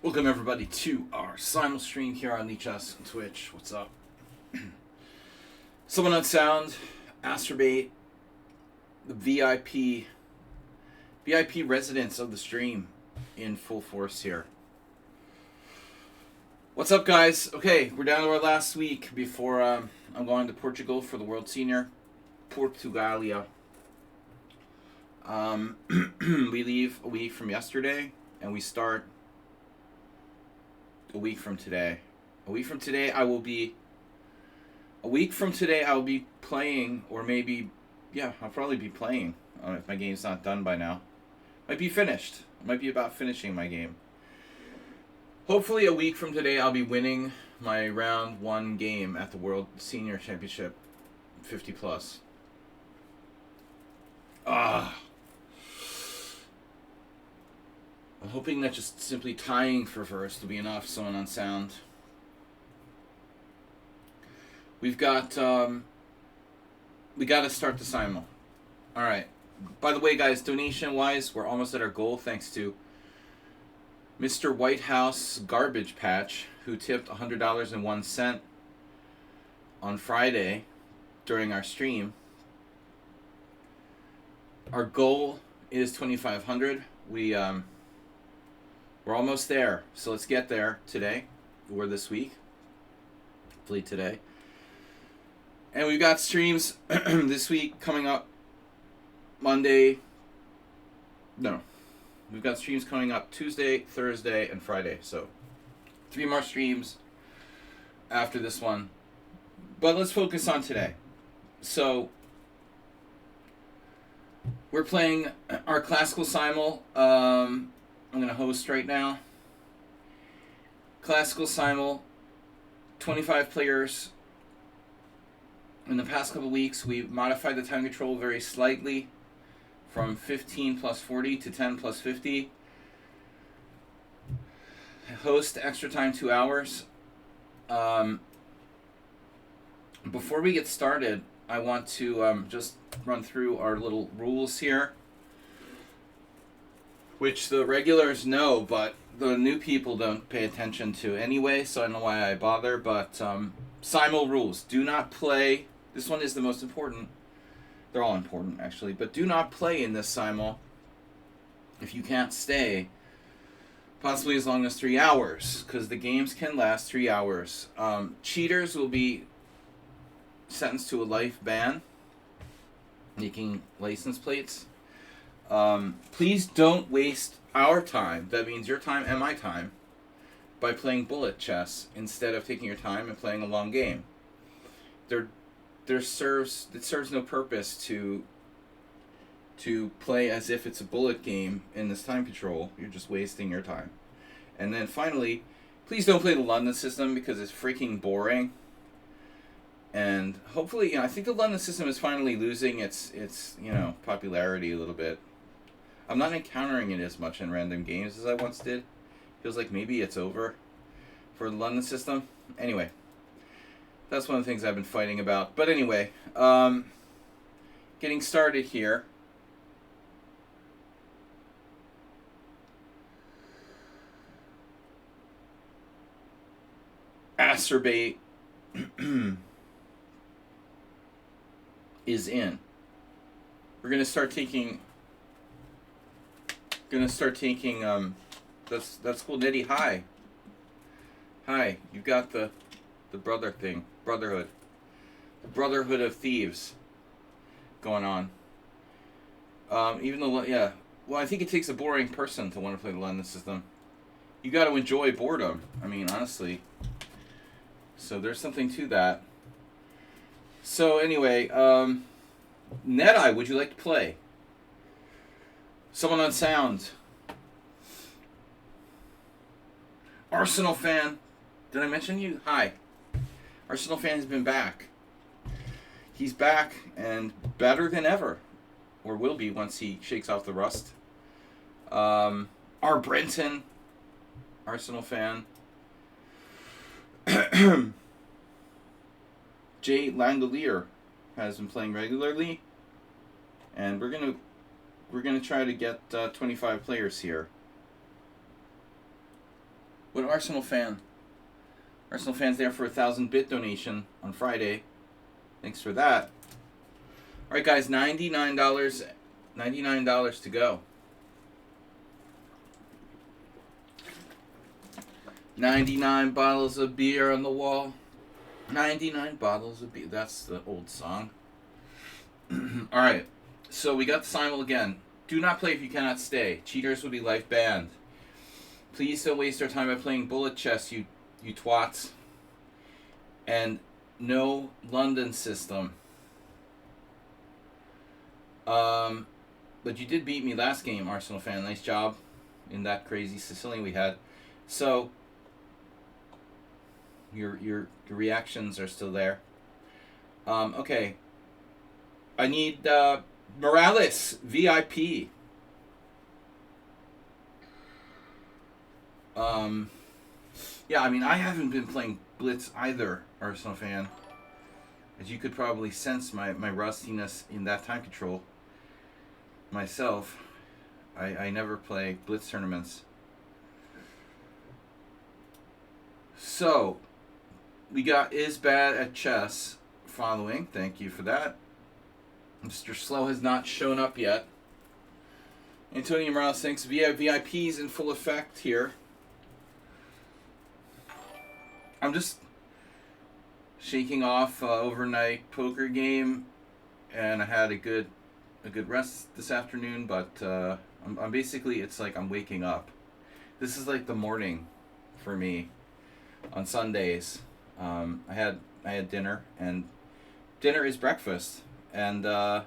Welcome everybody to our Simul stream here on lichess and Twitch. What's up? Someone on sound, Astrobate, the VIP residents of the stream in full force here. What's up, guys? Okay, we're down to our last week before I'm going to Portugal for the World Senior. Portugalia. We leave a week from yesterday and we start a week from today. A week from today I will be playing, or maybe, yeah, I'll probably be playing if my game's not done by now. Might be finished. I might be about finishing my game. Hopefully a week from today I'll be winning my round 1 game at the World Senior Championship 50 plus. I'm hoping that just simply tying for first will be enough. Someone on sound. We got to start the Simul. All right. By the way, guys, donation-wise, we're almost at our goal thanks to Mr. White House Garbage Patch, who tipped $100.01 on Friday during our stream. Our goal is $2,500. We're almost there, so let's get there today, or this week. Hopefully today. And we've got streams this week coming up Monday. No. We've got streams coming up Tuesday, Thursday, and Friday. So 3 more streams after this one. But let's focus on today. So we're playing our classical Simul. I'm going to host right now. Classical Simul, 25 players. In the past couple weeks, we've modified the time control very slightly from 15 plus 40 to 10 plus 50. Host extra time 2 hours. Before we get started, I want to just run through our little rules here, which the regulars know, but the new people don't pay attention to anyway, so I don't know why I bother, but Simul rules. Do not play. This one is the most important. They're all important, actually, but do not play in this Simul if you can't stay possibly as long as 3 hours, because the games can last 3 hours. Cheaters will be sentenced to a life ban, making license plates. Please don't waste our time, that means your time and my time, by playing bullet chess instead of taking your time and playing a long game. It serves no purpose to play as if it's a bullet game in this time control. You're just wasting your time. And then finally, please don't play the London system because it's freaking boring. And hopefully, I think the London system is finally losing its popularity a little bit. I'm not encountering it as much in random games as I once did. Feels like maybe it's over for the London system. Anyway, that's one of the things I've been fighting about. But anyway, getting started here. Acerbate is in. We're gonna start taking. That's cool. Nitty, hi. Hi, you've got the Brotherhood. The Brotherhood of Thieves going on. Even though, yeah, well, I think it takes a boring person to want to play the London system. You got to enjoy boredom. I mean, honestly. So there's something to that. So anyway, NetEye, would you like to play? Someone on sound. Arsenal fan. Did I mention you? Hi. Arsenal fan has been back. He's back and better than ever. Or will be once he shakes off the rust. R. Brenton. Arsenal fan. Jay Langolier has been playing regularly. And we're gonna try to get 25 players here. What Arsenal fan? Arsenal fans there for a 1,000-bit donation on Friday. Thanks for that. All right, guys, $99. $99 to go. 99 bottles of beer on the wall. 99 bottles of beer. That's the old song. All right. So we got the Simul again. Do not play if you cannot stay. Cheaters will be life banned. Please don't waste our time by playing bullet chess, you twats. And no London system. But you did beat me last game, Arsenal fan. Nice job in that crazy Sicilian we had. So your reactions are still there. Okay. I need Morales VIP. Yeah, I mean, I haven't been playing Blitz either, Arsenal fan. As you could probably sense my rustiness in that time control. Myself, I never play Blitz tournaments. So, we got Is Bad at Chess following. Thank you for that. Mr. Slow has not shown up yet. Antonio Morales thinks VIP's in full effect here. I'm just shaking off overnight poker game, and I had a good rest this afternoon. But I'm basically, it's like I'm waking up. This is like the morning for me on Sundays. I had dinner, and dinner is breakfast, and so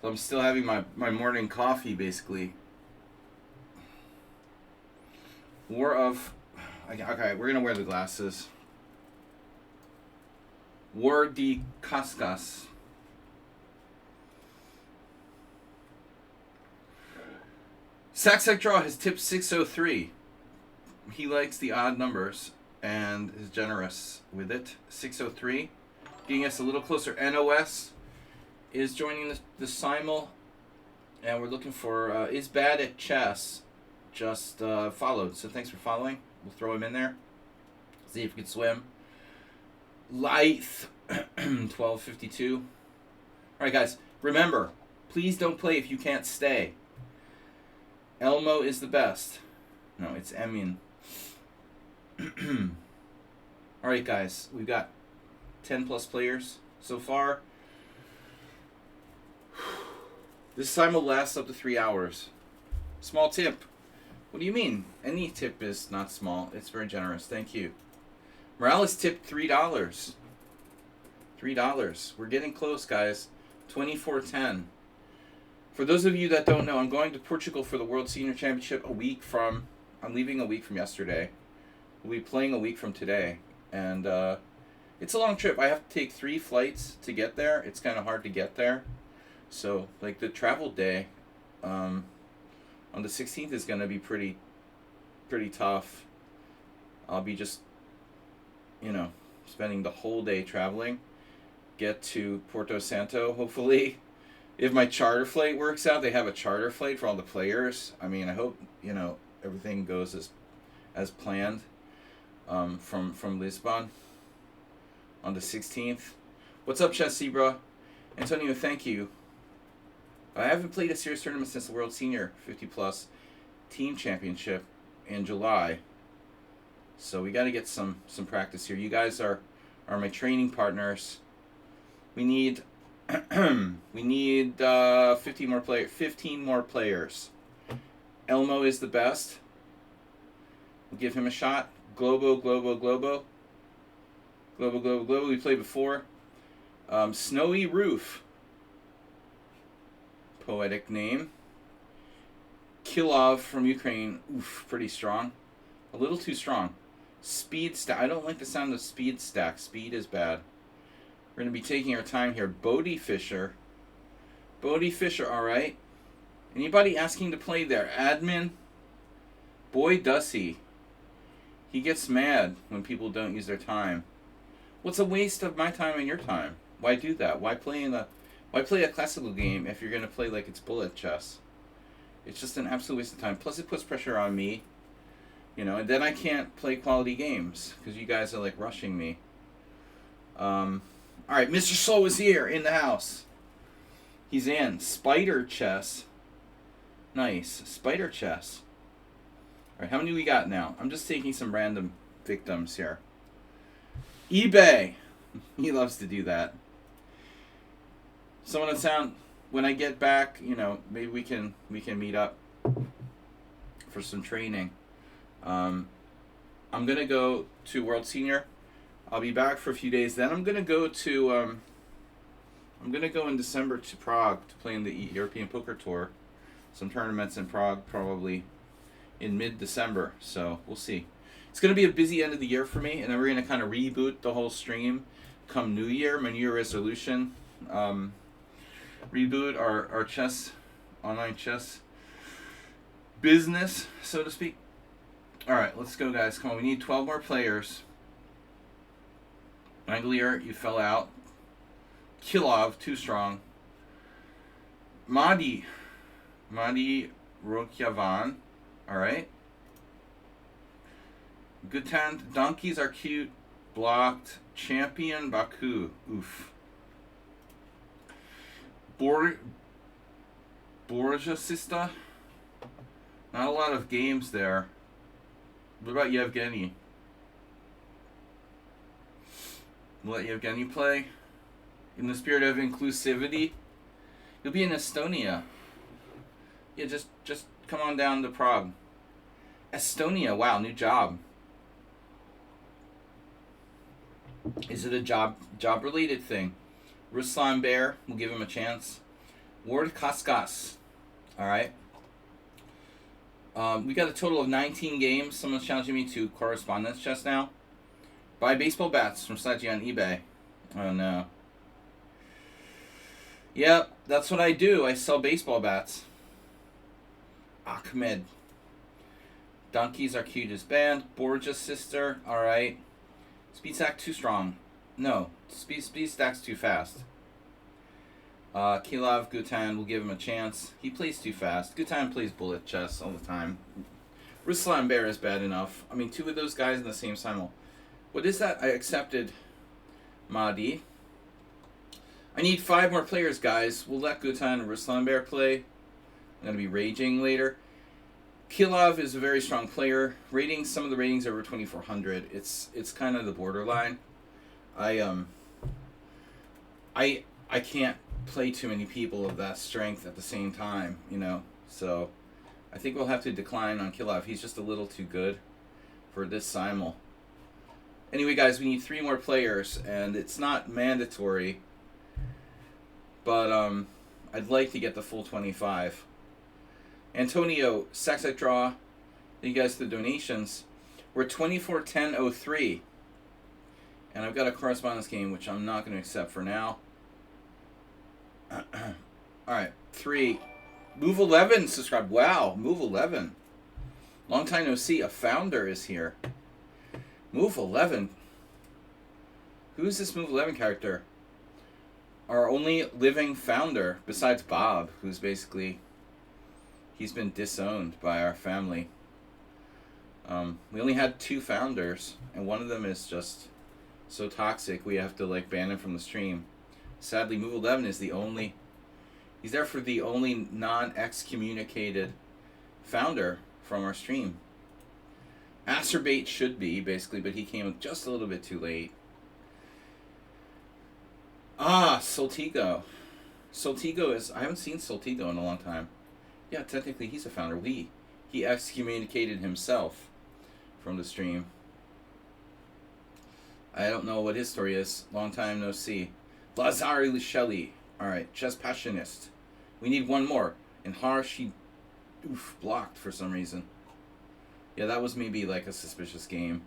I'm still having my morning coffee basically. Okay, we're gonna wear the glasses. War de Cascas. Saxec Draw has tipped 603. He likes the odd numbers and is generous with it. 603. Getting us a little closer. NOS is joining the Simul. And we're looking for Is Bad at Chess. Just followed. So thanks for following. We'll throw him in there. See if we can swim. Lithe 1252. Alright guys, remember, please don't play if you can't stay. Elmo is the best. No, it's Emin. Alright guys, we've got 10 plus players so far. This time will last up to 3 hours. Small tip. What do you mean? Any tip is not small. It's very generous. Thank you. Morales tipped $3. $3. We're getting close, guys. 24-10. For those of you that don't know, I'm going to Portugal for the World Senior Championship I'm leaving a week from yesterday. We'll be playing a week from today. And it's a long trip. I have to take 3 flights to get there. It's kind of hard to get there. So, like, the travel day on the 16th is going to be pretty tough. I'll be just, spending the whole day traveling. Get to Porto Santo, hopefully. If my charter flight works out, they have a charter flight for all the players. I mean, I hope, everything goes as planned from Lisbon on the 16th. What's up, Chess Zebra? Antonio, thank you. I haven't played a serious tournament since the World Senior 50-plus Team Championship in July. So we got to get some practice here. You guys are my training partners. We need 15 more players. Elmo is the best. We'll give him a shot. Globo. We played before. Snowy Roof. Poetic name. Kilov from Ukraine. Oof, pretty strong. A little too strong. Speed stack. I don't like the sound of speed stack. Speed is bad. We're going to be taking our time here. Bodie Fisher, alright. Anybody asking to play there? Admin? Boy, does he. He gets mad when people don't use their time. What's a waste of my time and your time? Why do that? Why play a classical game if you're going to play like it's bullet chess? It's just an absolute waste of time. Plus, it puts pressure on me You know, and then I can't play quality games because you guys are like rushing me. All right, Mr. Slow is here in the house. He's in. Spider chess. Nice. Spider chess. All right, how many we got now? I'm just taking some random victims here. eBay. He loves to do that. Someone to sound when I get back, you know, maybe we can meet up for some training. I'm gonna go to World Senior. I'll be back for a few days. Then I'm gonna go to I'm gonna go in December to Prague to play in the European Poker Tour. Some tournaments in Prague probably in mid-December. So we'll see. It's gonna be a busy end of the year for me, and then we're gonna kind of reboot the whole stream come New Year. My New Year resolution. Reboot our chess, online chess business, so to speak. Alright, let's go, guys. Come on, we need 12 more players. Anglier, you fell out. Kilov, too strong. Madi Rokyavan. Alright. Gutant, donkeys are cute. Blocked. Champion Baku. Oof. Borja Sista. Not a lot of games there. What about Yevgeny? We'll let Yevgeny play. In the spirit of inclusivity. You'll be in Estonia. Yeah, just come on down to Prague. Estonia, wow, new job. Is it a job related thing? Ruslan Bear, we'll give him a chance. Ward Kaskas. Alright. We got a total of 19 games. Someone's challenging me to correspondence chess now. Buy baseball bats from Saji on eBay. Oh no. Yep, that's what I do. I sell baseball bats. Ahmed. Donkeys are cute as band. Borja's sister. Alright. Speed stack too strong. No. Speed stack's too fast. Kilov Gutan, we'll give him a chance. He plays too fast. Gutan plays bullet chess all the time. Ruslan Bear is bad enough. I mean, two of those guys in the same simul. What is that? I accepted Mahdi. I need 5 more players, guys. We'll let Gutan and Ruslan Bear play. I'm going to be raging later. Kilov is a very strong player. Ratings, some of the ratings are over 2,400. It's kind of the borderline. I can't play too many people of that strength at the same time, you know. So I think we'll have to decline on Kilov. He's just a little too good for this simul. Anyway, guys, we need 3 more players, and it's not mandatory, but I'd like to get the full 25. Antonio, Saxite Draw, thank you guys for the donations. We're 24-10-03, and I've got a correspondence game, which I'm not going to accept for now. Alright, 3. Move 11 subscribe. Wow, Move 11. Long time no see. A founder is here. Move 11. Who's this Move 11 character? Our only living founder, besides Bob, who's basically... he's been disowned by our family. We only had 2 founders, and one of them is just so toxic we have to like ban him from the stream. Sadly, Move 11 is the only... he's there for the only non-excommunicated founder from our stream. Acerbate should be, basically, but he came just a little bit too late. Ah, Soltigo. Soltigo is... I haven't seen Soltigo in a long time. Yeah, technically he's a founder. He excommunicated himself from the stream. I don't know what his story is. Long time no see. Lazari Luchelli. Alright, Chess Passionist. We need 1 more. And Harshi... oof, blocked for some reason. Yeah, that was maybe like a suspicious game.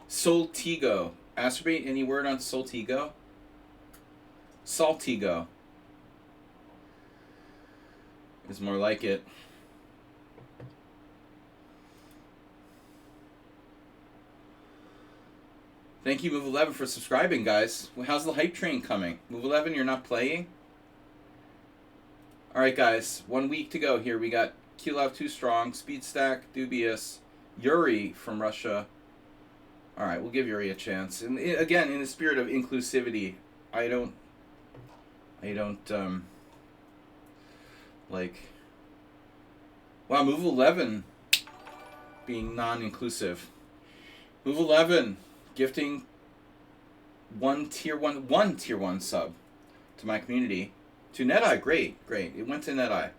Soltigo. Acerbate, any word on Soltigo? Saltigo is more like it. Thank you, Move 11, for subscribing, guys. How's the hype train coming? Move 11, you're not playing? Alright, guys. 1 week to go here. We got Kilov too strong, Speed Stack, dubious, Yuri from Russia. All right, we'll give Yuri a chance. And again, in the spirit of inclusivity, I don't like. Wow, move 11 being non-inclusive. Move 11 gifting one tier 1 sub to my community. To NetEye, great. It went to NetEye.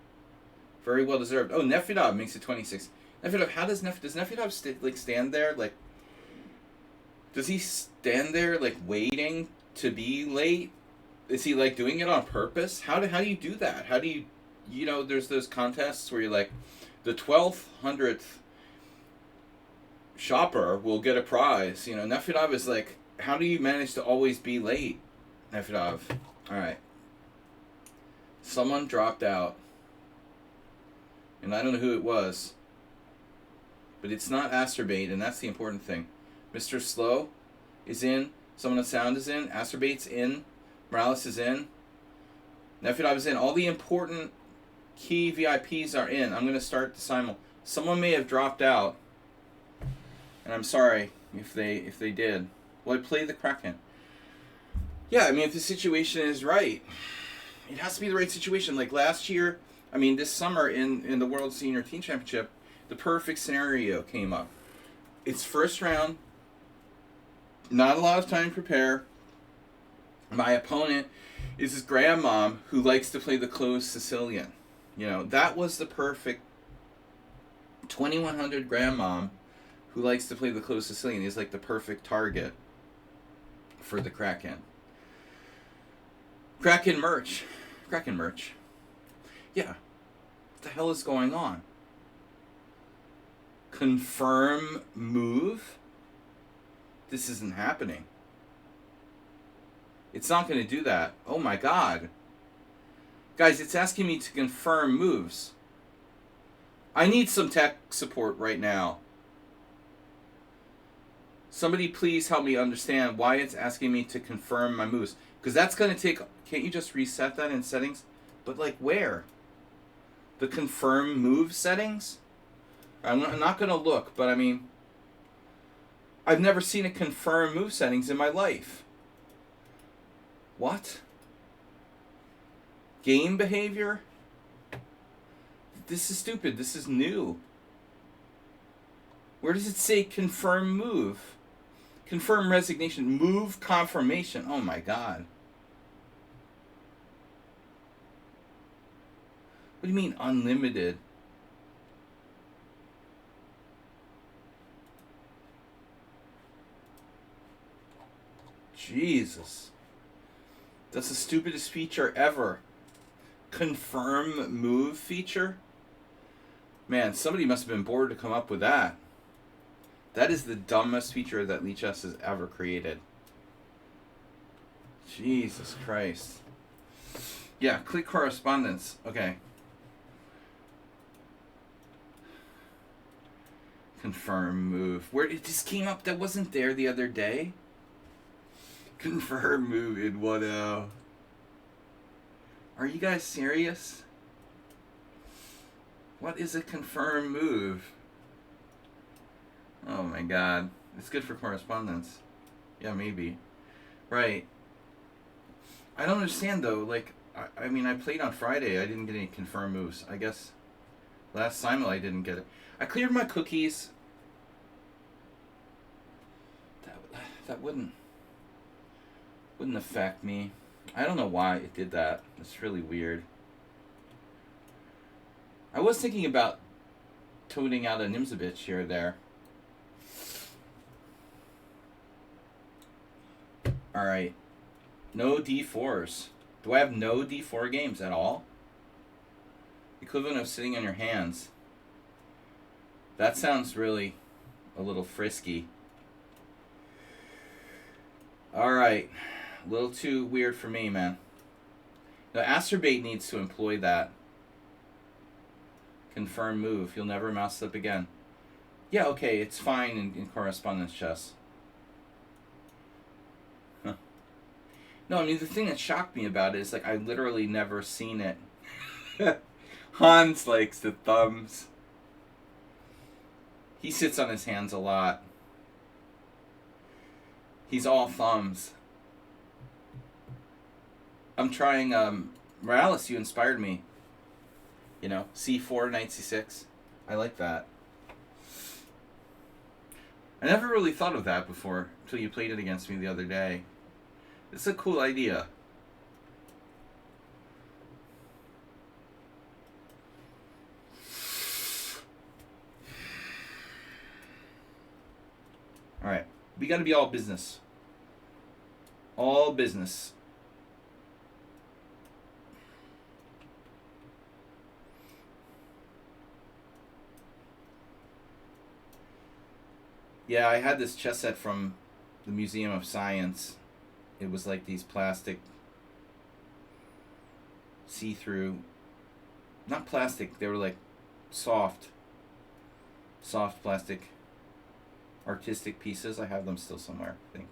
Very well deserved. Oh, Nefidov makes it 26. Nefidov, how does Nefidov stand there? Like, does he stand there like waiting to be late? Is he like doing it on purpose? How do you do that? How do you there's those contests where you're like, the 1200th shopper will get a prize. Nefidov is like, how do you manage to always be late, Nefidov? All right. Someone dropped out. And I don't know who it was. But it's not Asterbait, and that's the important thing. Mr. Slow is in. Someone on sound is in. Asterbait's in. Morales is in. Nefidov is in. All the important key VIPs are in. I'm going to start the Simul. Someone may have dropped out. And I'm sorry if they did. Well, I played the Kraken. Yeah, I mean, if the situation is right, it has to be the right situation. Like last year, this summer in the World Senior Team Championship, the perfect scenario came up. It's first round, not a lot of time to prepare. My opponent is his grandmom who likes to play the closed Sicilian. That was the perfect 2100 grandmom who likes to play the closed Sicilian is like the perfect target for the Kraken. Kraken merch. Yeah. What the hell is going on? Confirm move? This isn't happening. It's not going to do that. Oh my god. Guys, it's asking me to confirm moves. I need some tech support right now. Somebody please help me understand why it's asking me to confirm my moves. Because that's going to take... Can't you just reset that in settings? But like where? The confirm move settings? I'm not going to look, but I've never seen a confirm move settings in my life. What? Game behavior? This is stupid. This is new. Where does it say confirm move? Confirm resignation. Move confirmation. Oh my god. What do you mean unlimited? Jesus. That's the stupidest feature ever. Confirm move feature? Man, somebody must have been bored to come up with that. That is the dumbest feature that lichess has ever created. Jesus Christ. Yeah, click correspondence. Okay. Confirm move. Where it just came up that wasn't there the other day? Confirm move in 1.0. Are you guys serious? What is a confirm move? Oh my god. It's good for correspondence. Yeah, maybe. Right. I don't understand though. Like, I played on Friday. I didn't get any confirm moves. I guess last Simul I didn't get it. I cleared my cookies. That wouldn't affect me. I don't know why it did that. It's really weird. I was thinking about toting out a Nimzovich here or there. Alright. No D4s. Do I have no D4 games at all? Equivalent of sitting on your hands. That sounds really a little frisky. Alright. A little too weird for me, man. Now, Asterbait needs to employ that. Confirm move. You'll never mouse slip again. Yeah, okay, it's fine in correspondence chess. Huh. No, the thing that shocked me about it is, like, I literally never seen it. Hans likes the thumbs. He sits on his hands a lot. He's all thumbs. I'm trying, Morales, you inspired me. You know, c4, knight c6. I like that. I never really thought of that before until you played it against me the other day. It's a cool idea. Alright, we gotta be all business. All business. Yeah, I had this chess set from the Museum of Science. It was like these plastic, see-through, not plastic, they were like soft plastic artistic pieces. I have them still somewhere, I think.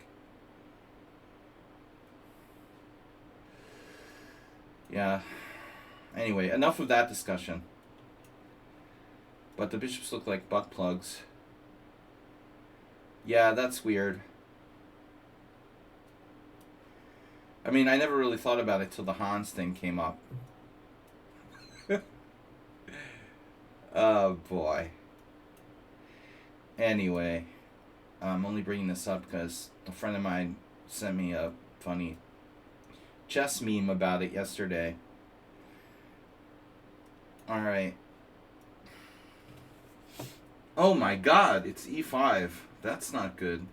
Yeah. Anyway, enough of that discussion. But the bishops look like butt plugs. Yeah, that's weird. I mean, I never really thought about it till the Hans thing came up. Oh, boy. Anyway, I'm only bringing this up because a friend of mine sent me a funny chess meme about it yesterday. Alright. Oh my god, it's e5. That's not good.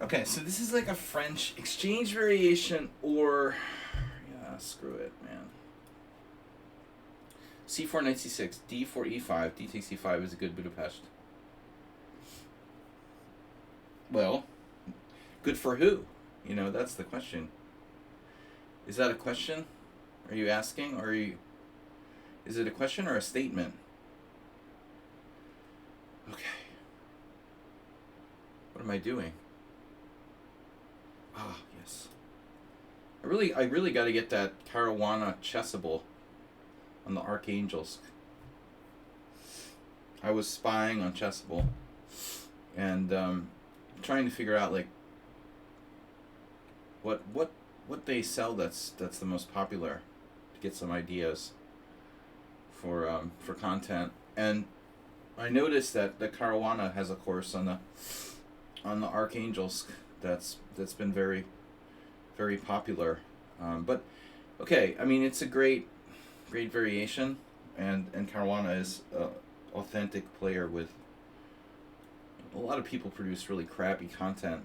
Okay, so this is like a French exchange variation or... Yeah, screw it, man. c4, knight c6, d4, e5, d takes e5 is a good Budapest. Well, good for who? You know, that's the question. Is that a question? Are you asking? Or are you... Is it a question or a statement? Okay. What am I doing? Ah, yes. I really got to get that Caruana Chessable on the Archangels. I was spying on Chessable and trying to figure out like what they sell that's the most popular to get some ideas for content. And I noticed that the Caruana has a course on the Archangels that's been very, very popular. But okay, I mean it's a great variation, and Caruana is an authentic player with a lot of people produce really crappy content.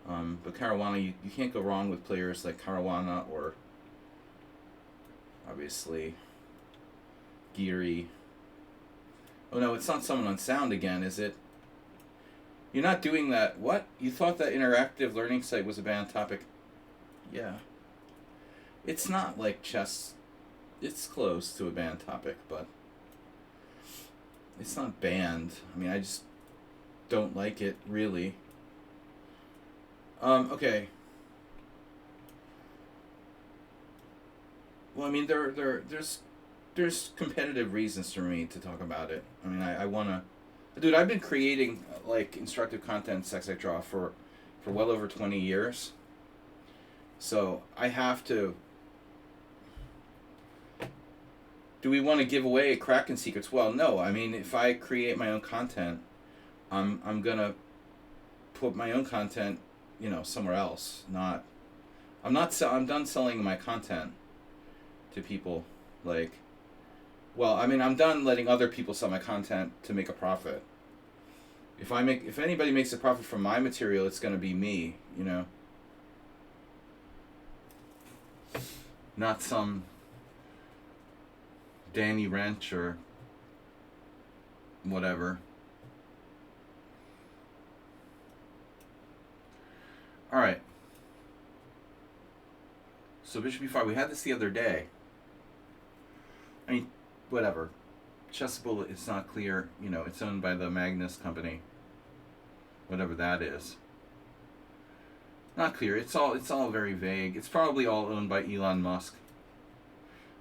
But Caruana, you can't go wrong with players like Caruana or obviously Geary. Oh no, it's not someone on sound again, is it? You're not doing that. What? You thought that interactive learning site was a banned topic? Yeah. It's not like chess. It's close to a banned topic, but it's not banned. I mean, I just don't like it, really. Okay. Well, I mean, there's competitive reasons for me to talk about it. I mean, I want to... Dude, I've been creating, like, instructive content, Sex I Draw, for well over 20 years. So, I have to... Do we want to give away Kraken secrets? Well, no. I mean, if I create my own content, I'm going to put my own content, you know, somewhere else. I'm done selling my content to people. Like... Well, I mean, I'm done letting other people sell my content to make a profit. If anybody makes a profit from my material, it's going to be me, you know. Not some Danny Wrench or whatever. All right. So Bishop e5, we had this the other day. I mean, whatever. Chessable is not clear. You know, it's owned by the Magnus company. Whatever that is. Not clear. It's all very vague. It's probably all owned by Elon Musk.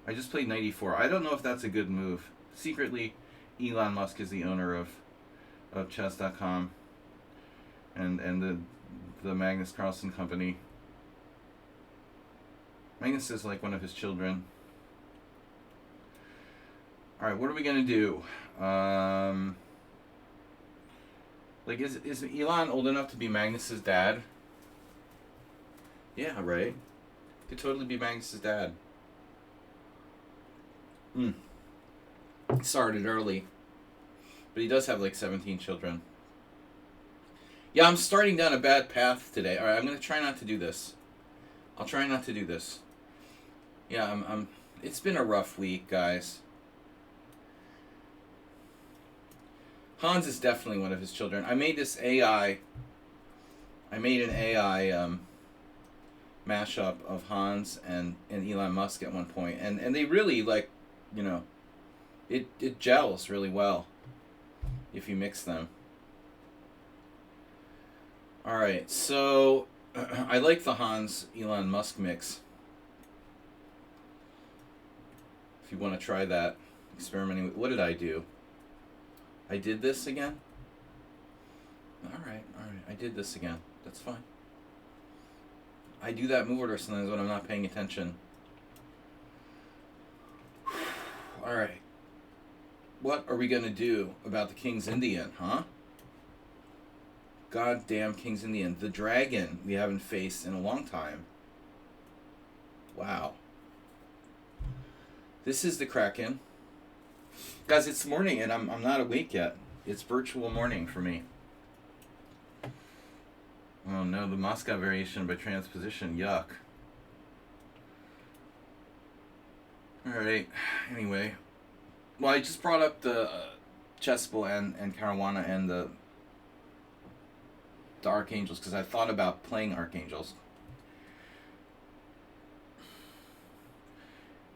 I just played knight e4. I don't know if that's a good move. secretly, Elon Musk is the owner of chess.com and the Magnus Carlsen company. Magnus is like one of his children. All right, what are we gonna do? Like, is Elon old enough to be Magnus's dad? Yeah, right. Could totally be Magnus's dad. Started early, but he does have like 17 children. Yeah, I'm starting down a bad path today. All right, I'm gonna try not to do this. I'll try not to do this. Yeah, I'm. It's been a rough week, guys. Hans is definitely one of his children. I made this AI. I made an AI mashup of Hans and Elon Musk at one point, and they really like, you know, it gels really well if you mix them. All right, so I like the Hans Elon Musk mix. If you want to try that, experimenting with, what did I do? I did this again? All right, I did this again. That's fine. I do that move order sometimes when I'm not paying attention. All right. What are we going to do about the King's Indian, huh? Goddamn King's Indian. The dragon we haven't faced in a long time. Wow. This is the Kraken. Guys, it's morning and I'm not awake yet. It's virtual morning for me. Oh no, the Moscow variation by transposition. Yuck. Alright, anyway. Well, I just brought up the Chessable and Caruana and the Archangels because I thought about playing Archangels.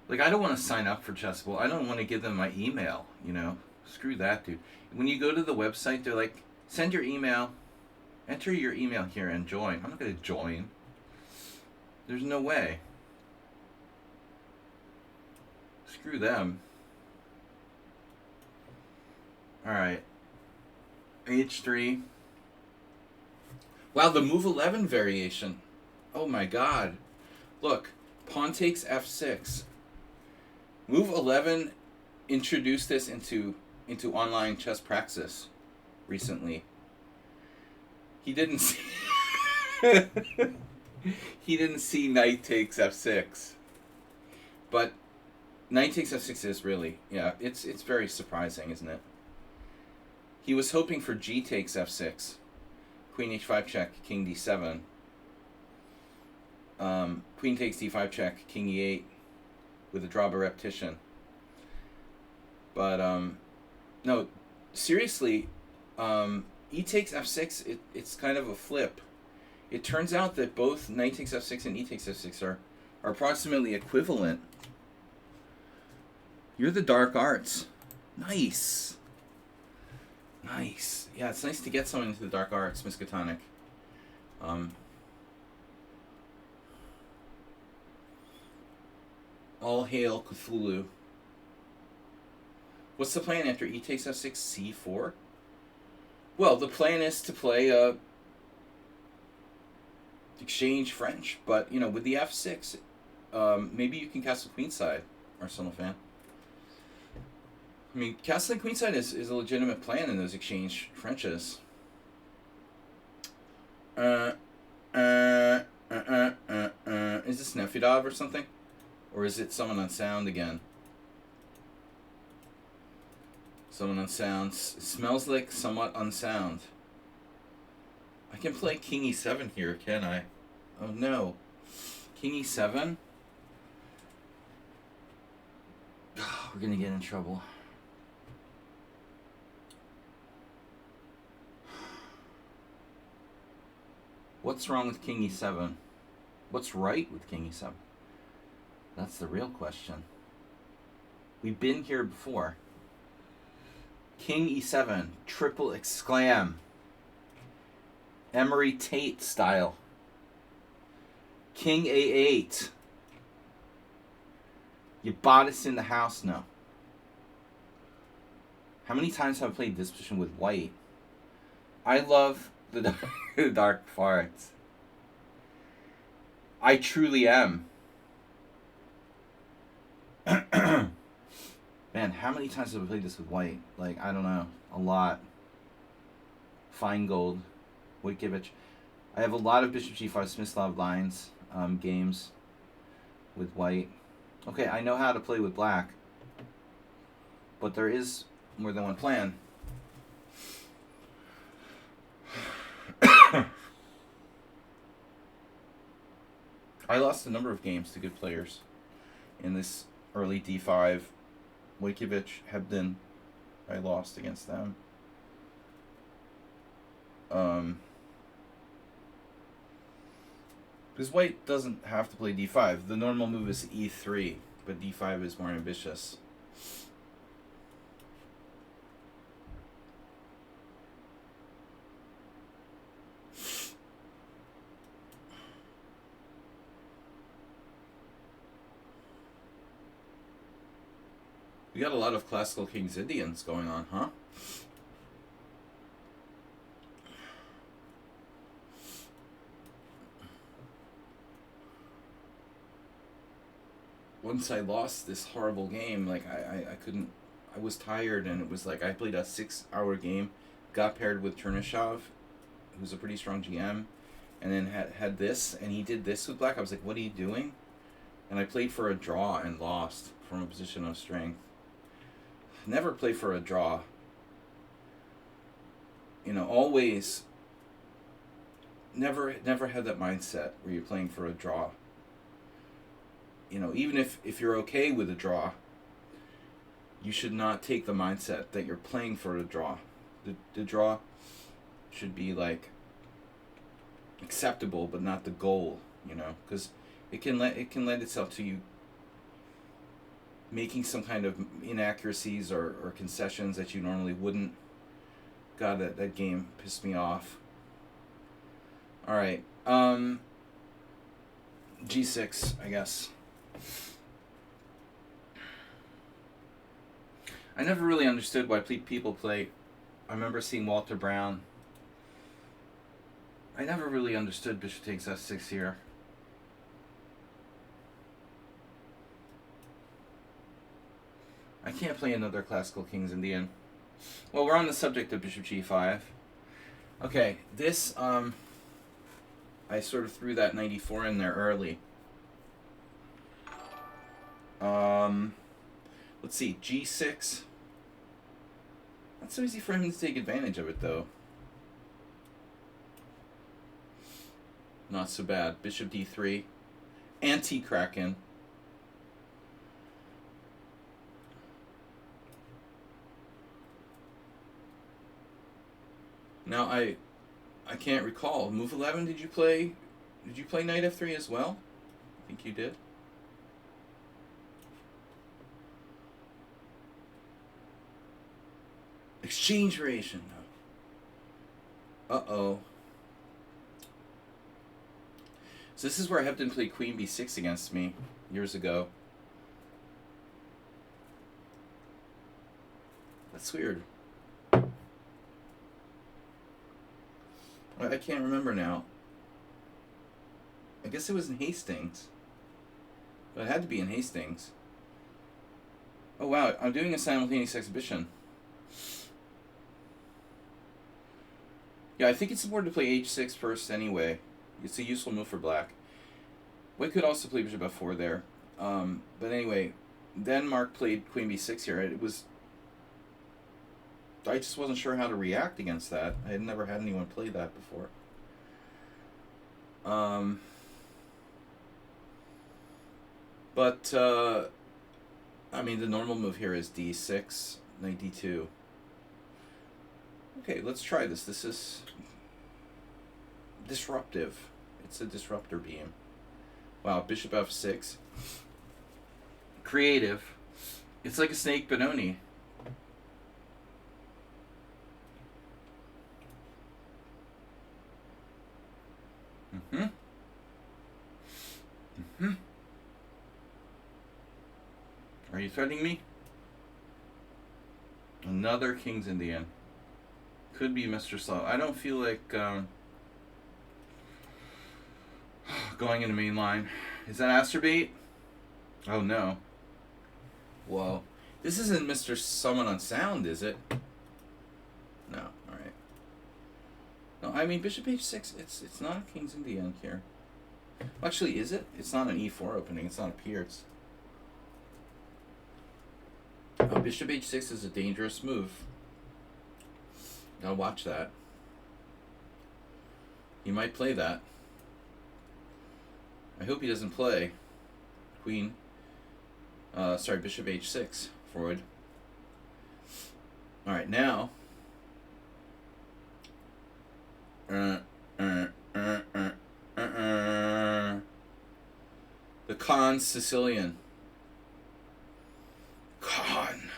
Like, I don't want to sign up for Chessable. I don't want to give them my email, you know. Screw that, dude. When you go to the website, they're like, send your email. Enter your email here and join. I'm not going to join. There's no way. Screw them. Alright. H3. Wow, the move 11 variation. Oh my god. Look, pawn takes f6. Move 11 introduced this into online chess praxis recently. He didn't see he didn't see knight takes f6. But knight takes f6 is really, yeah, it's very surprising, isn't it? He was hoping for g takes f6. Queen h5 check, king d7. Queen takes d5 check, king e8 with a draw by repetition. But no, seriously, e takes f6, it's kind of a flip. It turns out that both knight takes f6 and e takes f6 are approximately equivalent. You're the dark arts. Nice. Nice. Yeah, it's nice to get someone into the dark arts, Miskatonic. All hail Cthulhu. What's the plan after e takes f6, c4? Well, the plan is to play exchange French, but, you know, with the f6, maybe you can castle queenside, Arsenal fan. I mean, castling queenside is a legitimate plan in those exchange Frenches. Is this Nefedov or something? Or is it someone on sound again? Someone on sound. It smells like somewhat unsound. I can play king e7 here, can I? Oh no. King e7? We're gonna get in trouble. What's wrong with king e7? What's right with king e7? That's the real question. We've been here before. King e7, triple exclam. Emery Tate style. King a8. You bought us in the house now. How many times have I played this position with white? I love the the dark parts. I truly am. Man, how many times have I played this with white? Like, I don't know. A lot. Fine gold. Wojtkiewicz. I have a lot of Bishop G5 Smyslov lines games with white. Okay, I know how to play with black. But there is more than one plan. I lost a number of games to good players in this early D5. Wojtkiewicz, Hebden, I lost against them. Because white doesn't have to play D5. The normal move is E3, but D5 is more ambitious. We got a lot of classical Kings Indians going on, huh? Once I lost this horrible game, like I couldn't, I was tired, and it was like I played a 6-hour game, got paired with Chernyshov, who's a pretty strong GM, and then had this, and he did this with black. I was like, what are you doing? And I played for a draw and lost from a position of strength. Never play for a draw. You know, always never had that mindset where you're playing for a draw. You know, even if you're okay with a draw, you should not take the mindset that you're playing for a draw. The draw should be like acceptable, but not the goal, you know, because it can lend itself to you making some kind of inaccuracies or concessions that you normally wouldn't. God, that game pissed me off. Alright, G6, I guess. I never really understood why people play. I remember seeing Walter Brown. I never really understood Bishop takes S6 here. I can't play another classical King's Indian. Well, we're on the subject of Bishop G5. Okay, this, I sort of threw that 94 in there early. Let's see, G6. Not so easy for him to take advantage of it, though. Not so bad. Bishop D3. Anti-Kraken. Now I can't recall. Move 11, did you play knight F3 as well? I think you did. Exchange variation. Uh-oh. So this is where Hebden played Queen B6 against me years ago. That's weird. I can't remember now. I guess it was in Hastings. But it had to be in Hastings. Oh wow, I'm doing a simultaneous exhibition. Yeah, I think it's important to play H6 first anyway. It's a useful move for black. White could also play Bishop F4 there. But anyway, then Mark played Queen B6 here. It was... I just wasn't sure how to react against that. I had never had anyone play that before. But I mean, the normal move here is D6, knight D2. Okay, let's try this. This is disruptive. It's a disruptor beam. Wow, Bishop F6. Creative. It's like a snake Benoni. Are you threatening me? Another King's Indian. Could be Mr. Slow. I don't feel like going into main line. Is that Asterbait? Oh no. Whoa. This isn't Mr. Someone on Sound, is it? No. Alright. No, I mean Bishop H6, it's not a King's Indian here. Actually, is it? It's not an E4 opening, it's not a Pierce. Oh, Bishop H6 is a dangerous move. Gotta watch that. He might play that. I hope he doesn't play Queen. Sorry, Bishop H6, Freud. Alright, now. The Khan Sicilian. Khan.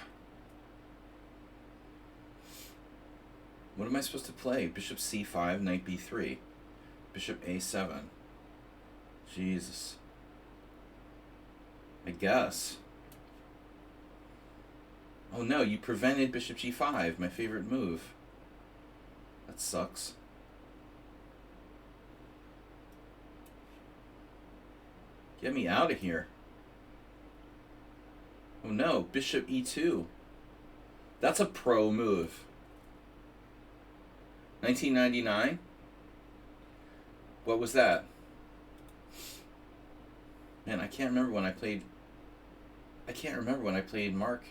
What am I supposed to play? Bishop C5, Knight B3. Bishop A7. Jesus. I guess. Oh no, you prevented Bishop G5, my favorite move. That sucks. Get me out of here. Oh no, Bishop E2. That's a pro move. 1999? What was that? Man, I can't remember when I played Mark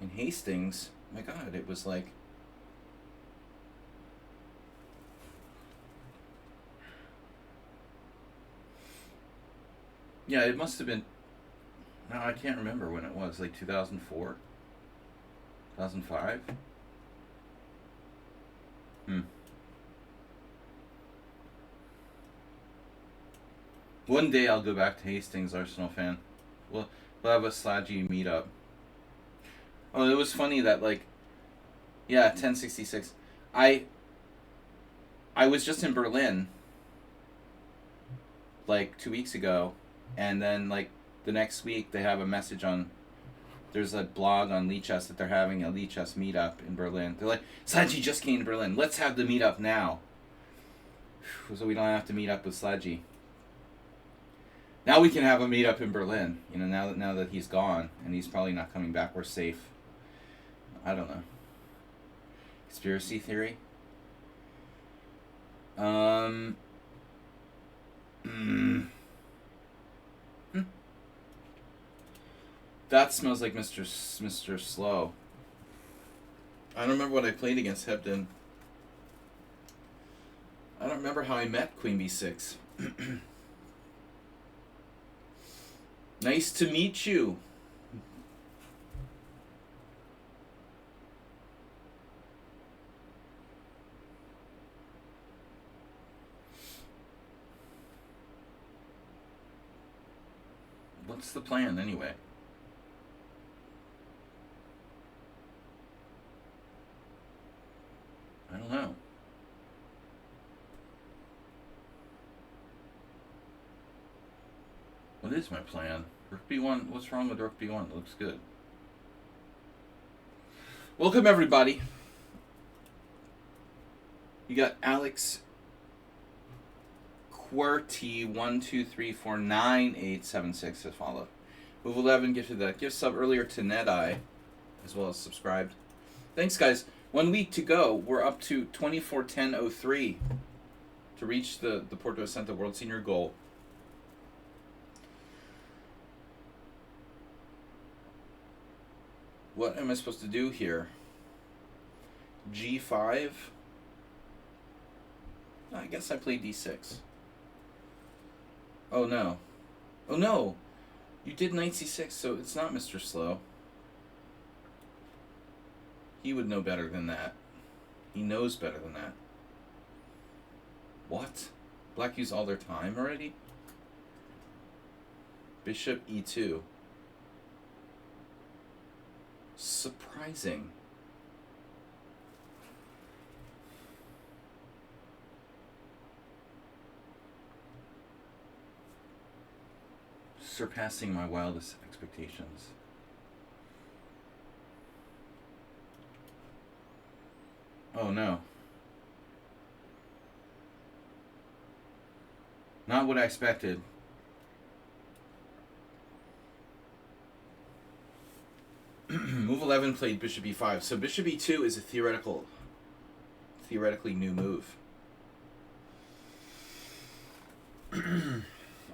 in Hastings. My God, it was like... Yeah, it must have been... No, I can't remember when it was. Like 2004? 2005? One day I'll go back to Hastings, Arsenal fan. We'll have a Sludgy meetup. Oh, it was funny that, like... Yeah, 1066. I was just in Berlin, like, 2 weeks ago, and then, like, the next week they have a message on... There's a blog on lichess that they're having a lichess meetup in Berlin. They're like, Sludgy just came to Berlin. Let's have the meetup now. So we don't have to meet up with Sludgy. Now we can have a meetup in Berlin. You know, now that he's gone and he's probably not coming back, we're safe. I don't know. Conspiracy theory. That smells like Mr. Slow. I don't remember what I played against Hebden. I don't remember how I met Queen B6. Nice to meet you. What's the plan anyway? I don't know. What is my plan? Rook B1. What's wrong with Rook B1? It looks good. Welcome everybody. You got Alex QWERTY 123498876 to follow. Move 11 gifted that gift sub earlier to NetEye, as well as subscribed. Thanks guys. 1 week to go. We're up to 2410.03 to reach the Porto Ascenta World Senior goal. What am I supposed to do here? G5? I guess I play D6. Oh no. Oh no! You did knight C6, so it's not Mr. Slow. He would know better than that. He knows better than that. What? Black used all their time already? Bishop E2. Surprising. Surpassing my wildest expectations. Oh no. Not what I expected. Move 11 played bishop e5. So bishop e2 is a theoretically new move.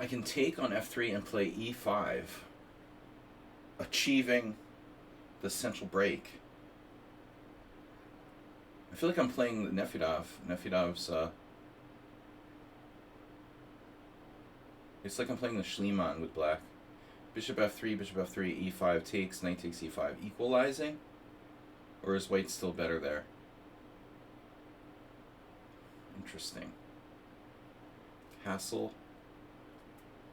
I can take on f3 and play e5, achieving the central break. I feel like I'm playing the Nefedov. Nefedov's, it's like I'm playing the Schliemann with black. Bishop f3, e5 takes, knight takes e5. Equalizing? Or is white still better there? Interesting. Castle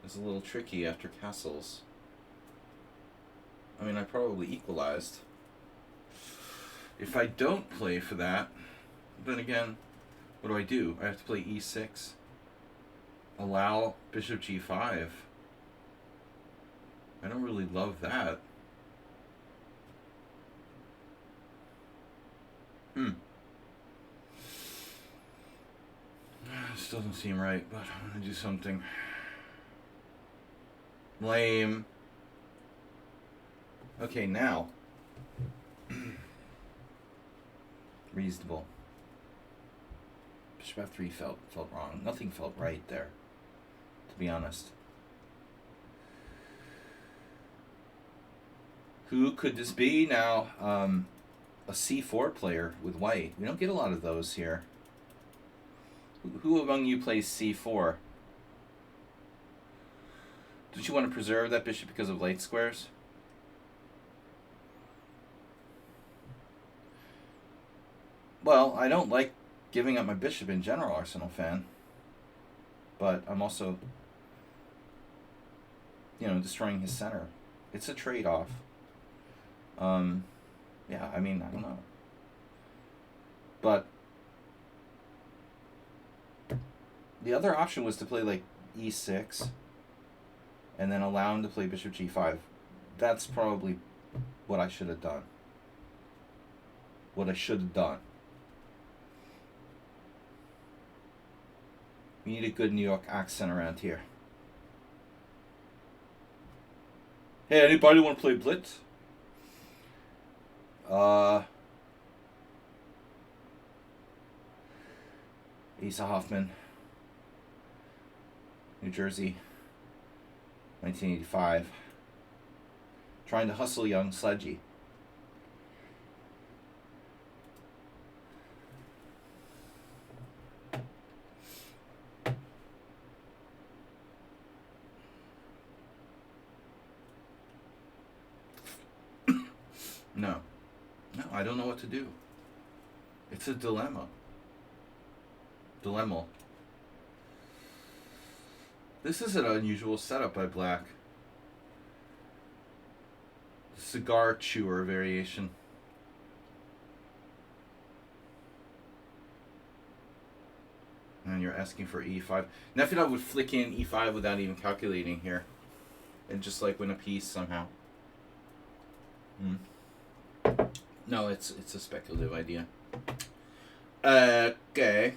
is a little tricky after castles. I mean, I probably equalized. If I don't play for that, then again, what do? I have to play e6. Allow bishop g5. I don't really love that. This doesn't seem right, but I'm gonna do something. Lame. Okay, now. Reasonable. Bishop f3 felt wrong. Nothing felt right there, to be honest. Who could this be now? A c4 player with white. We don't get a lot of those here. Who among you plays c4? Don't you want to preserve that bishop because of light squares? Well, I don't like giving up my bishop in general, Arsenal fan. But I'm also, destroying his center. It's a trade-off. Yeah, I mean, I don't know. But the other option was to play like e6 and then allow him to play bishop g5. That's probably what I should have done. What I should have done. We need a good New York accent around here. Hey, anybody want to play Blitz? Asa Hoffman, New Jersey, 1985. Trying to hustle young Sledgy. No, I don't know what to do. It's a dilemma. This is an unusual setup by black. Cigar chewer variation. And you're asking for e5. Nefedov would flick in e5 without even calculating here. And just like win a piece somehow. No, it's a speculative idea. Okay.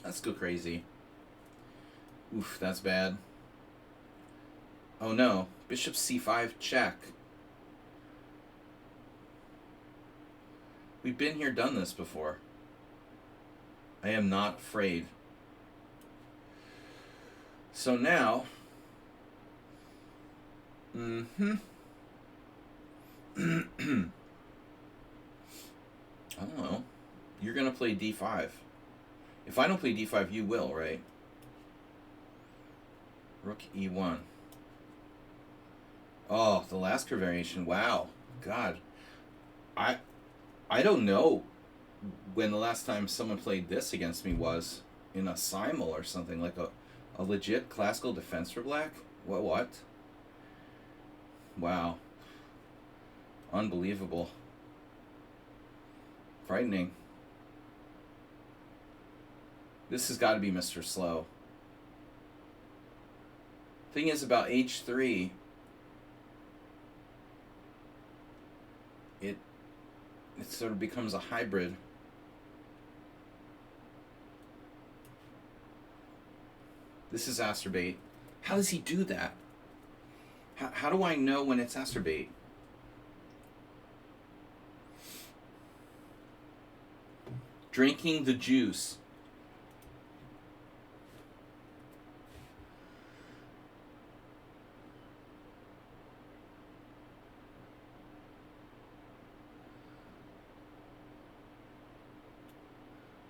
Let's go crazy. Oof, that's bad. Oh no. Bishop c5 check. We've been here, done this before. I am not afraid. So now... I don't know. You're going to play d5. If I don't play d5, you will, right? Rook e1. Oh, the Lasker variation. Wow. God. I don't know when the last time someone played this against me was in a Simul or something, like a legit classical defense for black. What? Wow. Unbelievable. Frightening. This has got to be Mr. Slow. Thing is about h3. it sort of becomes a hybrid. This is astrobate. How does he do that? How do I know when it's astrobate? Drinking the juice.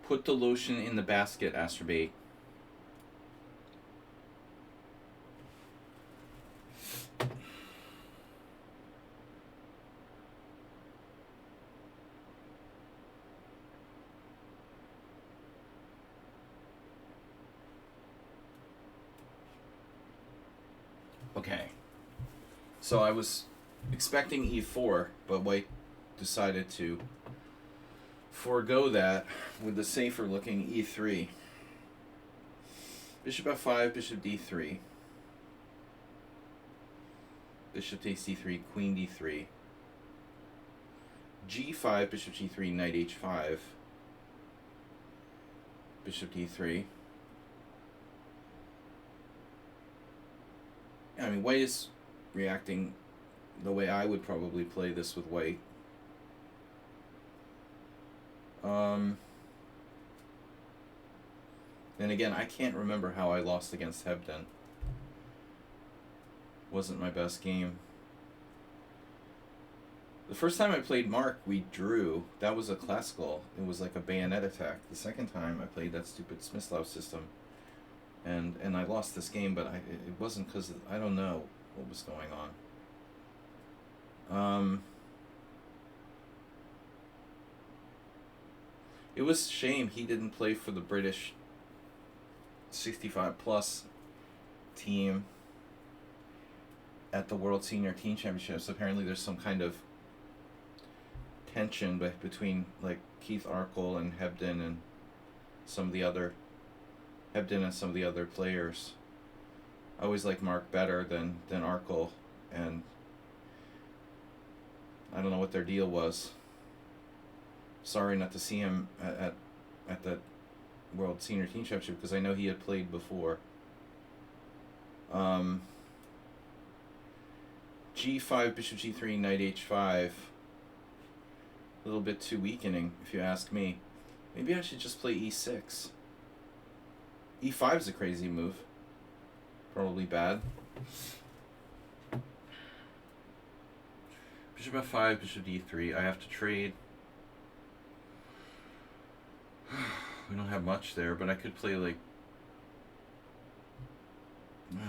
Put the lotion in the basket, astrobate. Okay. So I was expecting e4, but white decided to forego that with the safer looking e3. Bishop f5, bishop d3. Bishop takes d3, queen d3. g5, bishop g3, knight h5. Bishop d3. I mean, white is reacting the way I would probably play this with white. And again, I can't remember how I lost against Hebden. Wasn't my best game. The first time I played Mark, we drew. That was a classical. It was like a bayonet attack. The second time I played that stupid Smyslov system. And I lost this game, but it wasn't because I don't know what was going on. It was a shame he didn't play for the British 65 plus team at the World Senior Teen Championships. Apparently there's some kind of tension between like Keith Arkell and Hebden and some of the other players. I always liked Mark better than Arkell, and I don't know what their deal was. Sorry not to see him at the World Senior Teen Championship because I know he had played before. G5, bishop g3, knight h5. A little bit too weakening, if you ask me. Maybe I should just play e6. e5 is a crazy move. Probably bad. Bishop f5, bishop d3. I have to trade. We don't have much there, but I could play like...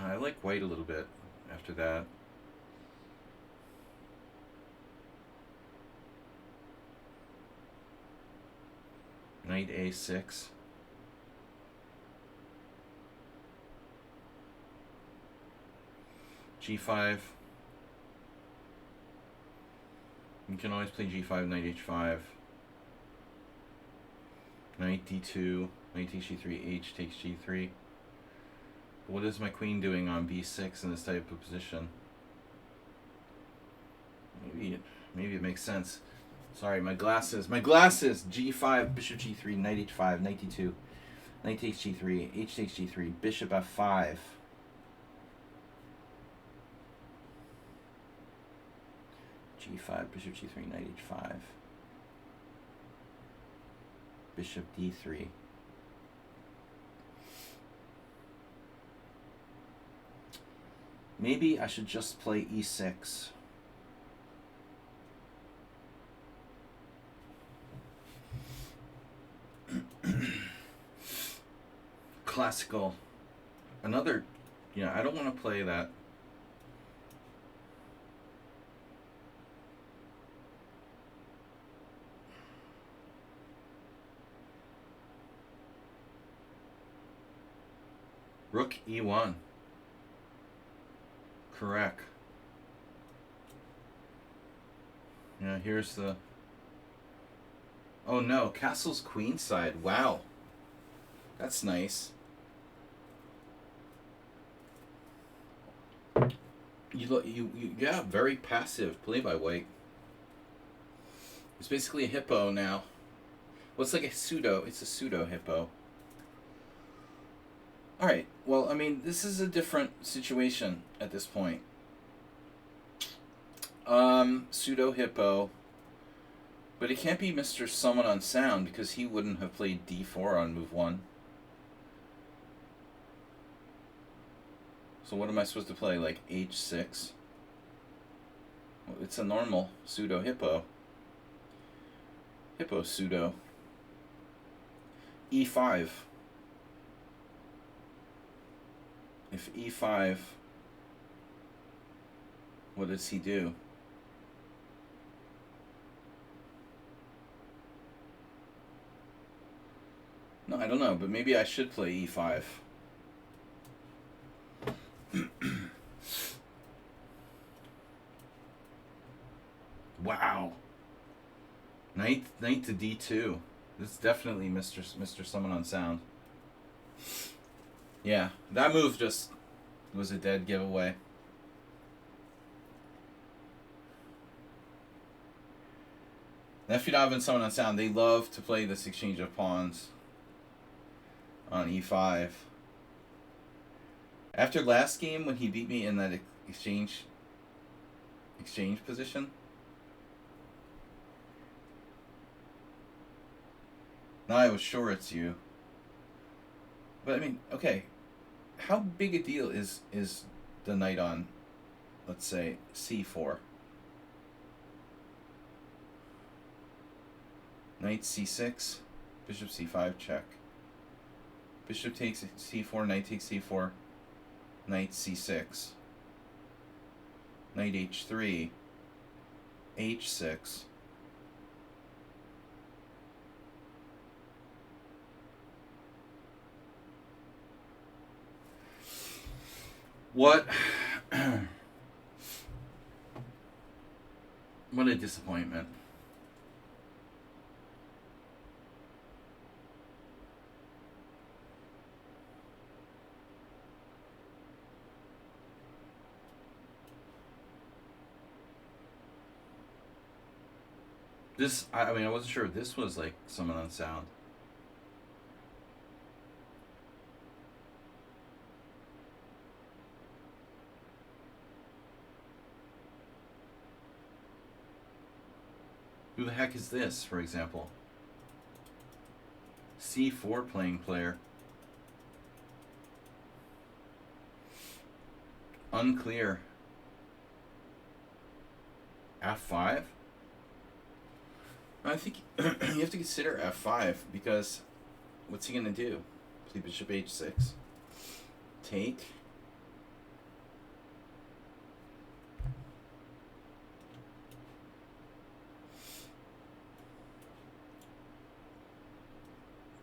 I like white a little bit after that. Knight a6. g5. You can always play g5, knight h5. Knight d2, knight takes g3, h takes g3. What is my queen doing on b6 in this type of position? Maybe it makes sense. Sorry, my glasses. G5, bishop g3, knight h5, knight d2, knight takes g3, h takes g3, bishop f5. G5, bishop g3, knight h5. Bishop d3. Maybe I should just play e6. Classical. Another, I don't want to play that. Rook e1. Correct. Here's the... Oh no, castle's queenside. Wow. That's nice. Yeah, very passive play by white. It's basically a hippo now. Well, it's like a pseudo. It's a pseudo hippo. All right. Well, I mean, this is a different situation at this point. Pseudo hippo. But it can't be Mr. Someone on Sound because he wouldn't have played d4 on move 1. So what am I supposed to play? Like h6? Well, it's a normal pseudo hippo. Hippo pseudo. e5. If e5, what does he do? No, I don't know, but maybe I should play e5. Wow. Knight to d2. This is definitely Mr. Someone on Sound. Yeah, that move just was a dead giveaway. Nefyadov and Someone on Sound, they love to play this exchange of pawns on e5. After last game, when he beat me in that exchange position, now I was sure it's you. But I mean, okay, how big a deal is the knight on, let's say, c4? Knight c6, bishop c5, check. Bishop takes c4, knight takes c4, knight c6, knight h3, h6. What? What a disappointment. This, I mean, I wasn't sure if this was like Someone on Sound. Who the heck is this, for example? C4 playing player. Unclear. F5? I think you have to consider f5 because what's he going to do? Play bishop h6. Take.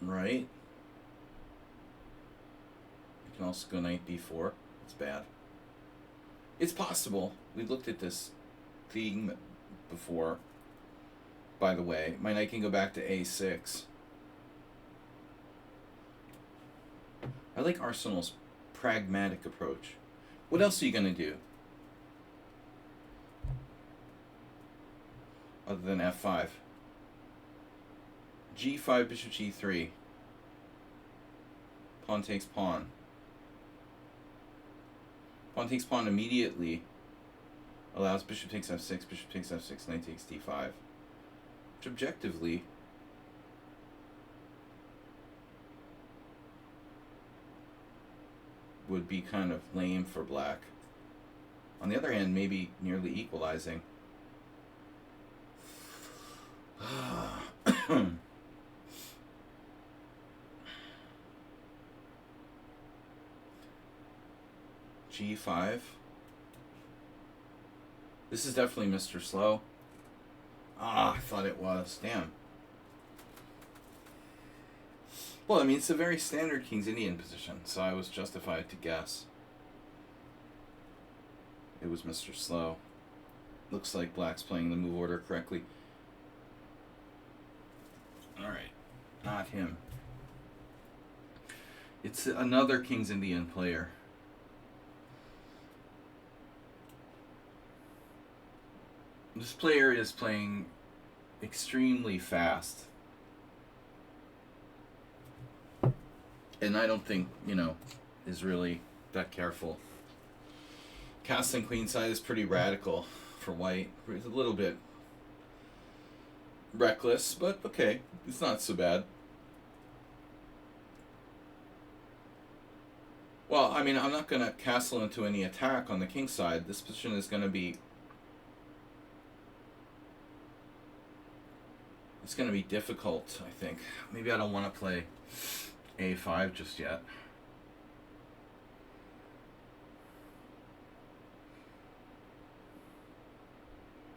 Right. You can also go knight b4. It's bad. It's possible. We looked at this theme before. By the way, my knight can go back to a6. I like Arsenal's pragmatic approach. What else are you going to do? Other than f5. g5, bishop g3. Pawn takes pawn. Pawn takes pawn immediately allows bishop takes f6, bishop takes f6, knight takes d5. Which objectively would be kind of lame for black. On the other hand, maybe nearly equalizing. G5. This is definitely Mr. Slow. Ah, I thought it was. Damn. Well, I mean, it's a very standard King's Indian position, so I was justified to guess. It was Mr. Slow. Looks like black's playing the move order correctly. Alright. Not him. It's another King's Indian player. This player is playing extremely fast. And I don't think, is really that careful. Castling queenside is pretty radical for white. It's a little bit reckless, but okay. It's not so bad. Well, I mean, I'm not going to castle into any attack on the king side. This position is going to be... It's going to be difficult, I think. Maybe I don't want to play a5 just yet.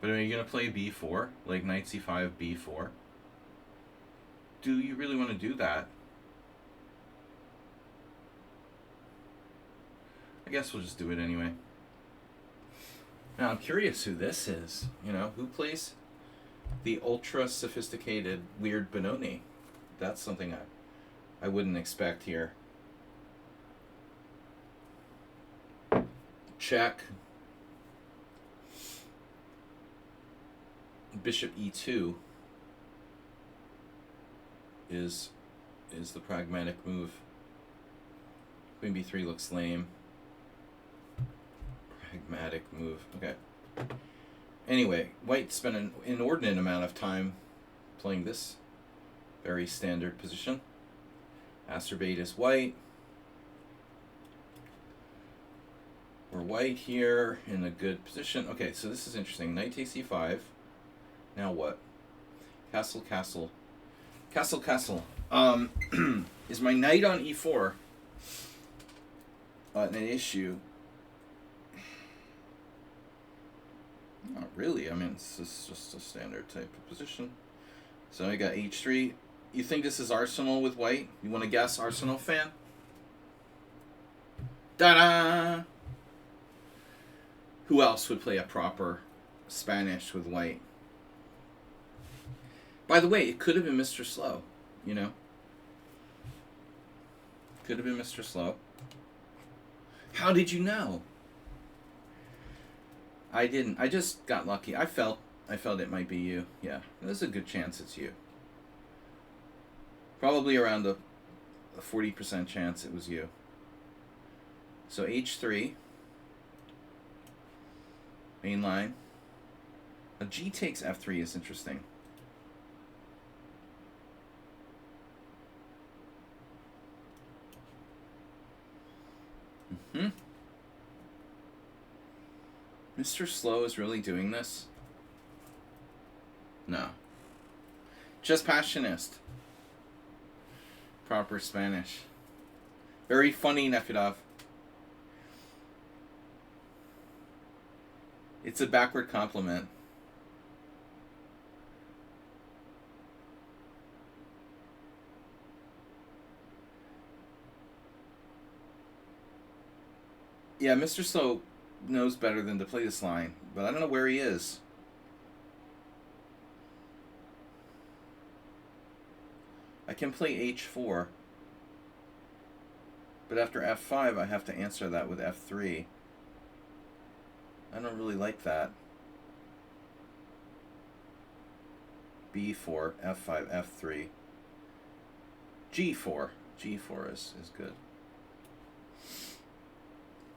But are you going to play b4? Like knight c5, b4? Do you really want to do that? I guess we'll just do it anyway. Now, I'm curious who this is. Who plays the ultra-sophisticated weird Benoni? That's something I wouldn't expect here. Check. Bishop e2 is the pragmatic move. Queen b3 looks lame. Pragmatic move. Okay. Anyway, white spent an inordinate amount of time playing this very standard position. Acerbate is white. We're white here in a good position. Okay, so this is interesting. Knight takes e5. Now what? Castle, castle. Castle, castle. Is my knight on e4 an issue? Not really. I mean, it's just a standard type of position. So I got h3. You think this is Arsenal with white? You want to guess, Arsenal fan? Ta-da! Who else would play a proper Spanish with white? By the way, it could have been Mr. Slow, Could have been Mr. Slow. How did you know? I didn't. I just got lucky. I felt it might be you. Yeah, there's a good chance it's you. Probably around a 40% chance it was you. So h3. Main line. A g takes f3 is interesting. Mr. Slow is really doing this? No. Just passionist. Proper Spanish. Very funny, Nefedov. It's a backward compliment. Yeah, Mr. Slow knows better than to play this line, but I don't know where he is. I can play h4, but after f5 I have to answer that with f3. I don't really like that. b4, f5, f3, g4. g4 is good.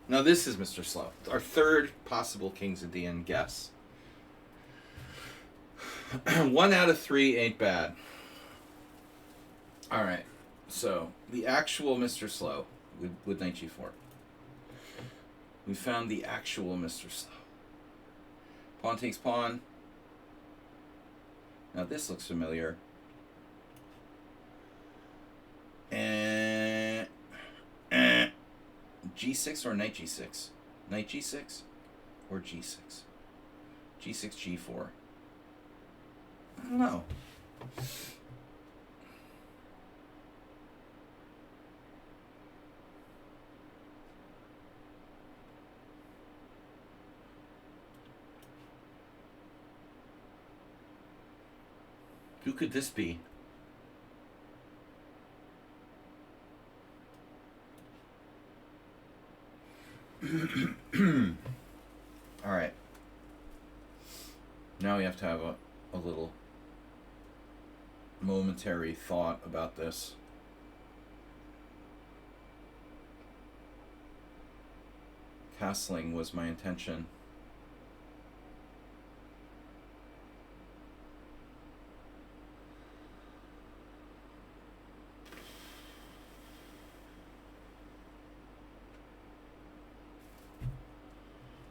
Now this is Mr. Slow. Our third possible Kings of DN guess. 1 out of 3 ain't bad. Alright, so the actual Mr. Slow with knight g4. We found the actual Mr. Slow. Pawn takes pawn. Now this looks familiar. And g6 or knight g6? Knight g6 or g6? g6, g4. I don't know. Who could this be? All right. Now we have to have a little momentary thought about this. Castling was my intention.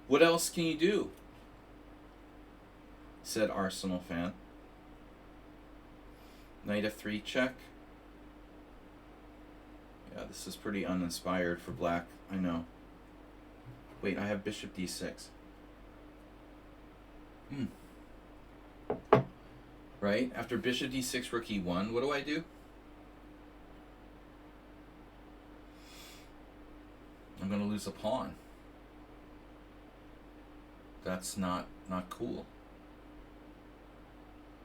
What else can you do? Said Arsenal fan. Knight f3 check. Yeah, this is pretty uninspired for black. I know. Wait, I have bishop d6. Right? After bishop d6, rook e1, what do I do? I'm going to lose a pawn. That's not cool.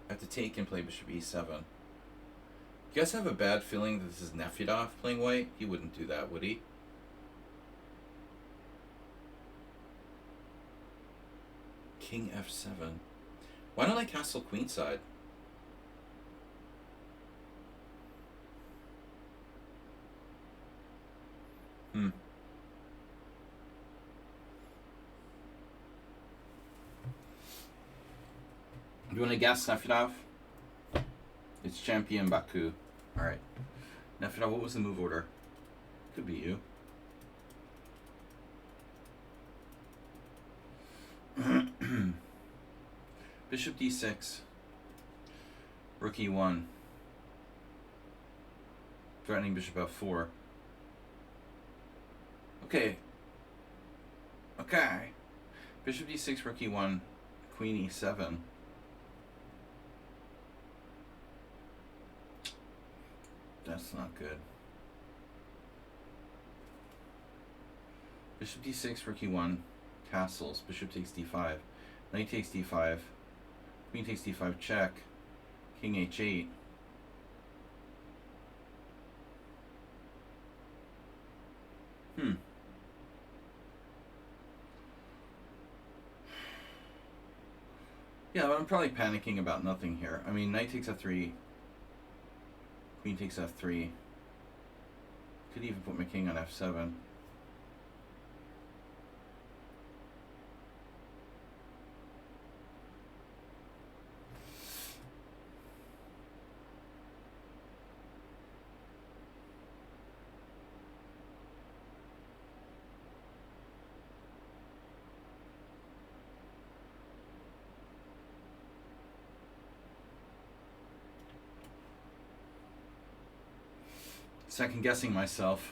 I have to take and play bishop e7. You guys have a bad feeling that this is Nefyedov playing white? He wouldn't do that, would he? King f7. Why don't I castle queenside? Do you want to guess, Nefyedov? It's champion Baku. Alright. Nefyedov, what was the move order? Could be you. Bishop d6. Rook e1. Threatening bishop f4. Okay. Okay. Bishop d6, rook e1, queen e7. That's not good. Bishop d6, rook e1, castles. Bishop takes d5. Knight takes d5. Queen takes d5, check. King h8. Yeah, but I'm probably panicking about nothing here. I mean, knight takes f3. Queen takes f3. Could even put my king on f7. Second guessing myself.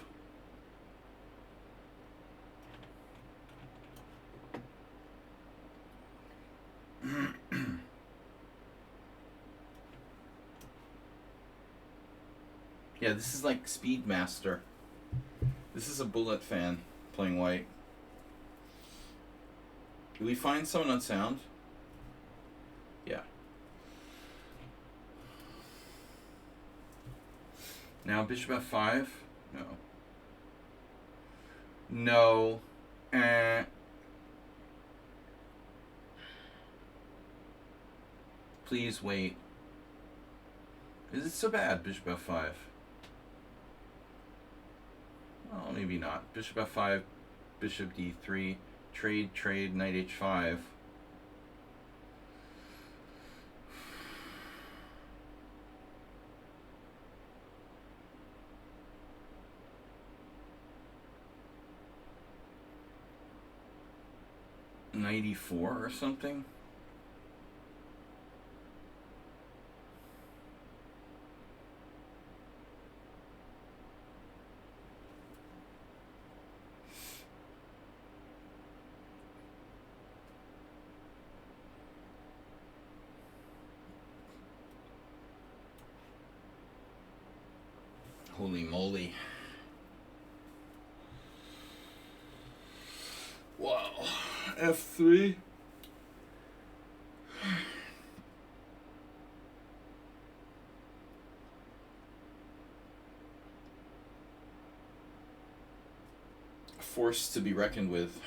Yeah, this is like Speedmaster. This is a bullet fan playing white. Do we find someone unsound? Yeah. Now bishop f5? No. No. Please wait. Is it so bad, bishop f5? Well, maybe not. Bishop f5, bishop d3, trade, knight h5. Knight e4 or something? Holy moly. Wow. F3. Force to be reckoned with.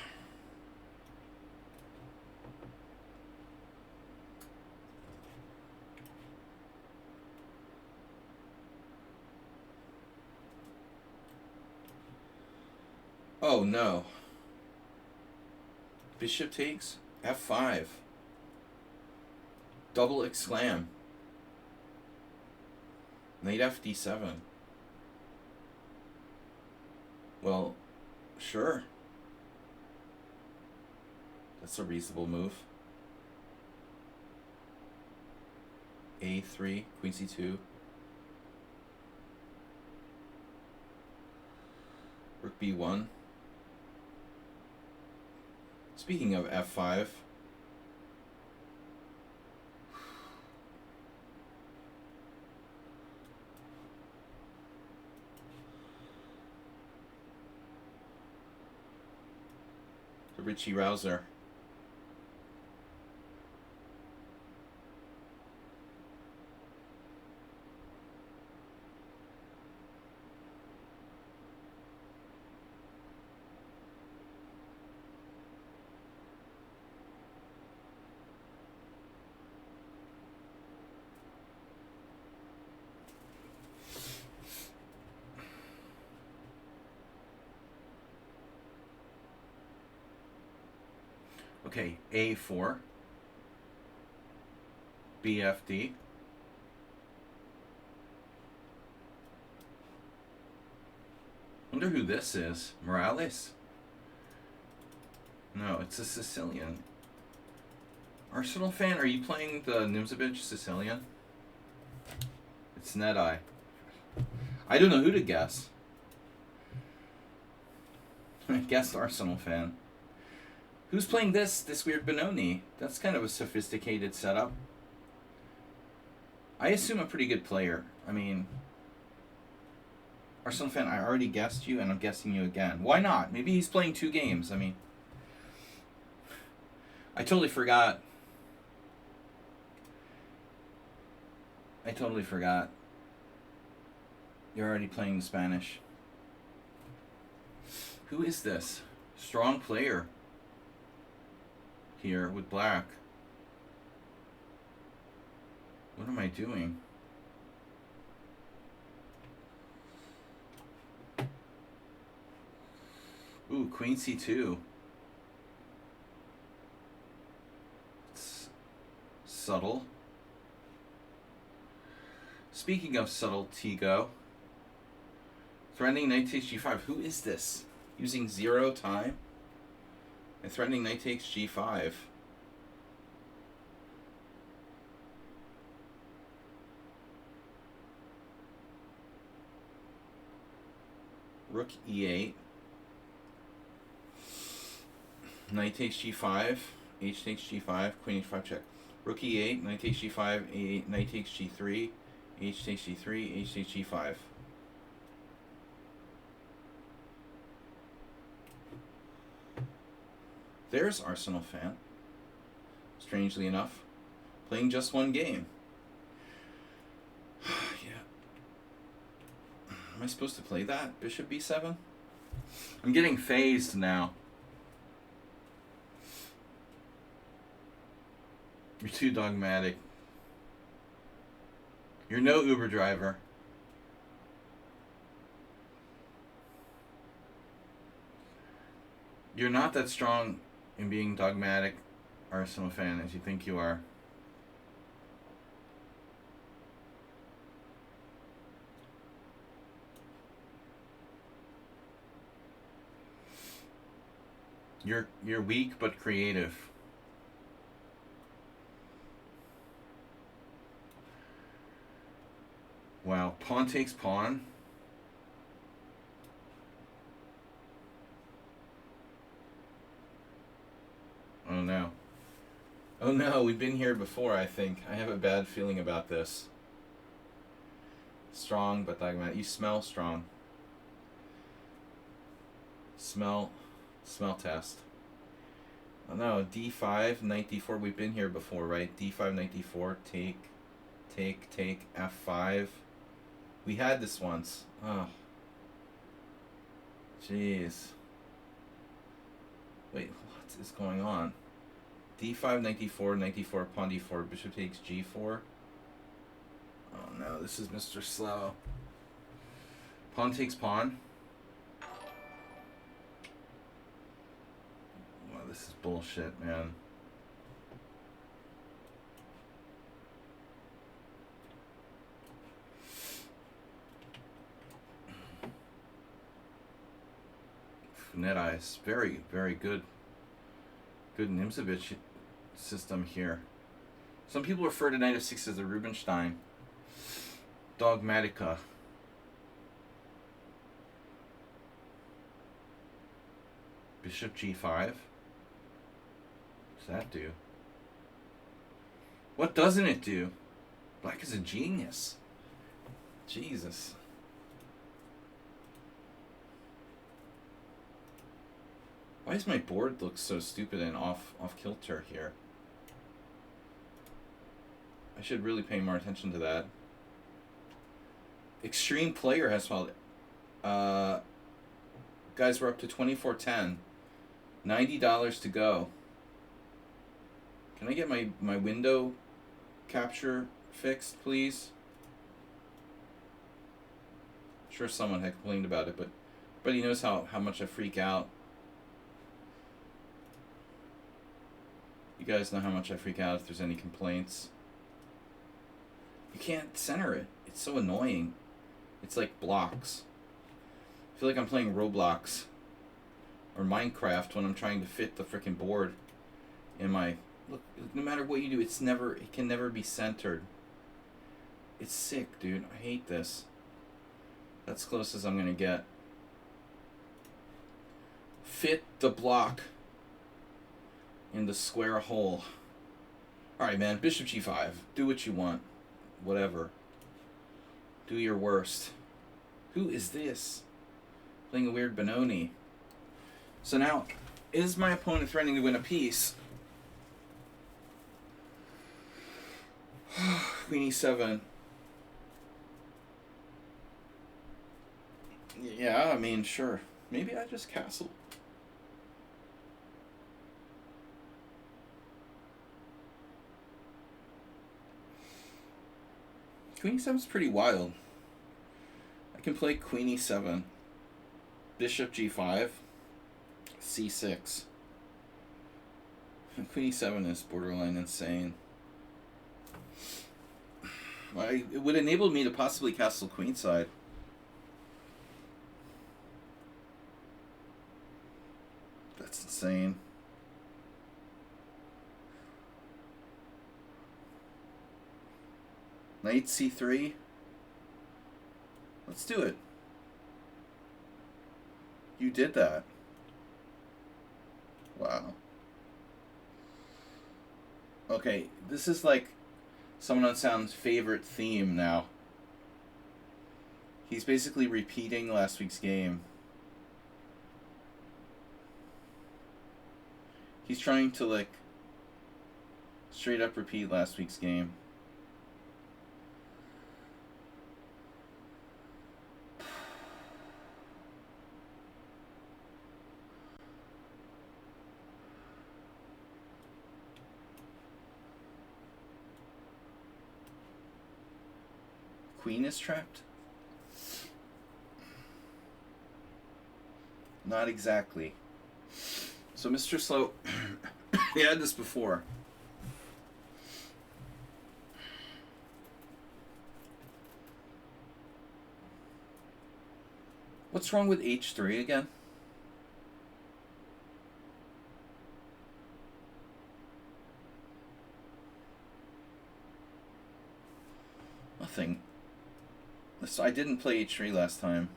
no. Bishop takes f5. Double exclam. Knight fd7. Well, sure. That's a reasonable move. a3, queen c2. Rook b1. Speaking of f5. The Richie Rouser. Okay, a4, bfd, wonder who this is. Morales? No, it's a Sicilian. Arsenal fan, are you playing the Nimzovich Sicilian? It's Net-Eye. I don't know who to guess. I guessed Arsenal fan. Who's playing this weird Benoni? That's kind of a sophisticated setup. I assume a pretty good player. I mean, Arsenal fan, I already guessed you, and I'm guessing you again. Why not? Maybe he's playing 2 games. I mean, I totally forgot. You're already playing Spanish. Who is this? Strong player. Here with black. What am I doing? Ooh, queen c2. It's subtle. Speaking of subtle, Tigo. Threatening knight takes g5. Who is this? Using 0 time? And threatening knight takes g5. Rook e8. Knight takes g5. H takes g5. Queen h5 check. Rook e8. Knight takes g5. A8. Knight takes g3. H takes g3. H takes g5. There's Arsenal fan. Strangely enough, playing just 1 game. Yeah. Am I supposed to play that? Bishop b7? I'm getting phased now. You're too dogmatic. You're no Uber driver. You're not that strong in being dogmatic Arsenal fan as you think you are. You're weak but creative. Wow, pawn takes pawn. Oh no. Oh no, we've been here before, I think. I have a bad feeling about this. Strong but dogmatic. You smell strong. Smell test. Oh no, d5, knight d4. We've been here before, right? d5, knight d4, take, f5. We had this once. Oh. Jeez. Wait, what is going on? d5, knight d4, pawn d4, bishop takes g4. Oh no, this is Mr. Slow. Pawn takes pawn. this is bullshit, man. Net eyes, very, very good. Good Nimzovich system here. Some people refer to knight f6 as the Rubinstein. Dogmatica. Bishop g5. What does that do? What doesn't it do? Black is a genius. Jesus. Why does my board look so stupid and off kilter here? I should really pay more attention to that. Extreme Player has followed. Guys, we're up to 2410. $90 to go. Can I get my window capture fixed, please? I'm sure someone had complained about it, but he knows how much I freak out. You guys know how much I freak out if there's any complaints. You can't center it. It's so annoying. It's like blocks. I feel like I'm playing Roblox or Minecraft when I'm trying to fit the frickin' board in my... Look, no matter what you do, it can never be centered. It's sick, dude. I hate this. That's as close as I'm gonna get. Fit the block in the square hole. Alright, man. Bishop g5. Do what you want. Whatever. Do your worst. Who is this? Playing a weird Benoni. So now, is my opponent threatening to win a piece? Queen e7. Yeah, I mean, sure. Maybe I just castle. Queen e7 is pretty wild. I can play Queen e7, Bishop g5, c6. Queen e7 is borderline insane. It would enable me to possibly castle queenside. That's insane. Knight c3. Let's do it. You did that. Wow. Okay, this is like someone on Sound's favorite theme now. He's basically repeating last week's game. He's trying to, like, straight up repeat last week's game. Queen is trapped? Not exactly. So Mr. Slow, we had this before. What's wrong with h3 again? Nothing. So I didn't play h3 last time.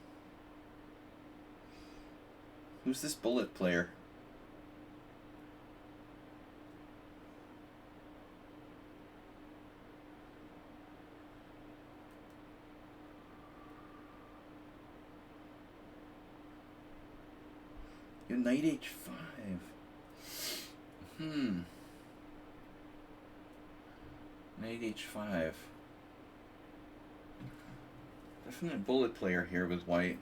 Who's this bullet player? Your knight h5. Knight h5. Definite bullet player here with white.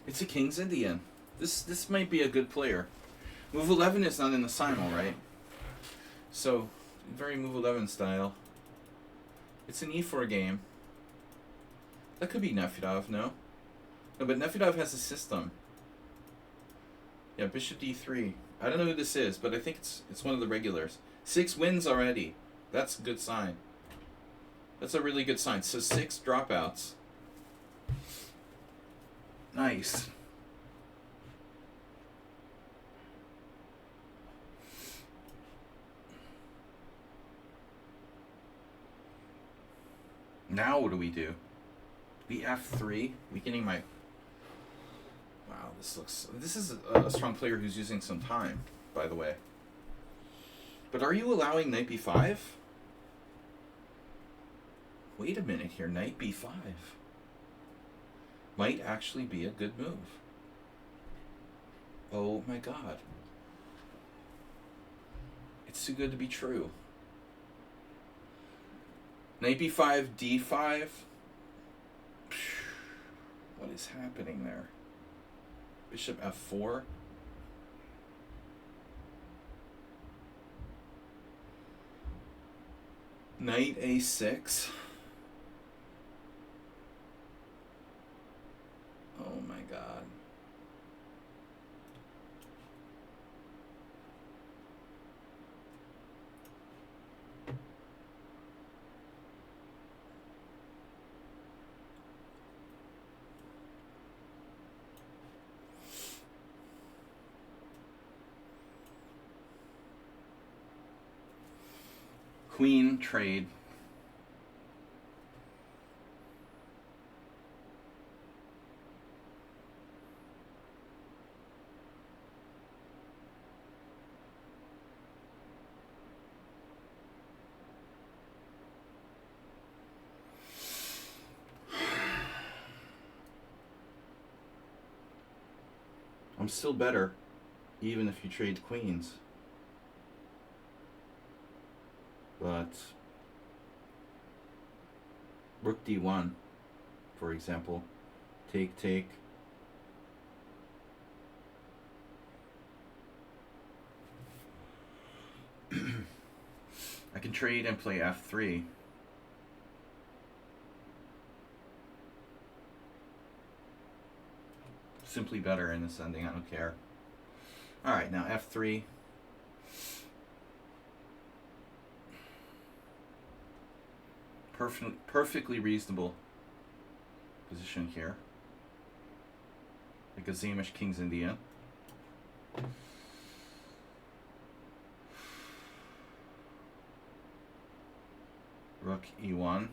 It's a King's Indian. This might be a good player. Move 11 is not in the Simul, right? So, very move 11 style. It's an e4 game. That could be Nefedov, no? No, but Nefedov has a system. Yeah, bishop d3. I don't know who this is, but I think it's one of the regulars. 6 wins already. That's a good sign. That's a really good sign. So 6 dropouts. Nice. Now what do we do? We f3. Weakening my... Wow, this is a strong player who's using some time, by the way. But are you allowing knight b5? Wait a minute here, knight b5 might actually be a good move. Oh my god. It's too good to be true. Knight b5, d5. What is happening there? Bishop f4. Knight a6. Oh my god. Queen trade. I'm still better, even if you trade queens. But rook d1, for example, take. I can trade and play f3. Simply better in this ending, I don't care. Alright, now f3. Perfectly reasonable position here. Like a Zamish King's Indian. Rook e1.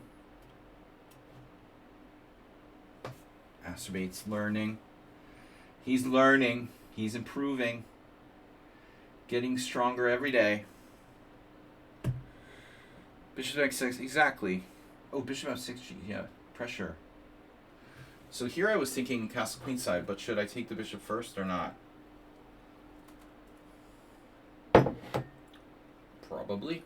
Acerbate's learning. He's learning. He's improving. Getting stronger every day. Bishop x6, exactly. Oh, bishop f6, yeah, pressure. So here I was thinking castle queenside, but should I take the bishop first or not? Probably.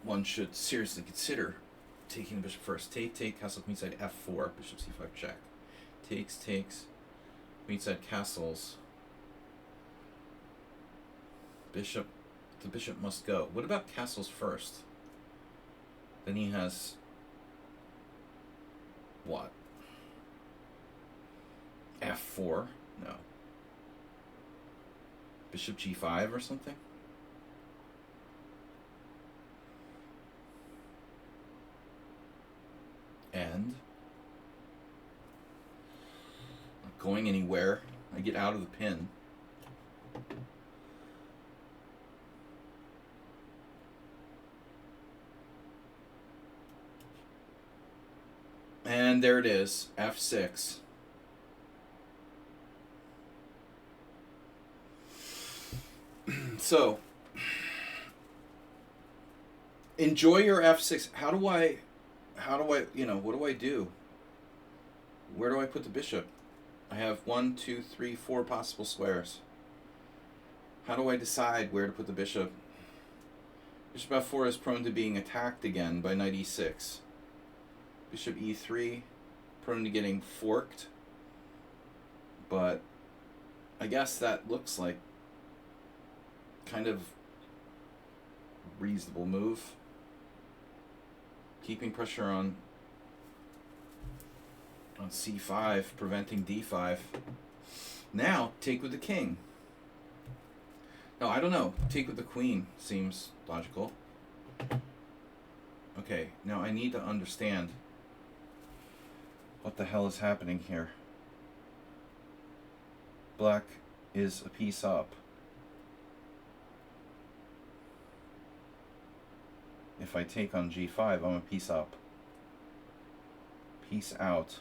One should seriously consider taking the bishop first. Take, castle queenside f4, bishop c5 check. Takes, queenside castles. Bishop, the bishop must go. What about castles first? Then he has what? f4? No. Bishop g5 or something? And not going anywhere. I get out of the pin. And there it is, f6. So, enjoy your f6. How do I, what do I do? Where do I put the bishop? I have 1, 2, 3, 4 possible squares. How do I decide where to put the bishop? Bishop f4 is prone to being attacked again by knight e6. Bishop e3, prone to getting forked. but I guess that looks like kind of reasonable move. Keeping pressure on c5, preventing d5. Now, take with the king. No, I don't know. Take with the queen seems logical. Okay, now I need to understand what the hell is happening here. Black is a piece up. If I take on g5, I'm a piece up. Piece out.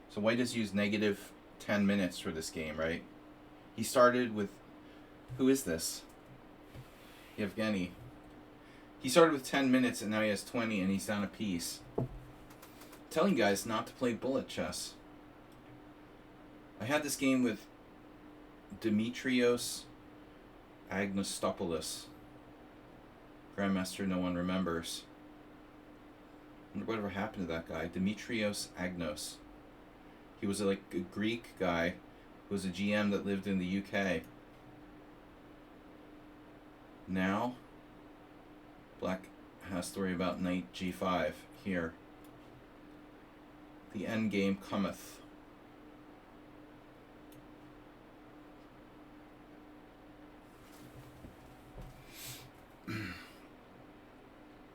So white has used negative 10 minutes for this game, right? He started with... Who is this? Yevgeny. He started with 10 minutes and now he has 20 and he's down a piece. I'm telling you guys not to play bullet chess. I had this game with Dimitrios Agnostopoulos. Grandmaster no one remembers. I wonder whatever happened to that guy. Dimitrios Agnos. He was like a Greek guy who was a GM that lived in the UK. Now, black has to worry about knight g5 here. The end game cometh.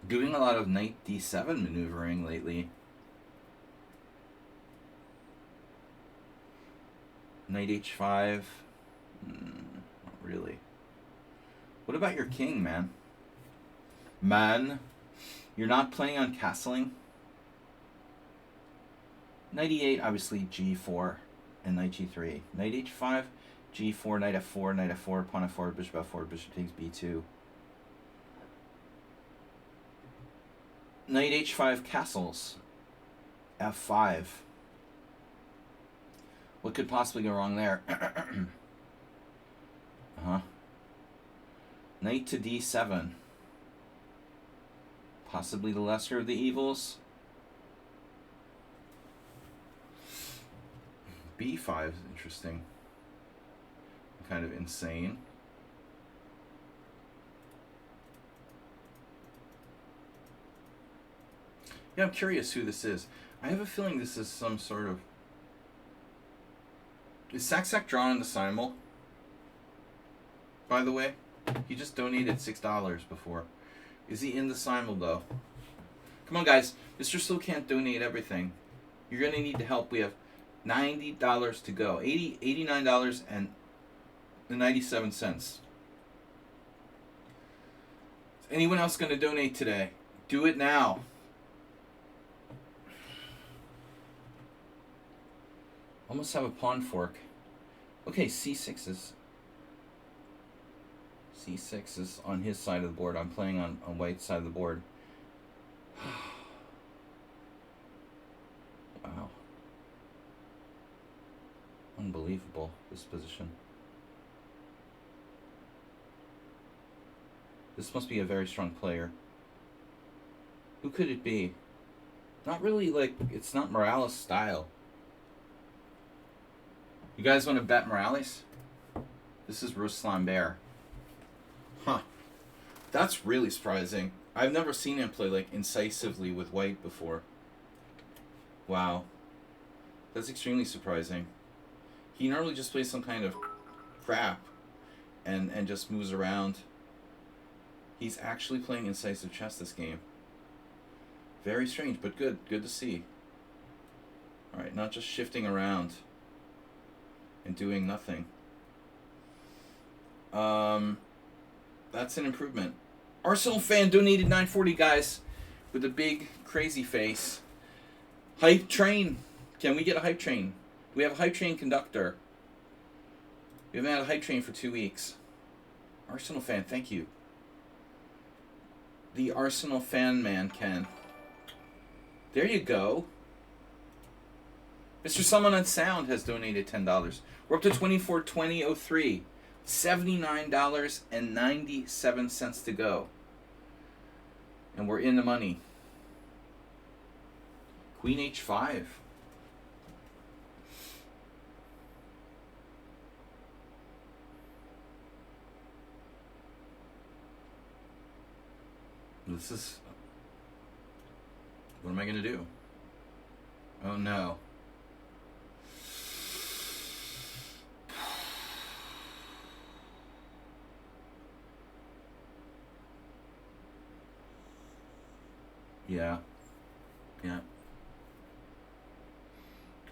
Doing a lot of knight d7 maneuvering lately. Knight h5. Not really. What about your king, man? Man, you're not playing on castling? Knight e8, obviously g4, and knight g3. Knight h5, g4, knight f4, knight f4, pawn f4, bishop f4, bishop takes b2. Knight h5 castles, f5. What could possibly go wrong there? Knight to d7. Possibly the lesser of the evils. b5 is interesting. Kind of insane. Yeah, I'm curious who this is. I have a feeling this is some sort of... Is Sack drawn into Simul? By the way, he just donated $6 before. Is he in the Simul though? Come on guys, Mr. Slow can't donate everything. You're gonna need to help. We have $90 to go. $89 and 97 cents. Is anyone else gonna donate today? Do it now. Almost have a pawn fork. Okay, c6 is on his side of the board. I'm playing on white's side of the board. Wow. Unbelievable, this position. This must be a very strong player. Who could it be? Not really, like, it's not Morales' style. You guys want to bet Morales? This is Ruslan Bear. Huh. That's really surprising. I've never seen him play, like, incisively with white before. Wow. That's extremely surprising. He normally just plays some kind of crap and just moves around. He's actually playing incisive chess this game. Very strange, but good. Good to see. Alright, not just shifting around and doing nothing. That's an improvement. Arsenal fan donated $9.40, guys, with a big crazy face. Hype train. Can we get a hype train? Do we have a hype train conductor? We haven't had a hype train for 2 weeks. Arsenal fan, thank you. The Arsenal fan man can. There you go. Mr. Someone on Sound has donated $10. We're up to $24.20.03. $79.97 to go. And we're in the money. Queen h5. This is... What am I going to do? Oh no. Yeah. Yeah.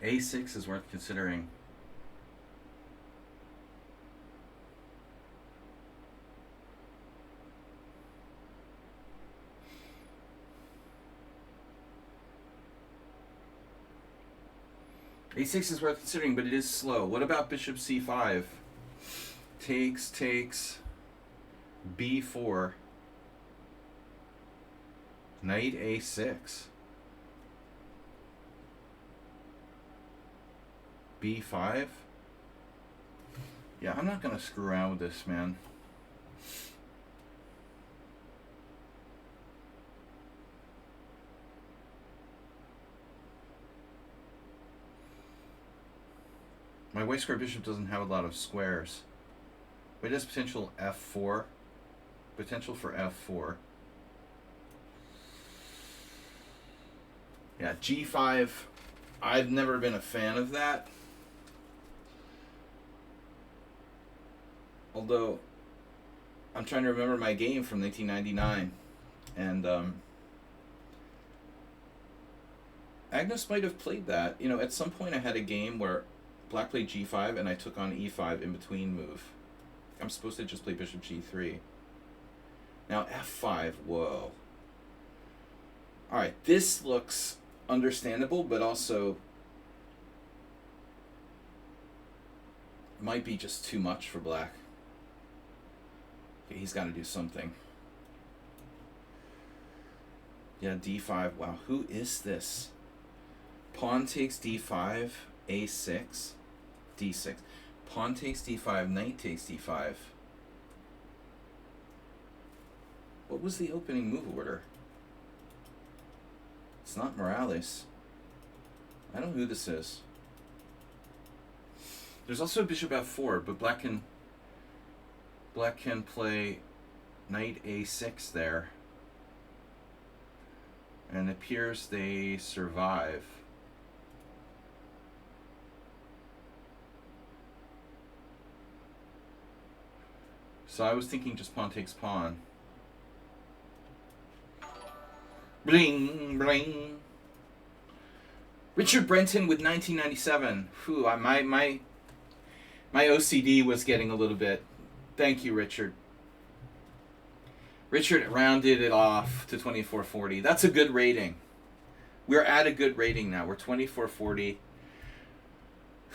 A6 is worth considering. A6 is worth considering, but it is slow. What about bishop c5? Takes, b4. Knight a6. b5. Yeah, I'm not going to screw around with this, man. My white square bishop doesn't have a lot of squares. But it has potential f4. Potential for f4. Yeah, g5. I've never been a fan of that. Although, I'm trying to remember my game from 1999. And, Agnes might have played that. You know, at some point I had a game where black played g5 and I took on e5 in between move. I'm supposed to just play bishop g3. Now f5, whoa. Alright, this looks understandable, but also might be just too much for black. Okay, he's got to do something. Yeah, d5, wow, who is this? Pawn takes d5, a6, d6. Pawn takes d5, knight takes d5. What was the opening move order? It's not Morales. I don't know who this is. There's also bishop f4, but black can play knight a6 there. And it appears they survive. So I was thinking just pawn takes pawn. Bling, bling. Richard Brenton with 1997. Whew, my OCD was getting a little bit. Thank you, Richard. Richard rounded it off to 2440. That's a good rating. We're at a good rating now. We're 2440.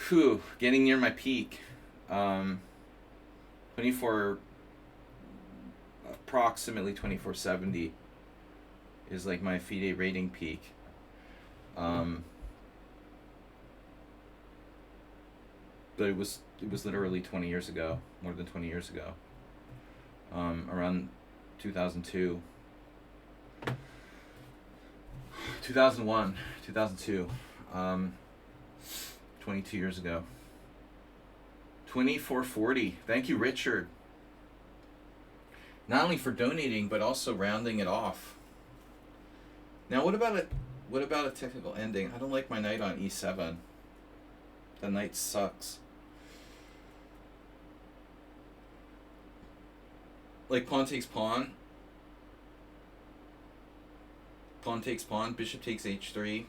Whew, getting near my peak. 24, approximately 2470 is like my FIDE rating peak. But it was literally 20 years ago, more than 20 years ago. Around 2002. 2001, 2002. 22 years ago. 2440. Thank you, Richard. Not only for donating, but also rounding it off. Now, what about a technical ending? I don't like my knight on e7. The knight sucks. Like pawn takes pawn. Pawn takes pawn. Bishop takes h3.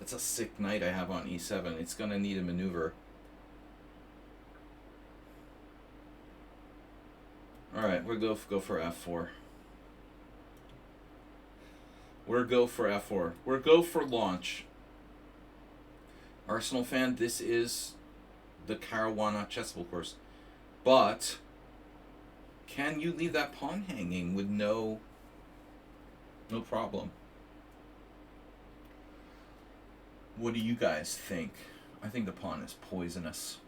That's a sick knight I have on e7. It's going to need a maneuver. Alright, we'll go for f4. We'll go for f4. We'll go for launch. Arsenal fan, this is the Caruana chessable course. But can you leave that pawn hanging with no problem? What do you guys think? I think the pawn is poisonous.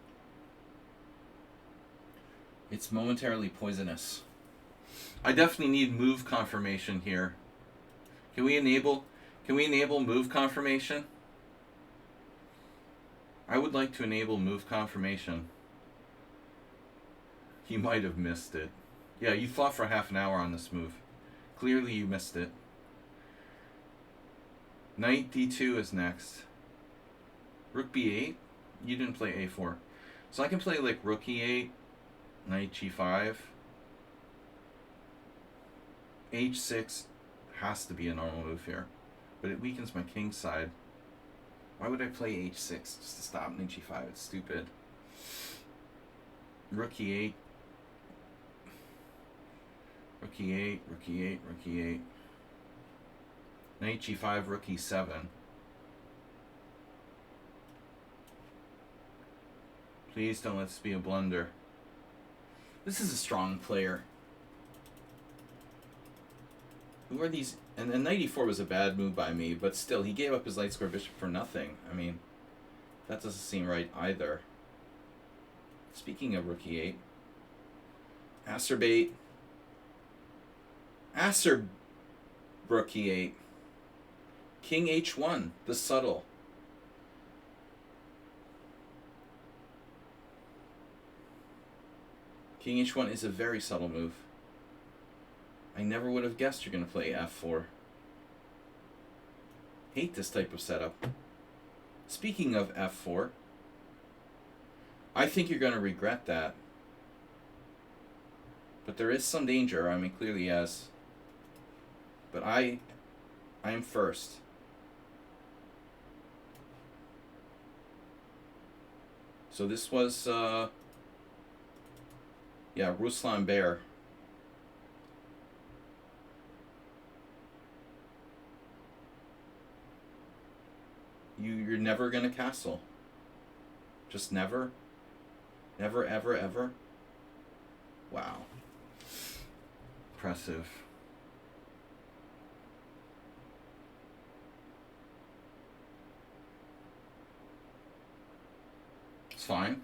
It's momentarily poisonous. I definitely need move confirmation here. Can we enable Can we enable move confirmation? I would like to enable move confirmation. He might have missed it. Yeah, you thought for half an hour on this move. Clearly you missed it. Knight d2 is next. Rook b8? You didn't play a4. So I can play like rook e8, knight g5. h6 has to be a normal move here. But it weakens my king side. Why would I play h6 just to stop knight g5? It's stupid. Rook e8. Rook e8, rook e8, rook e8. Knight g5, rook e7. Please don't let this be a blunder. This is a strong player. Who are these? And knight e4 was a bad move by me, but still, he gave up his light square bishop for nothing. I mean, that doesn't seem right either. Speaking of rook e8. Acerbate. Rook e8. King h1, the subtle. King h1 is a very subtle move. I never would have guessed you're going to play f4. Hate this type of setup. Speaking of f4, I think you're going to regret that. But there is some danger. I mean, clearly yes. But I am first. So this was, yeah, Ruslan Bear. You're never gonna castle. Just never. Never, ever, ever. Wow. Impressive. It's fine.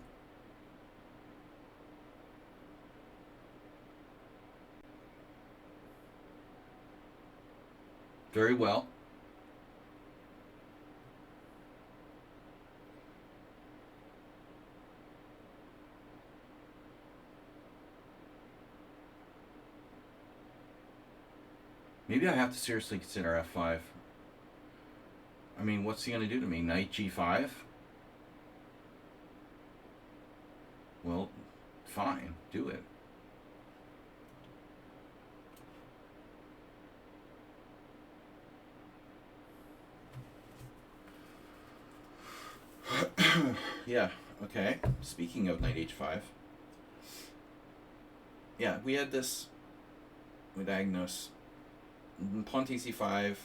Very well. Maybe I have to seriously consider f5. I mean, what's he going to do to me? Knight g5? Well, fine. Do it. Yeah, okay. Speaking of knight h5. Yeah, we had this with Agnos. Pawn takes e5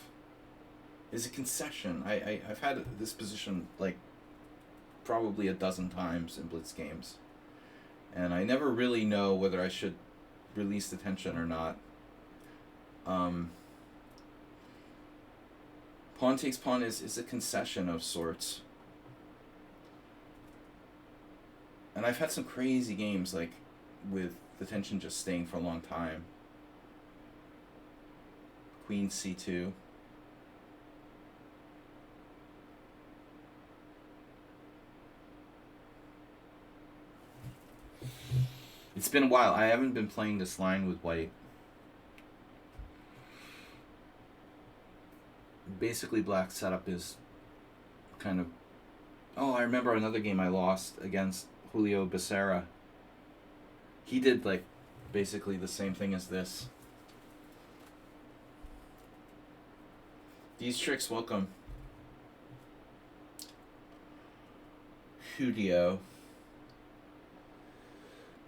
is a concession. I've had this position like probably a dozen times in blitz games. And I never really know whether I should release the tension or not. Pawn takes pawn is a concession of sorts. And I've had some crazy games like with the tension just staying for a long time. Queen c2. It's been a while. I haven't been playing this line with white. Basically, black setup is kind of... Oh, I remember another game I lost against Julio Becerra. He did, like, basically the same thing as this. These tricks, welcome. Julio.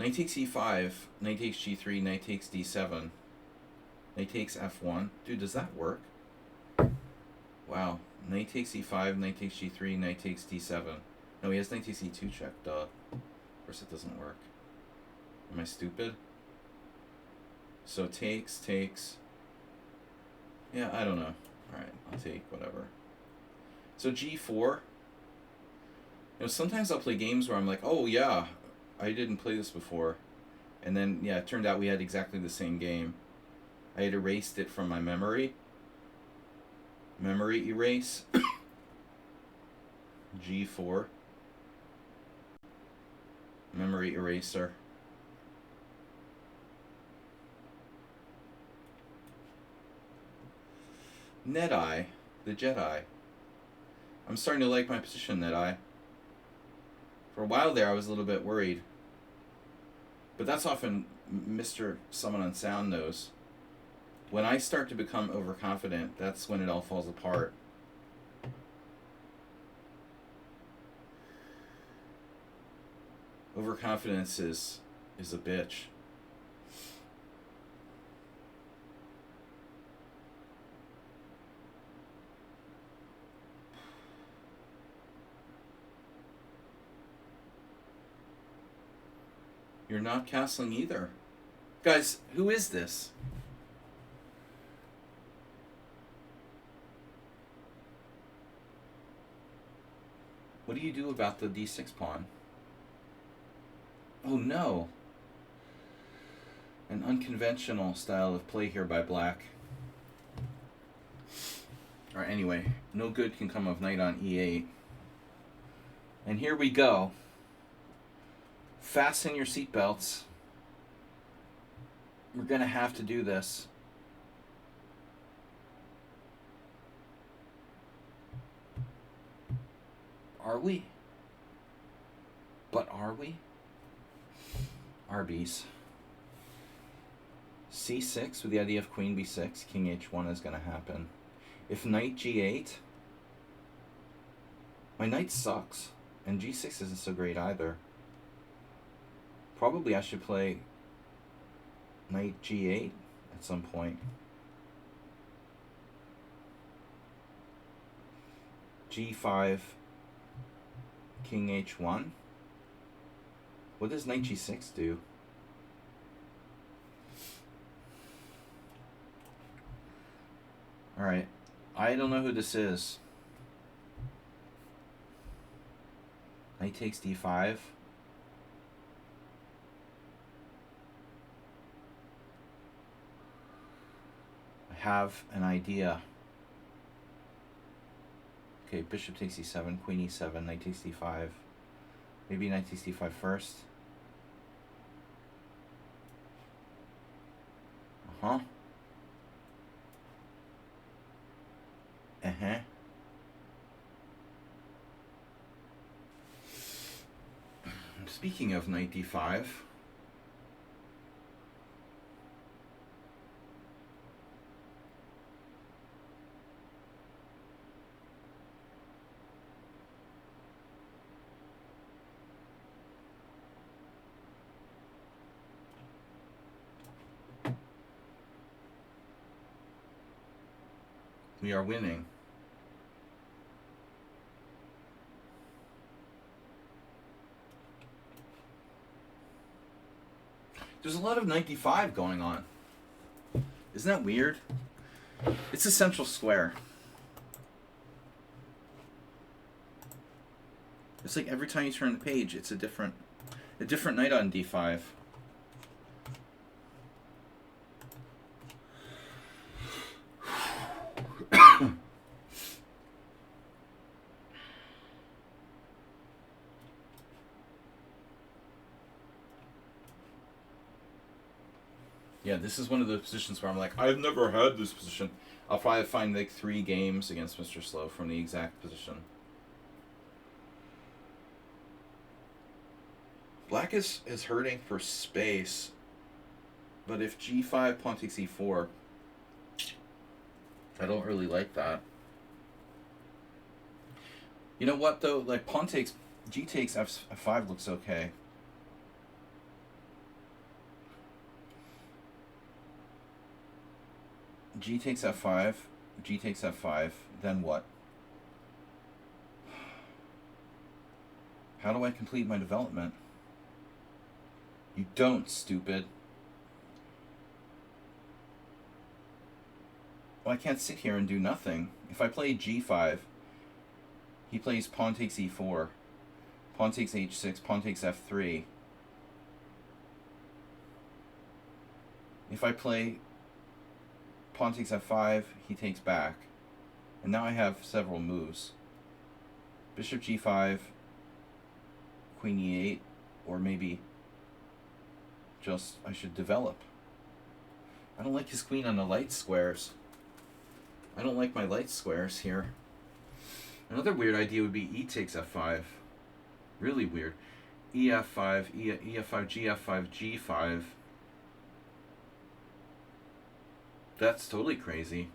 Knight takes e5, knight takes g3, knight takes d7, knight takes f1. Dude, does that work? Wow. Knight takes e5, knight takes g3, knight takes d7. No, he has knight takes e2 check, duh. Of course it doesn't work. Am I stupid? So takes. Yeah, I don't know. Alright, I'll take whatever. So g4. Sometimes I'll play games where I'm like, oh yeah, I didn't play this before. And then, yeah, it turned out we had exactly the same game. I had erased it from my memory. Memory erase. G4. Memory eraser. Net-Eye, the Jedi. I'm starting to like my position, Net-Eye. For a while there, I was a little bit worried. But that's often Mr. Someone on Sound knows. When I start to become overconfident, that's when it all falls apart. Overconfidence is a bitch. You're not castling either. Guys, who is this? What do you do about the d6 pawn? Oh no. An unconventional style of play here by black. Alright, anyway, no good can come of knight on e8. And here we go. Fasten your seatbelts. We're going to have to do this. Are we? But are we? Arby's. C6 with the idea of queen b6, king h1 is going to happen. If knight g8, my knight sucks, and g6 isn't so great either. Probably I should play knight g8 at some point. g5, king h1. What does knight g6 do? Alright, I don't know who this is. Knight takes d5. Have an idea. Okay, bishop takes e7, queen e7, knight takes d5. Maybe knight takes d5 first. Uh-huh. Uh-huh. Speaking of knight d5, we are winning. There's a lot of knight d5 going on. Isn't that weird? It's a central square. It's like every time you turn the page, it's a different knight on d5. Yeah, this is one of the positions where I'm like, I've never had this position. I'll probably find like 3 games against Mr. Slow from the exact position. Black is hurting for space, but if g5, pawn takes e4, I don't really like that. You know what though? Like pawn takes, g takes f5 looks okay. G takes f5, G takes f5, then what? How do I complete my development? You don't, stupid. Well, I can't sit here and do nothing. If I play g5, he plays pawn takes e4, pawn takes h6, pawn takes f3. If I play pawn takes f5, he takes back. And now I have several moves. Bishop g5, queen e8, or maybe just I should develop. I don't like his queen on the light squares. I don't like my light squares here. Another weird idea would be e takes f5. Really weird. ef5, ef5, gf5, g5. That's totally crazy.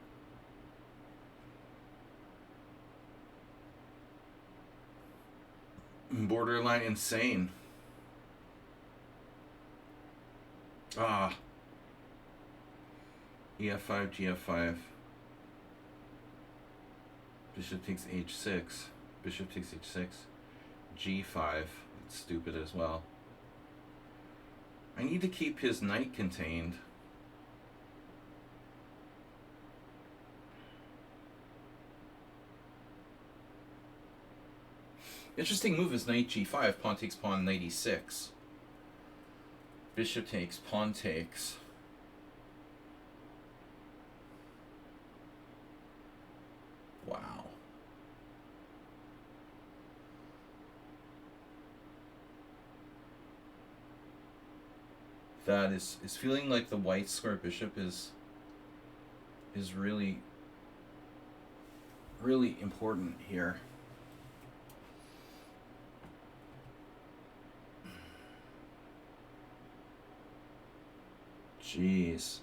Borderline insane. Ah. ef5, gf5. Bishop takes h6. Bishop takes h6. g5. That's stupid as well. I need to keep his knight contained. Interesting move is knight g5. Pawn takes pawn, knight e6. Bishop takes, pawn takes. Wow. That is feeling like the white square bishop is really important here. Jeez.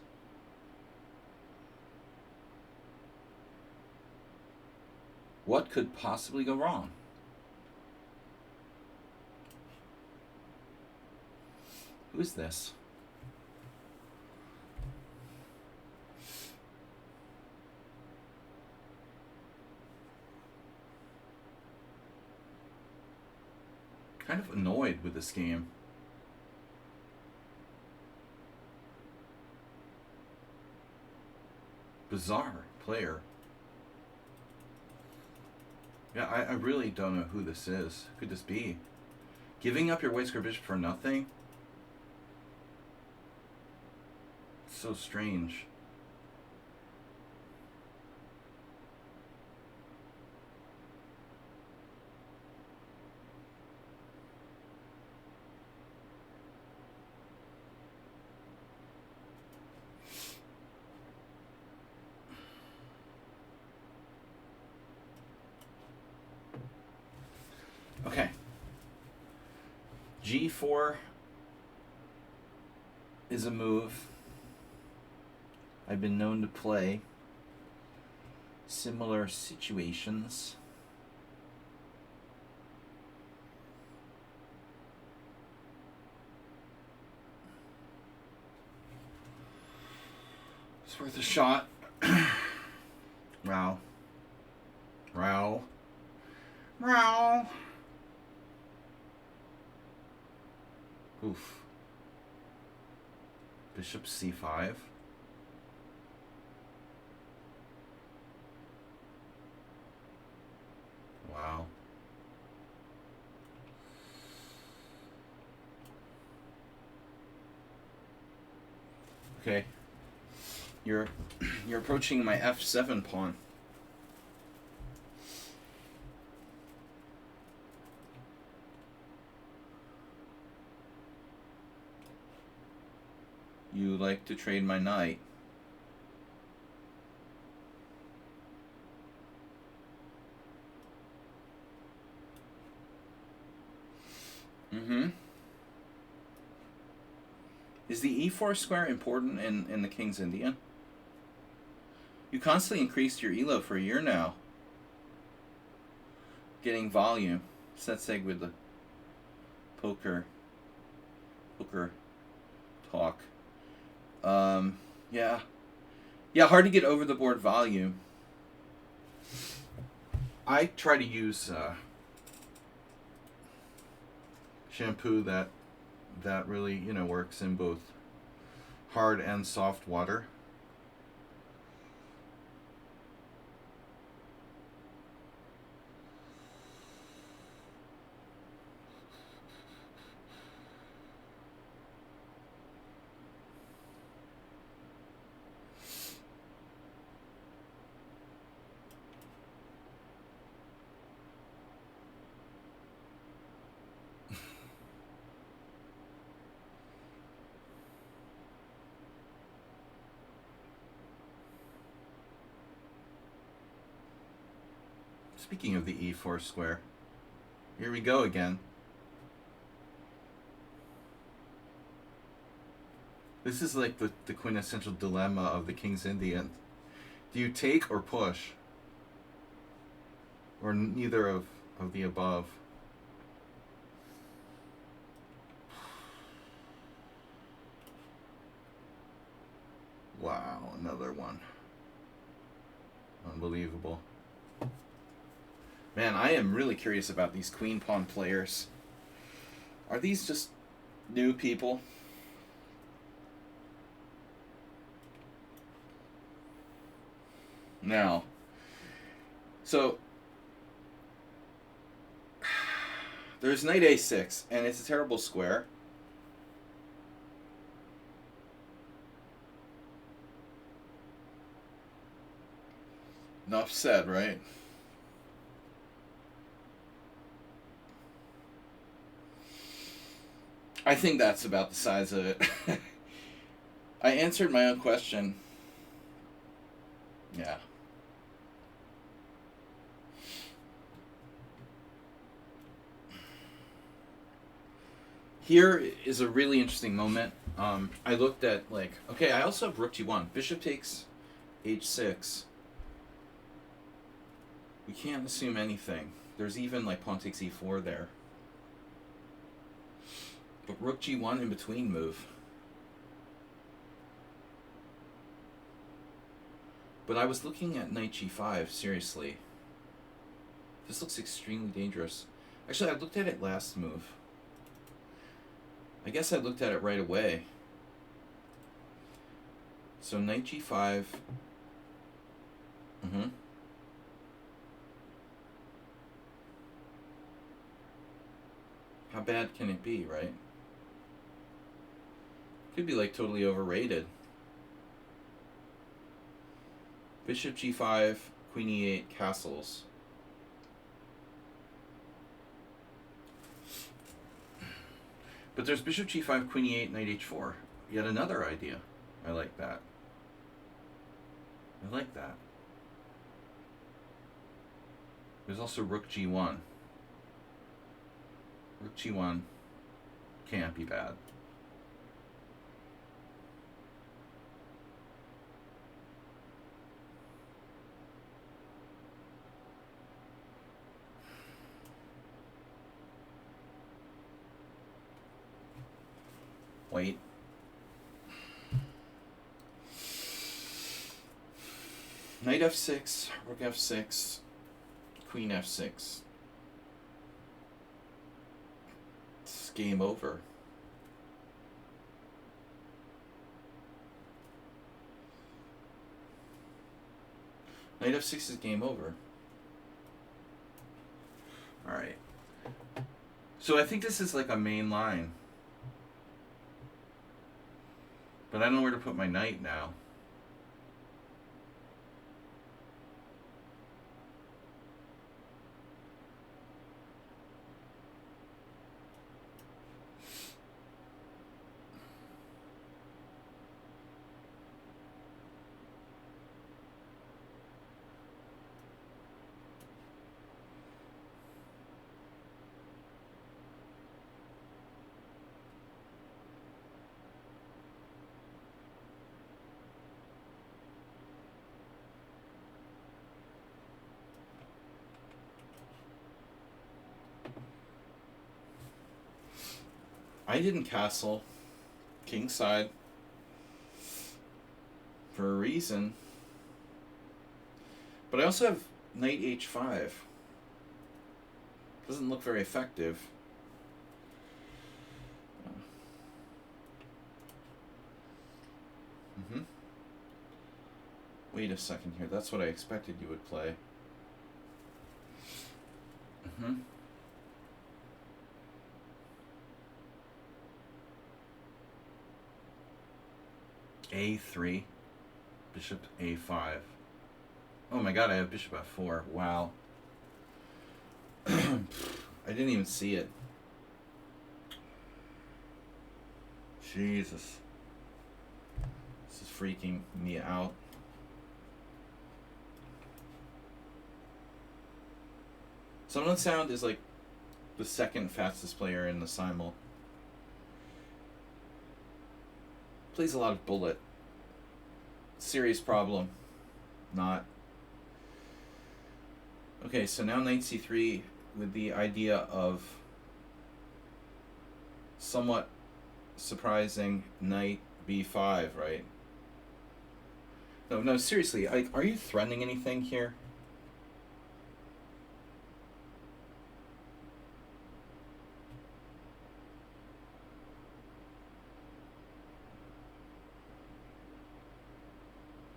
What could possibly go wrong? Who is this? Kind of annoyed with this game. Bizarre player. Yeah, I really don't know who this is. Who could this be? Giving up your white square bishop for nothing? It's so strange. Okay. G4 is a move I've been known to play similar situations. It's worth a shot. Row. Row. Row. Oof. Bishop c5. Wow. Okay. You're approaching my f7 pawn. You like to trade my knight. Is the e4 square important in the King's Indian? You constantly increased your elo for a year now. Getting volume. Set seg with the poker talk. Yeah. Yeah, hard to get over the board volume. I try to use shampoo that really, works in both hard and soft water. Speaking of the e4 square, here we go again. This is like the quintessential dilemma of the King's Indian. Do you take or push? Or neither of the above? Wow, another one. Unbelievable. Man, I am really curious about these queen pawn players. Are these just new people? Now, so there's knight a6, and it's a terrible square. Enough said, right? I think that's about the size of it. I answered my own question. Yeah. Here is a really interesting moment. I looked at, like, okay, I also have rook g1. Bishop takes h6. We can't assume anything. There's even, like, pawn takes e4 there. But rook g1 in between move. But I was looking at knight g5, seriously. This looks extremely dangerous. Actually, I looked at it last move. I guess I looked at it right away. So knight g5. How bad can it be, right? Could be like totally overrated. Bishop g5, queen e8, castles. But there's bishop g5, queen e8, knight h4. Yet another idea. I like that. I like that. There's also rook g1. Rook g1 can't be bad. Wait. Knight f6, rook f6, queen f6. It's game over. Knight f6 is game over. Alright. So I think this is like a main line. But I don't know where to put my knight now. I didn't castle king side for a reason. But I also have knight h5. Doesn't look very effective. Wait a second here. That's what I expected you would play. a3, bishop a5. Oh my god, I have bishop f4. Wow. I didn't even see it. Jesus. This is freaking me out. Someone Sound is like the second fastest player in the Simul. Plays a lot of bullet. Serious problem. Not. Okay, so now knight c3 with the idea of somewhat surprising knight b5, right? No, seriously, are you threatening anything here?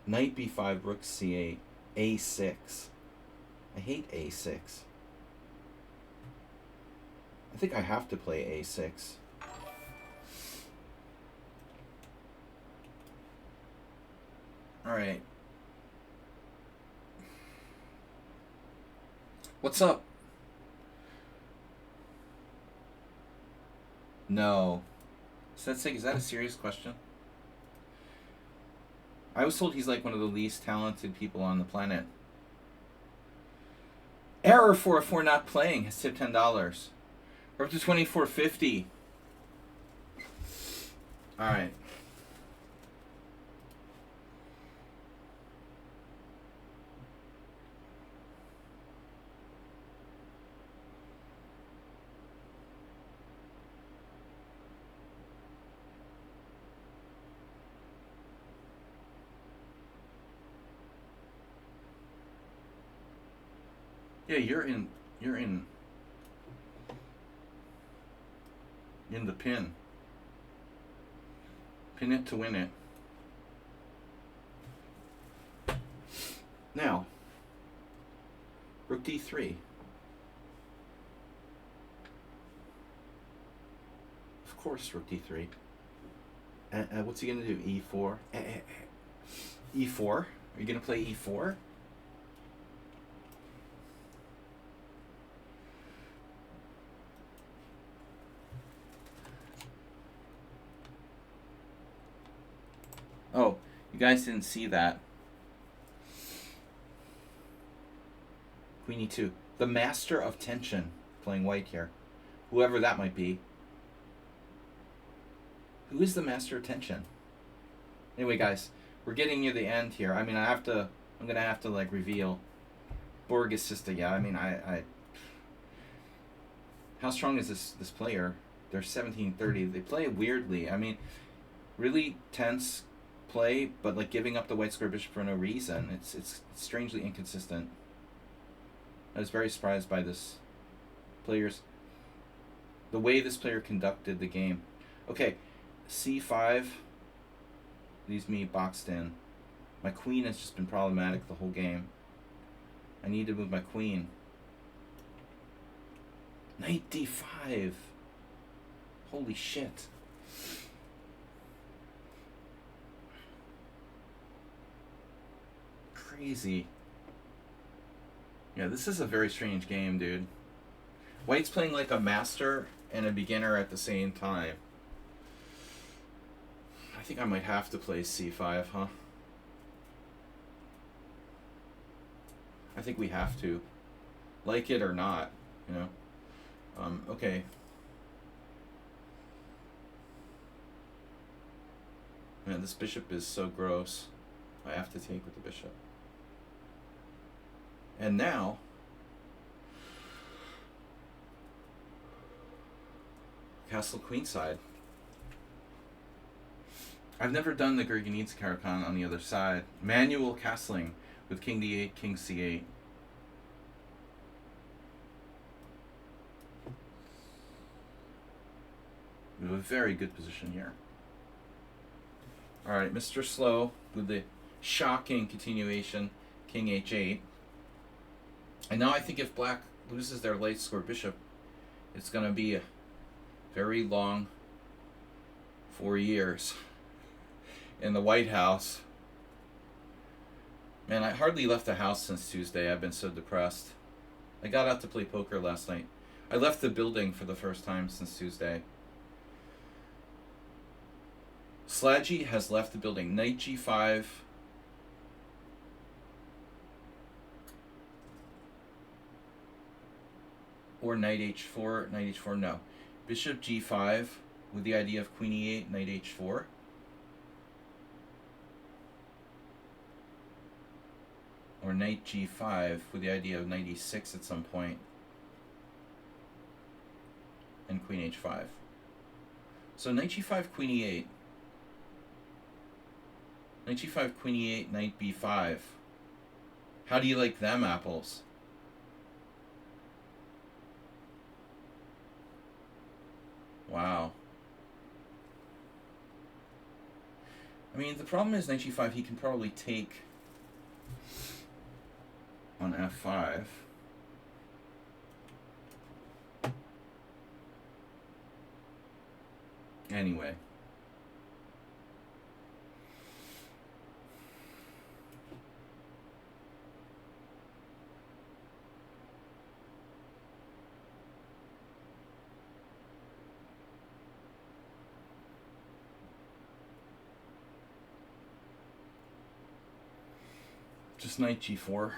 Knight b5, rook c8, a6. I hate a6. I think I have to play a6. Alright. What's up? No. Sensei, is that a serious question? I was told he's like one of the least talented people on the planet. Error for not playing has tipped $10. We're up to $24.50. Alright. Yeah, you're in the pin. Pin it to win it. Now, rook d3. Of course, rook d3. What's he gonna do? e4. E4. Are you gonna play e4? Oh, you guys didn't see that. Queen e2. The master of tension playing white here. Whoever that might be. Who is the master of tension? Anyway, guys, we're getting near the end here. I mean, I'm gonna have to like reveal. Borg Sister, yeah. I mean, I. How strong is this player? They're 1730. They play weirdly. I mean, really tense play, but like giving up the white square bishop for no reason. It's strangely inconsistent. I was very surprised by this the way this player conducted the game. Okay, c5 leaves me boxed in. My queen has just been problematic the whole game. I need to move my queen. Knight d5. Holy shit. Crazy. Yeah, this is a very strange game, dude. White's playing like a master and a beginner at the same time. I think I might have to play c5, huh? I think we have to. Like it or not, you know? Okay. Man, this bishop is so gross. I have to take with the bishop. And now, castle queenside. I've never done the Gurgenidze Caracan on the other side. Manual castling with king d8, king c8. We have a very good position here. Alright, Mr. Slow with the shocking continuation, king h8. And now I think if black loses their light square bishop, it's going to be a very long 4 years in the White House. Man, I hardly left the house since Tuesday. I've been so depressed. I got out to play poker last night. I left the building for the first time since Tuesday. Slaggy has left the building. Knight g5. Or knight h4, no. Bishop g5 with the idea of queen e8, knight h4. Or knight g5 with the idea of knight e6 at some point. And queen h5. So knight g5, queen e8. Knight g5, queen e8, knight b5. How do you like them apples? Wow. I mean, the problem is knight g5, he can probably take on f5. Anyway. Just knight g4.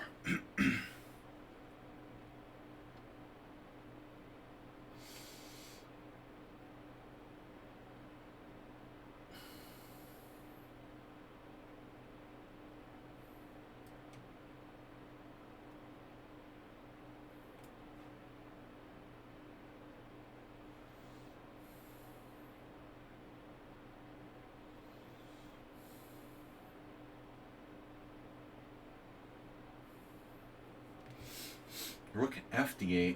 Rook fd8.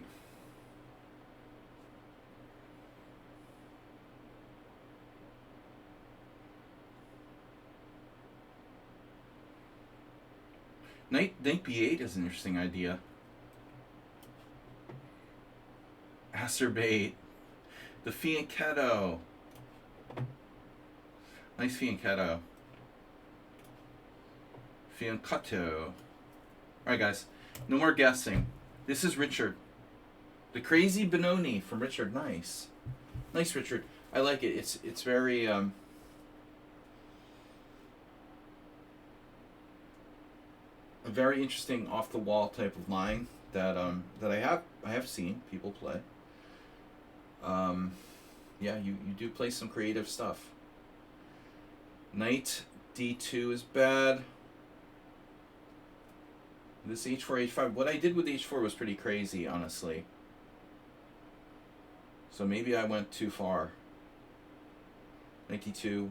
Knight b8 is an interesting idea. Acerbate. The fianchetto. Nice fianchetto. Fianchetto. Alright guys, no more guessing. This is Richard. The Crazy Benoni from Richard. Nice. Nice, Richard. I like it. It's very a very interesting off the wall type of line that that I have seen people play. Yeah, you do play some creative stuff. Knight d2 is bad. This h4, h5. What I did with h4 was pretty crazy, honestly. So maybe I went too far. Knight d2.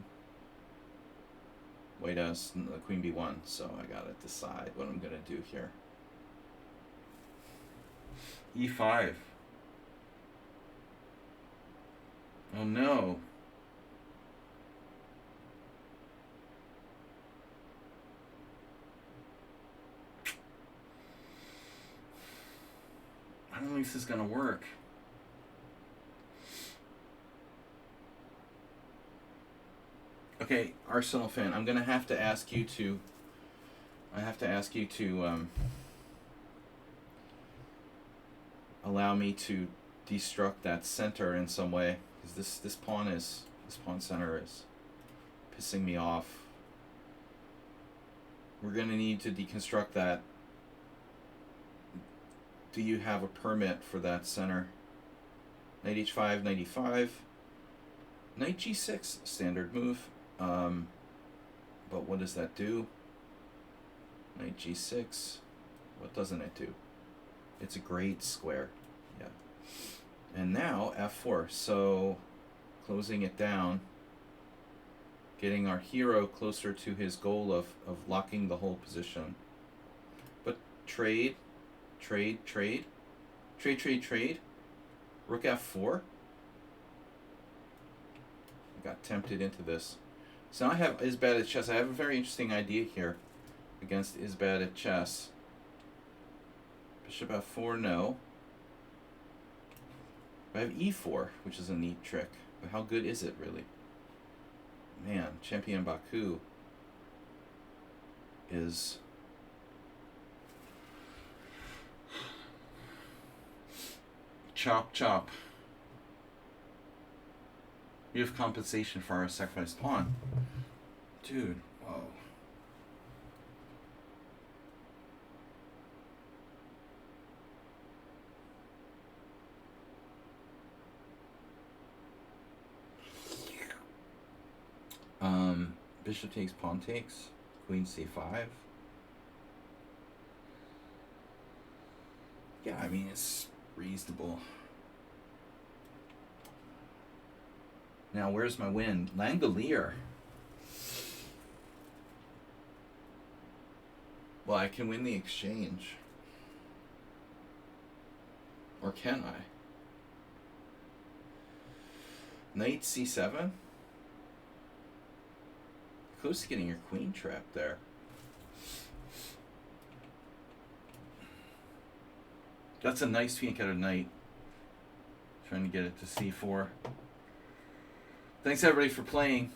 White has queen b1, so I gotta decide what I'm gonna do here. e5. Oh no. I don't think this is gonna work. Okay, Arsenal fan, I'm gonna have to ask you to. Allow me to destruct that center in some way, because this pawn center is pissing me off. We're gonna need to deconstruct that. Do you have a permit for that center? Knight h5, knight e5, knight g6, standard move. But what does that do? Knight g6. What doesn't it do? It's a great square. Yeah. And now f4. So closing it down, getting our hero closer to his goal of locking the whole position. But trade. Rook f4. I got tempted into this. So now I have Isbad at chess. I have a very interesting idea here against Isbad at chess. Bishop f4, no. I have e4, which is a neat trick. But how good is it, really? Man, Champion Baku is... Chop, chop. We have compensation for our sacrificed pawn. Dude, whoa. Bishop takes, pawn takes, queen c5. Yeah, I mean, it's reasonable. Now, where's my win? Langolier. Well, I can win the exchange. Or can I? Knight c7? Close to getting your queen trapped there. That's a nice peek at a knight. Trying to get it to c4. Thanks everybody for playing.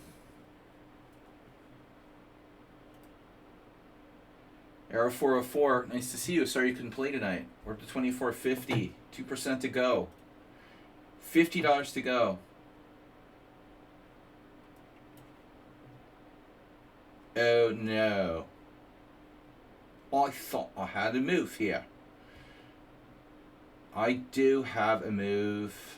Arrow 404, nice to see you. Sorry you couldn't play tonight. We're up to 24.50. 2% to go. $50 to go. Oh no. I thought I had a move here. I do have a move.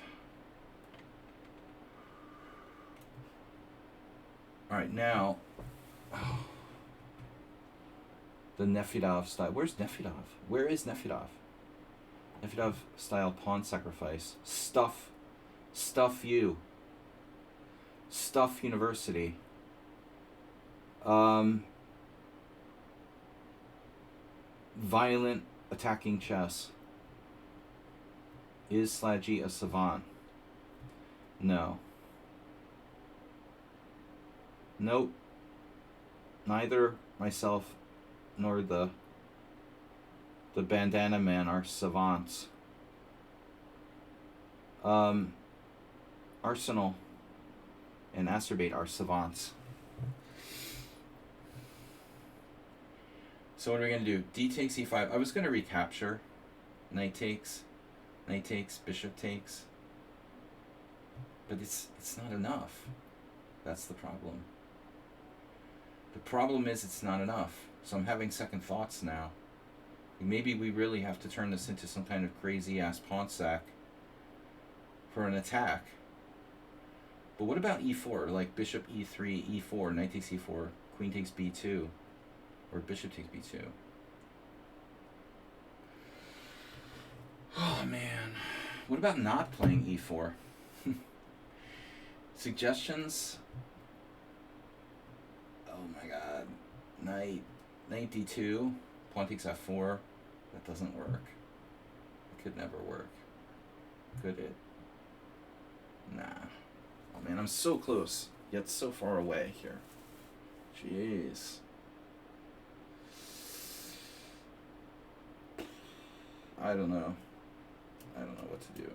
Alright, now. Oh. The Nefedov style. Where's Nefedov? Where is Nefedov? Nefedov style pawn sacrifice. Stuff. Stuff you. Stuff University. Violent attacking chess. Is Slaggy a savant? No. Nope. Neither myself nor the bandana man are savants. Arsenal and Acerbate are savants. So what are we going to do? D takes e5. I was going to recapture. Knight takes, bishop takes. But it's not enough. That's the problem. The problem is it's not enough. So I'm having second thoughts now. Maybe we really have to turn this into some kind of crazy-ass pawn sack for an attack. But what about e4? Like bishop e3, e4, knight takes e4, queen takes b2, or bishop takes b2. Oh, man. What about not playing e4? Suggestions? Oh, my God. Knight d2, pawn takes f4. That doesn't work. It could never work. Could it? Nah. Oh man, I'm so close, yet so far away here. Jeez. I don't know. I don't know what to do.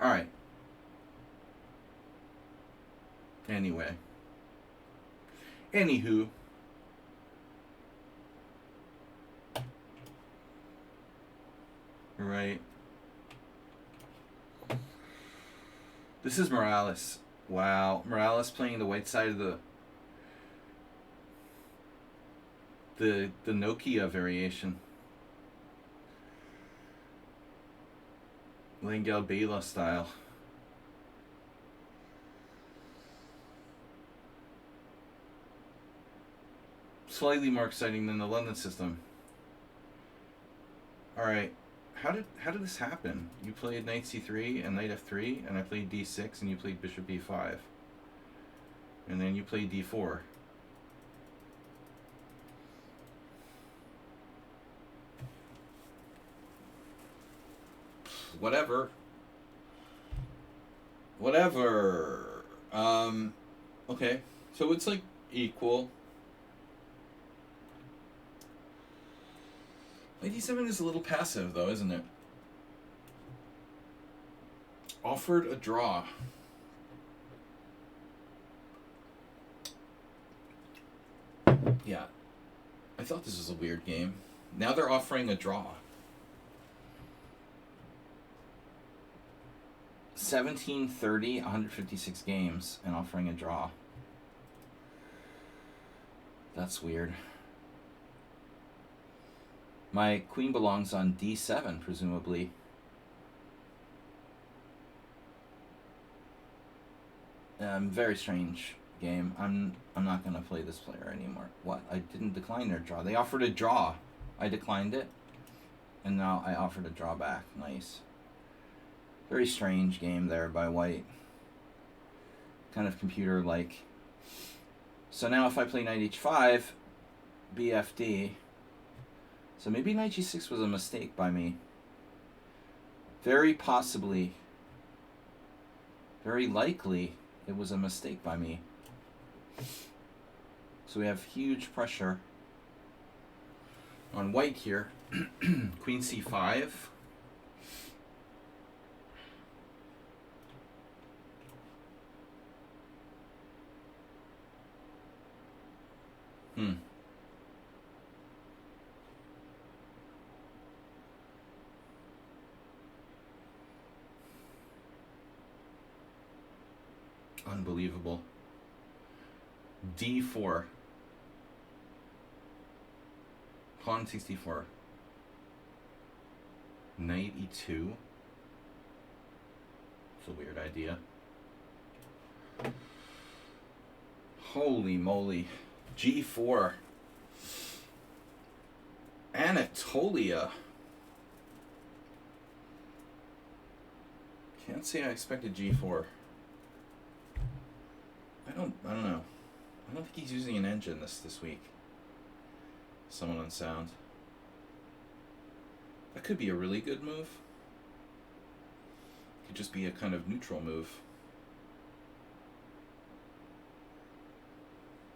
Alright. Anyway. Anywho. Right. This is Morales. Wow. Morales playing the white side of the Nokia variation. Langel Bela style. Slightly more exciting than the London system. Alright. How did this happen? You played knight c3 and knight f3, and I played d6 and you played bishop b5. And then you played d4. Whatever. Okay. So it's like equal. Knight d7 is a little passive though, isn't it? Offered a draw. Yeah. I thought this was a weird game. Now they're offering a draw. 1730, 156 games, and offering a draw. That's weird. My queen belongs on d7, presumably. Very strange game. I'm not gonna play this player anymore. What? I didn't decline their draw. They offered a draw. I declined it, and now I offered a draw back. Nice. Very strange game there by white. Kind of computer-like. So now if I play knight h5, BFD. So maybe knight g6 was a mistake by me. Very possibly. Very likely it was a mistake by me. So we have huge pressure on white here. Queen c5. Unbelievable. d4. Pawn 64. Knight e2. It's a weird idea. Holy moly. g4. Anatolia. Can't say I expected g4. I don't know. I don't think he's using an engine this week. Someone on sound. That could be a really good move. Could just be a kind of neutral move.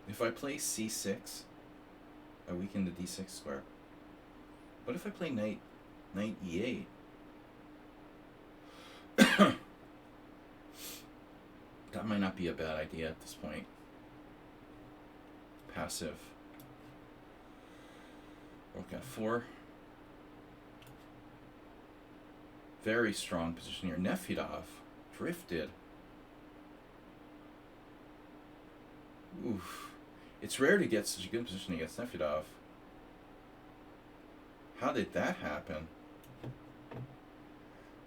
If I play c6, I weaken the d6 square. What if I play knight e8? That might not be a bad idea at this point. Passive. Rook f4. Very strong position here. Nefedov drifted. Oof. It's rare to get such a good position against Nefedov. How did that happen?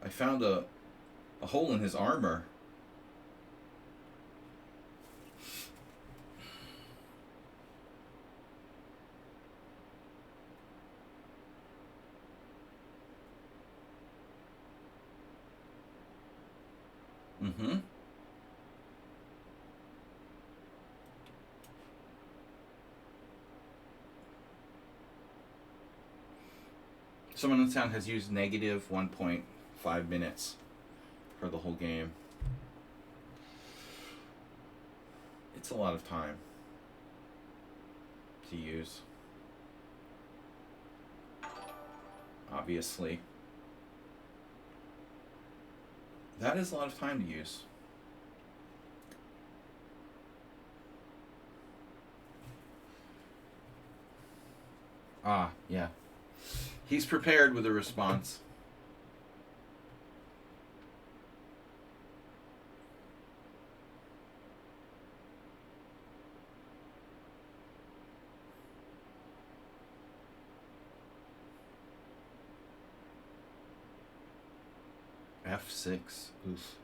I found a hole in his armor. Someone in town has used negative 1.5 minutes for the whole game. It's a lot of time to use. Obviously. That is a lot of time to use. Ah, yeah. He's prepared with a response. F6. Oof.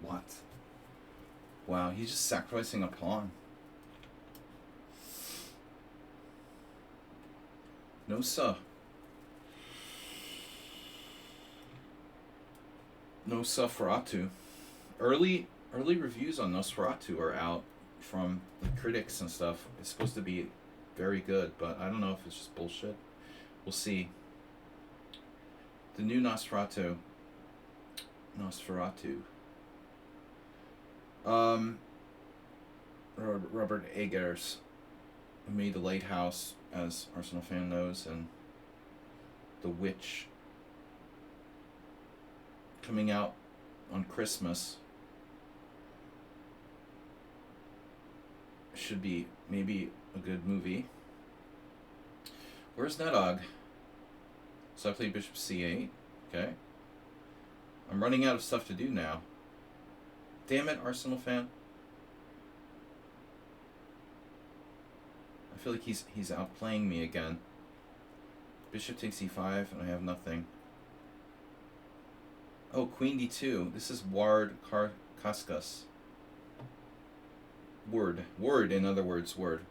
What? Wow, he's just sacrificing a pawn. No, sir. Nosferatu. Early reviews on Nosferatu are out from the critics and stuff. It's supposed to be very good, but I don't know if it's just bullshit. We'll see. The new Nosferatu. Robert Eggers, who made The Lighthouse, as Arsenal fan knows, and The Witch, coming out on Christmas. should be maybe a good movie. Where's Nedog? So I play bishop c8. Okay. I'm running out of stuff to do now. Damn it, Arsenal fan. I feel like he's outplaying me again. Bishop takes e5, and I have nothing. Oh, queen d2. This is Ward Kaskas. Word, in other words, word.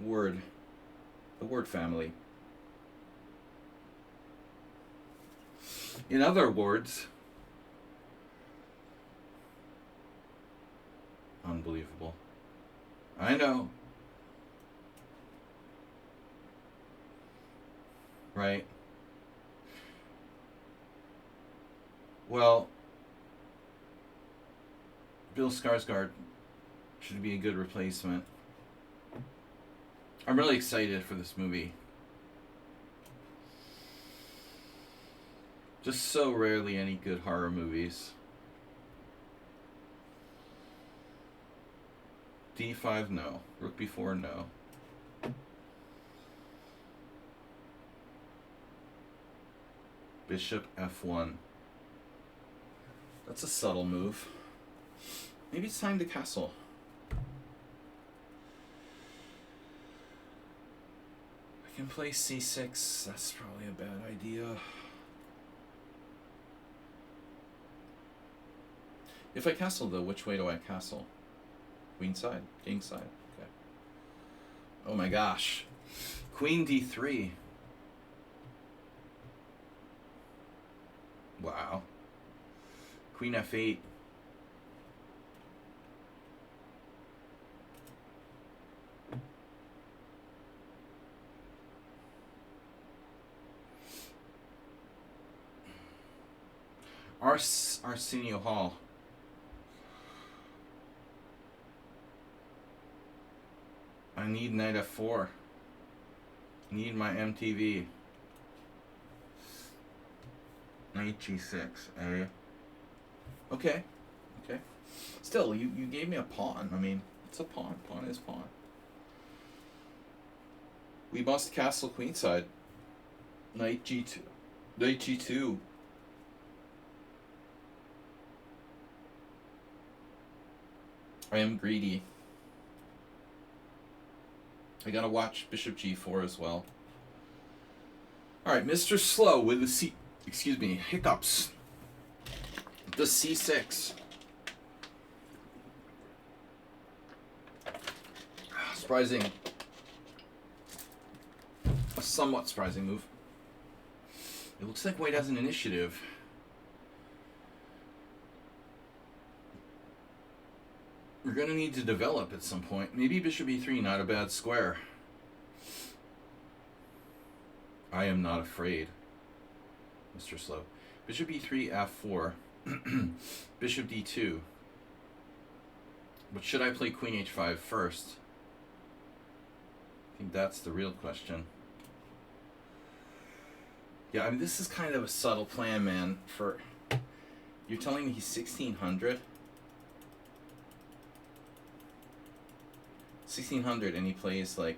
The word family. In other words, unbelievable. I know. Right. Well, Bill Skarsgård should be a good replacement. I'm really excited for this movie. Just so rarely any good horror movies. D5, no. Rook b4, no. Bishop f1. That's a subtle move. Maybe it's time to castle. I can play c6. That's probably a bad idea. If I castle, though, which way do I castle? Queen side? King side? Okay. Oh my gosh. Queen d3. Wow. Queen f8. Arsenio Hall. I need knight f4. I need my MTV. Knight g6, eh? Okay. Okay. Still, you gave me a pawn. I mean, it's a pawn. Pawn is pawn. We must castle queenside. Knight g2. Knight g2. I am greedy. I gotta watch bishop g4 as well. Alright, Mr. Slow with the hiccups. The c6. Surprising. A somewhat surprising move. It looks like white has an initiative. We're going to need to develop at some point. Maybe bishop e3, not a bad square. I am not afraid, Mr. Slow. Bishop e3, f4. Bishop d2. But should I play queen h5 first? I think that's the real question. Yeah, I mean, this is kind of a subtle plan, man. You're telling me he's 1600? 1600, and he plays like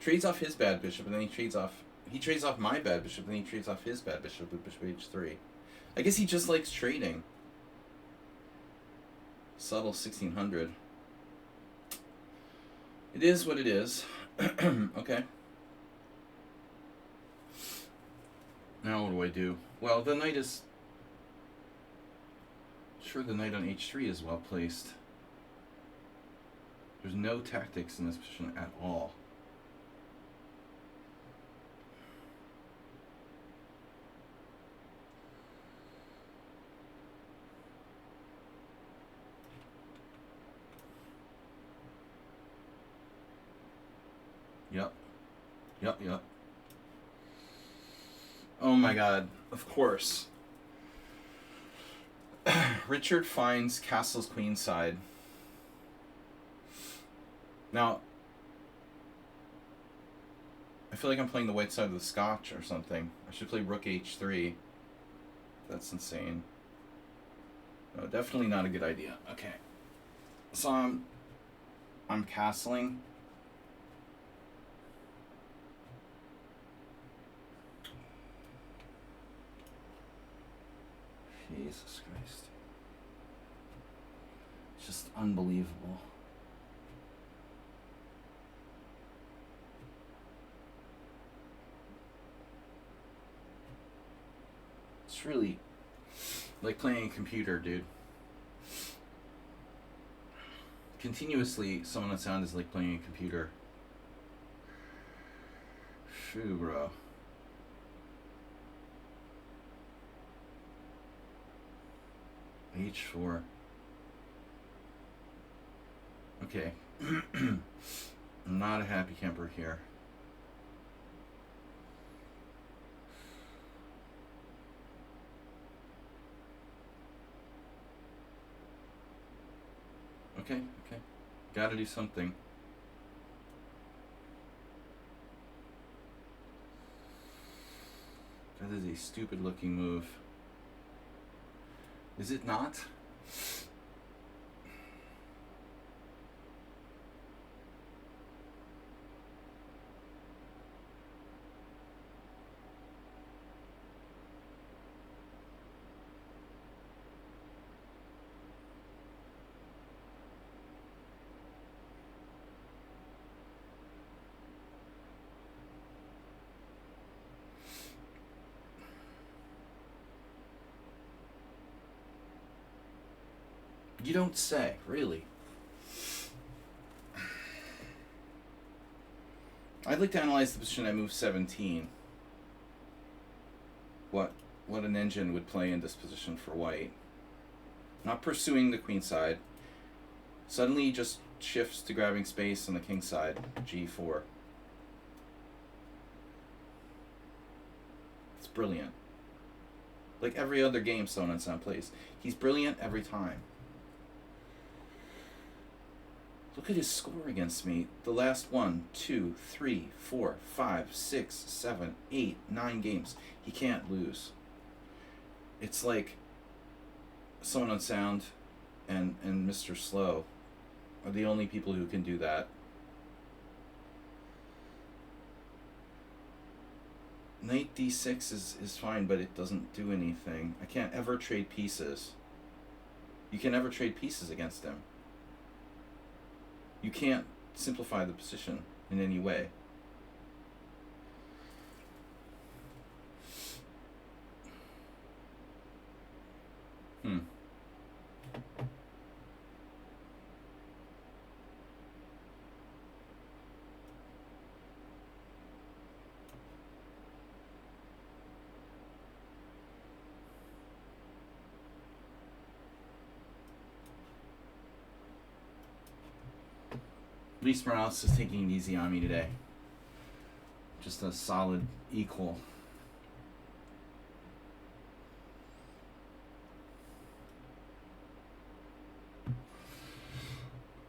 trades off his bad bishop, and then he trades off my bad bishop, and then he trades off his bad bishop with bishop h3. I guess he just likes trading. Subtle 1600. It is what it is. Okay. Now what do I do? Well, the knight is... Sure, the knight on h3 is well placed. There's no tactics in this position at all. Yep. Oh my god, of course. Richard finds castles queenside. Now, I feel like I'm playing the white side of the scotch or something. I should play rook h3. That's insane. No, definitely not a good idea. Okay. So I'm I'm castling. Jesus Christ. It's just unbelievable. It's really like playing a computer, dude. Continuously, Summon on Sound is like playing a computer. Shoo, bro. H4. Okay. I'm not a happy camper here. Okay. Gotta do something. That is a stupid looking move. Is it not? You don't say, really. I'd like to analyze the position at move 17. What an engine would play in this position for white. Not pursuing the queen side. Suddenly just shifts to grabbing space on the king side, g4. It's brilliant. Like every other game Summon on Sound plays. He's brilliant every time. Look at his score against me. The last 1, 2, 3, 4, 5, 6, 7, 8, 9 games. He can't lose. It's like Summon on Sound and Mr. Slow are the only people who can do that. Knight d6 is fine, but it doesn't do anything. I can't ever trade pieces. You can never trade pieces against him. You can't simplify the position in any way. Luis Morales is taking it easy on me today. Just a solid equal.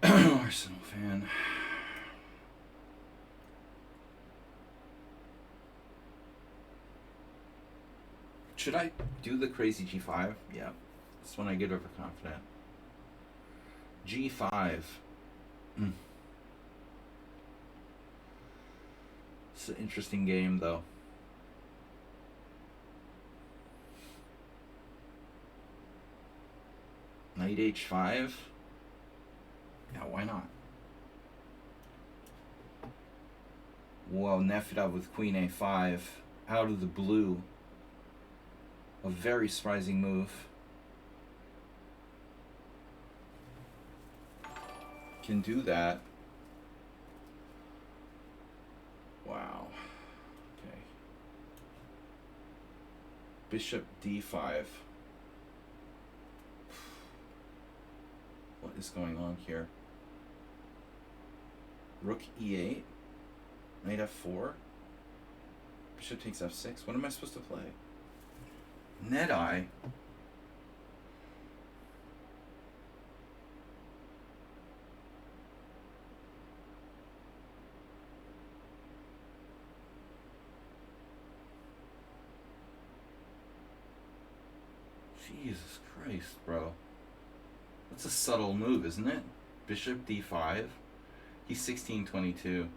Arsenal fan. Should I do the crazy g5? Yeah. That's when I get overconfident. g5. It's an interesting game, though. Knight h5? Yeah, why not? Whoa, Nefedov with queen a5. Out of the blue. A very surprising move. Can do that. Wow. Okay. Bishop d5. What is going on here? Rook e8. Knight f4. Bishop takes f6. What am I supposed to play? Net-eye. Jesus Christ, bro. That's a subtle move, isn't it? Bishop d5. He's 1622.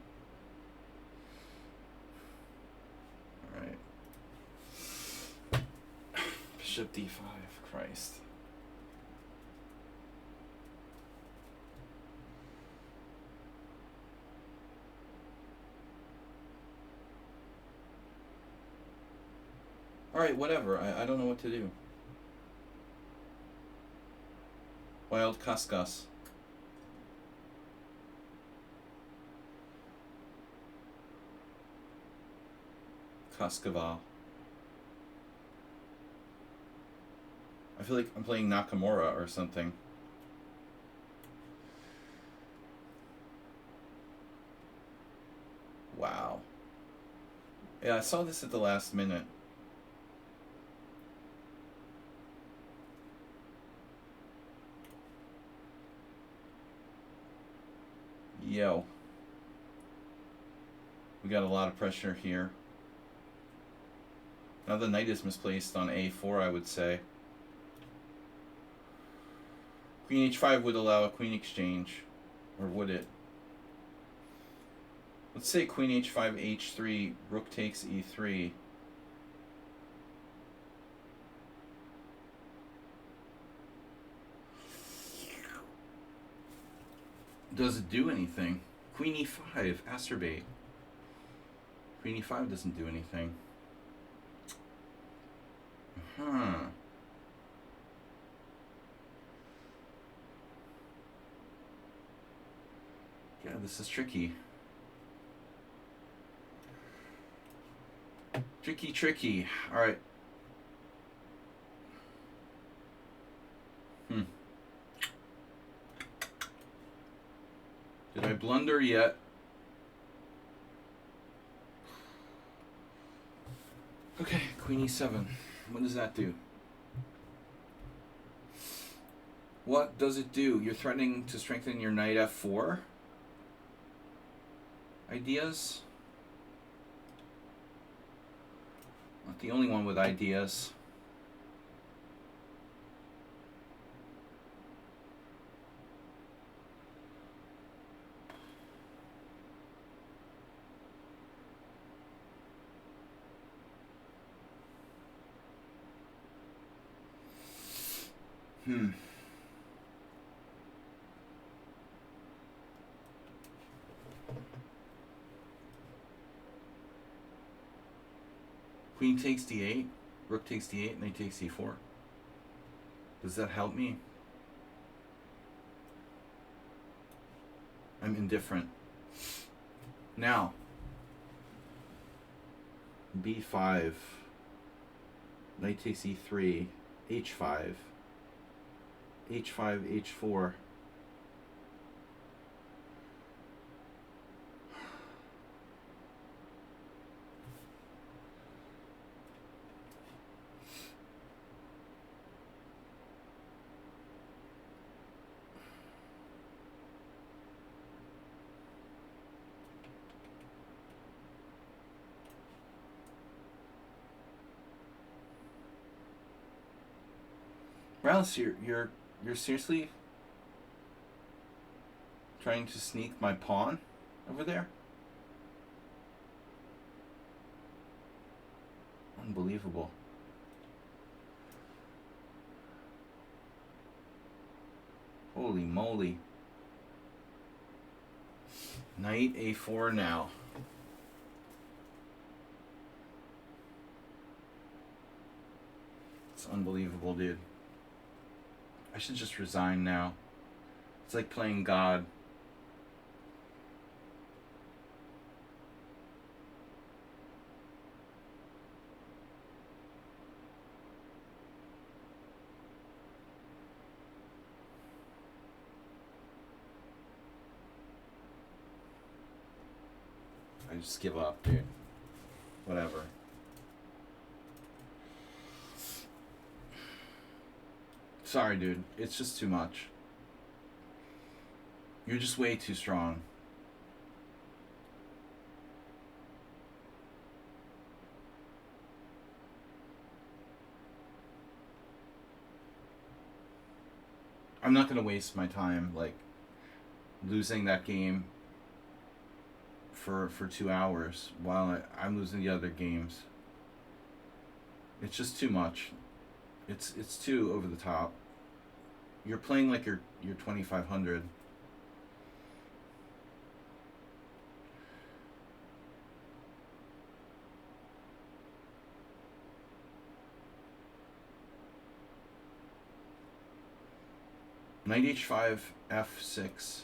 Alright. Bishop d5. Christ. Alright, whatever. I don't know what to do. Wild Cuscus. Cuscaval. I feel like I'm playing Nakamura or something. Wow. Yeah, I saw this at the last minute. Yo. We got a lot of pressure here. Now the knight is misplaced on a4, I would say. Queen h5 would allow a queen exchange. Or would it? Let's say queen h5, h3, rook takes e3. Does it do anything? Queen e5, acerbate. Queen e5 doesn't do anything. Yeah, this is tricky. Tricky. Alright. Did I blunder yet? Okay, queen e7. What does that do? What does it do? You're threatening to strengthen your knight f4? Ideas? Not the only one with ideas. Queen takes d8, rook takes d8, knight takes e4. Does that help me? I'm indifferent. Now, b5, knight takes e3, h5, h5, h4. Rallis, you're seriously trying to sneak my pawn over there? Unbelievable. Holy moly. Knight a4 now. It's unbelievable, dude. I should just resign now. It's like playing God. I just give up, dude. Whatever. Sorry, dude. It's just too much. You're just way too strong. I'm not gonna waste my time, like, losing that game for 2 hours while I'm losing the other games. It's just too much. It's too over the top. You're playing like you're 2500. Knight h5, f6.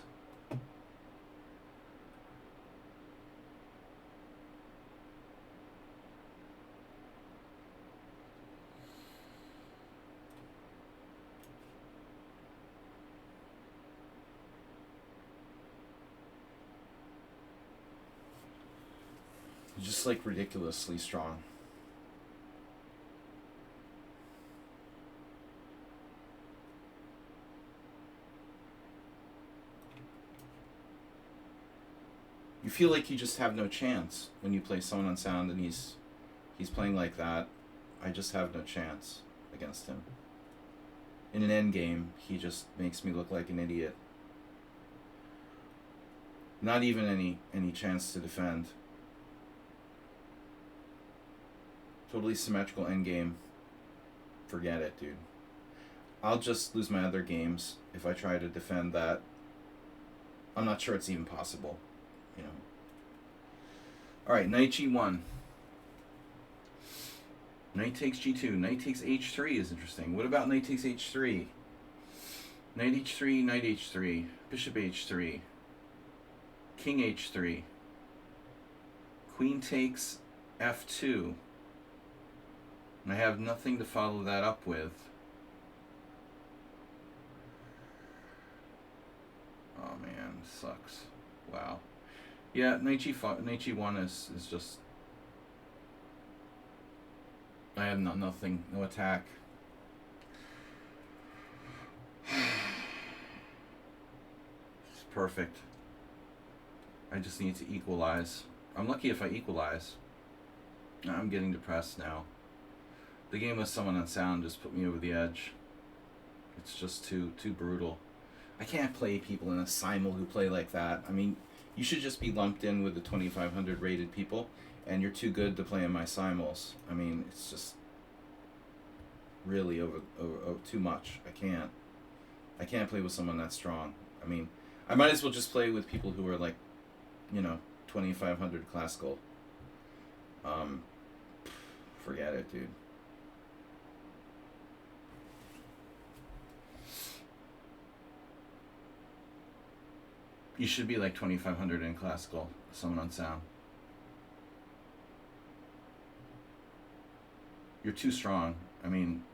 Just like ridiculously strong. You feel like you just have no chance when you play someone on sound and he's playing like that. I just have no chance against him. In an endgame, he just makes me look like an idiot. Not even any chance to defend. Totally symmetrical endgame. Forget it, dude. I'll just lose my other games if I try to defend that. I'm not sure it's even possible. You know. Alright, knight g1. Knight takes g2. Knight takes h3 is interesting. What about knight takes h3? Knight h3, knight h3. Bishop h3. King h3. Queen takes f2. And I have nothing to follow that up with. Oh man, sucks. Wow. Yeah, knight g1 is just... I have nothing, no attack. It's perfect. I just need to equalize. I'm lucky if I equalize. I'm getting depressed now. The game with someone on sound just put me over the edge. It's just too brutal. I can't play people in a Simul who play like that. I mean, you should just be lumped in with the 2500 rated people, and you're too good to play in my Simuls. I mean, it's just really over too much. I can't play with someone that strong. I mean, I might as well just play with people who are like, 2500 classical. Forget it, dude. You should be like 2500 in classical, someone on sound. You're too strong. I mean,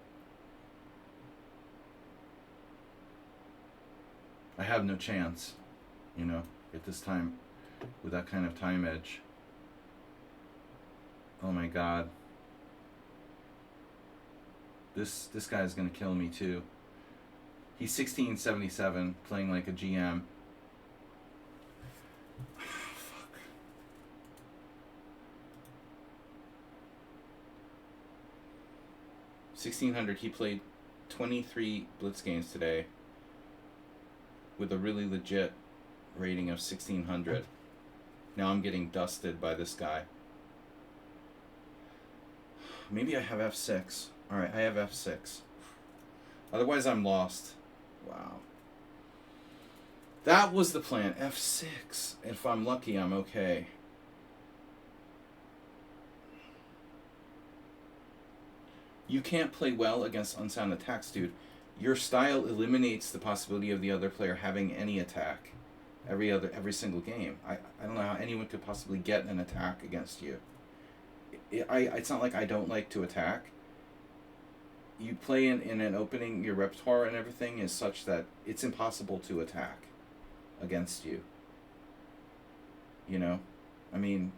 I have no chance, at this time with that kind of time edge. Oh my god. This guy's gonna kill me too. He's 1677, playing like a GM. Fuck. 1600, he played 23 Blitz games today with a really legit rating of 1600. Now I'm getting dusted by this guy. Maybe I have f6. Alright, I have f6. Otherwise I'm lost. Wow. That was the plan. f6. If I'm lucky, I'm okay. You can't play well against unsound attacks, dude. Your style eliminates the possibility of the other player having any attack every single game. I don't know how anyone could possibly get an attack against you. It's not like I don't like to attack. You play in an opening, your repertoire and everything is such that it's impossible to attack against you. I mean,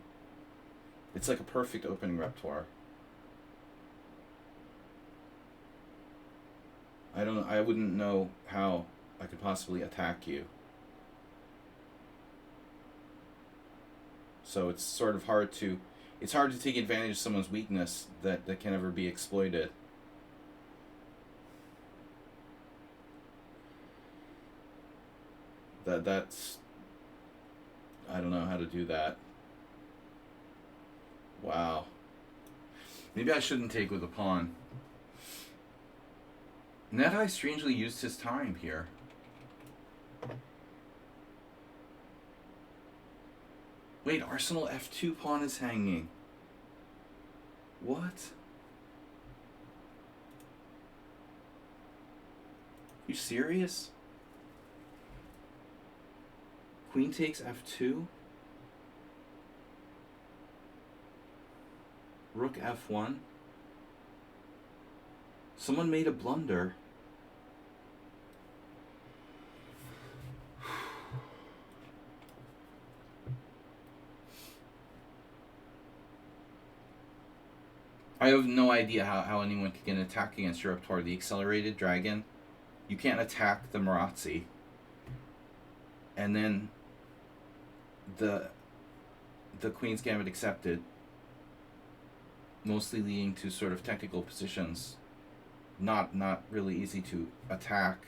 it's like a perfect opening repertoire. I wouldn't know how I could possibly attack you. So it's sort of hard to take advantage of someone's weakness that can never be exploited. That's I don't know how to do that. Wow. Maybe I shouldn't take with a pawn. Nedhai strangely used his time here. Wait, Arsenal f2 pawn is hanging. What? You serious? Queen takes f2? Rook f1? Someone made a blunder. I have no idea how anyone can attack against your repertoire. The accelerated dragon, you can't attack the Marazzi. And then the Queen's Gambit accepted, mostly leading to sort of technical positions. Not really easy to attack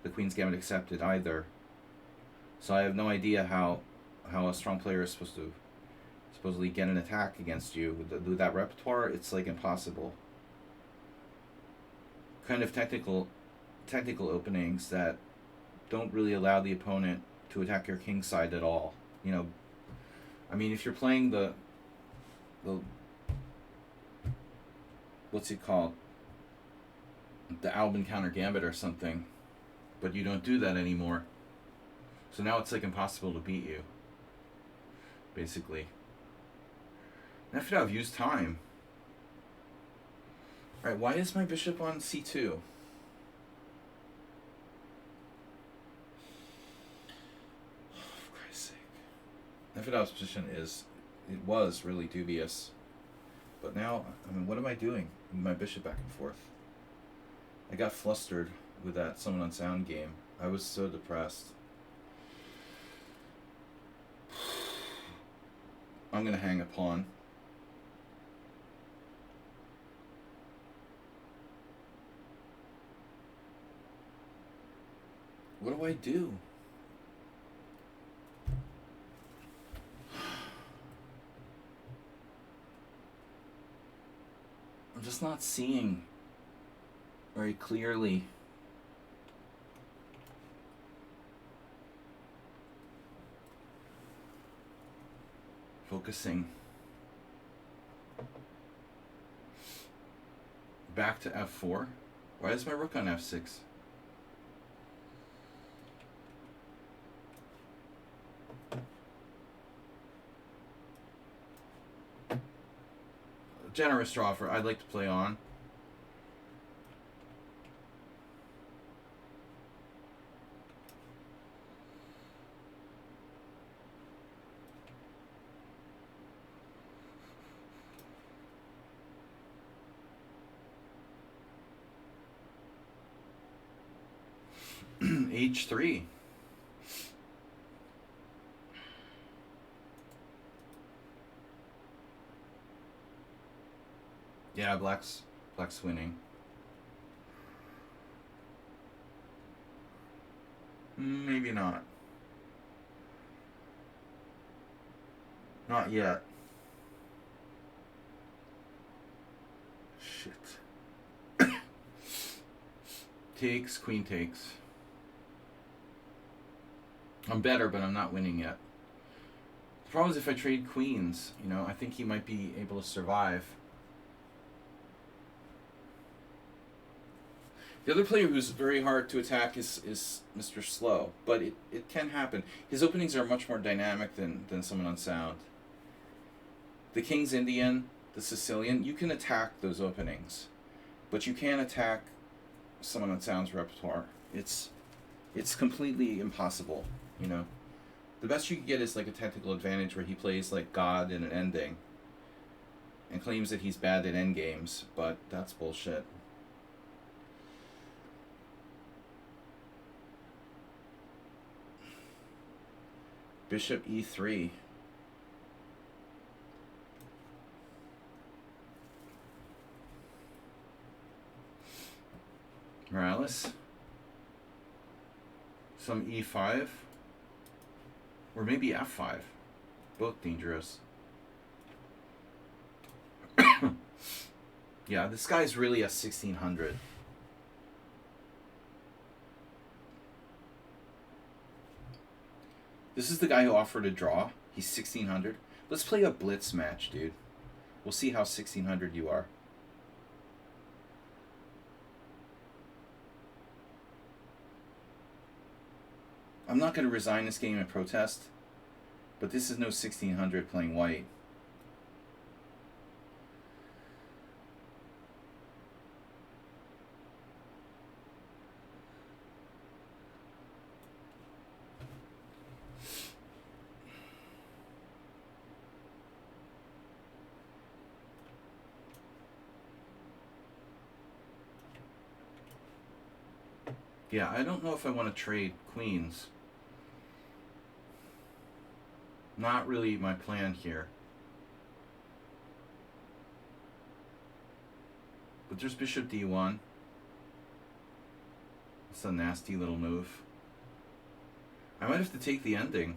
the Queen's Gambit accepted either. So I have no idea how a strong player is supposed to supposedly get an attack against you with that repertoire. It's like impossible. Kind of technical openings that don't really allow the opponent to attack your king side at all. You know, I mean, if you're playing the what's it called, the Albin counter gambit or something, but you don't do that anymore. So now it's like impossible to beat you, basically. And I feel I've used time. Alright, why is my bishop on c2? For Christ's sake. Nefedov's position was really dubious. But now, I mean, what am I doing with my bishop back and forth? I got flustered with that Summon Unsound game. I was so depressed. I'm going to hang a pawn. What do I do? I'm just not seeing very clearly. Focusing. Back to f4. Why is my rook on f6? Generous draw for I'd like to play on. H3. Yeah, black's winning. Maybe not. Not yet. Shit. Takes, queen takes. I'm better, but I'm not winning yet. The problem is if I trade queens, you know, I think he might be able to survive. The other player who's very hard to attack is Mr. Slow, but it can happen. His openings are much more dynamic than Summon Unsound. The King's Indian, the Sicilian, you can attack those openings, but you can't attack Summon Unsound's repertoire. It's completely impossible, you know. The best you can get is like a technical advantage where he plays like God in an ending and claims that he's bad at endgames, but that's bullshit. Bishop e3. Morales. Some e5. Or maybe f5. Both dangerous. Yeah, this guy's really a 1600. This is the guy who offered a draw. He's 1600. Let's play a blitz match, dude. We'll see how 1600 you are. I'm not going to resign this game and protest, but this is no 1600 playing white. Yeah, I don't know if I want to trade queens. Not really my plan here. But there's bishop d1. It's a nasty little move. I might have to take the ending.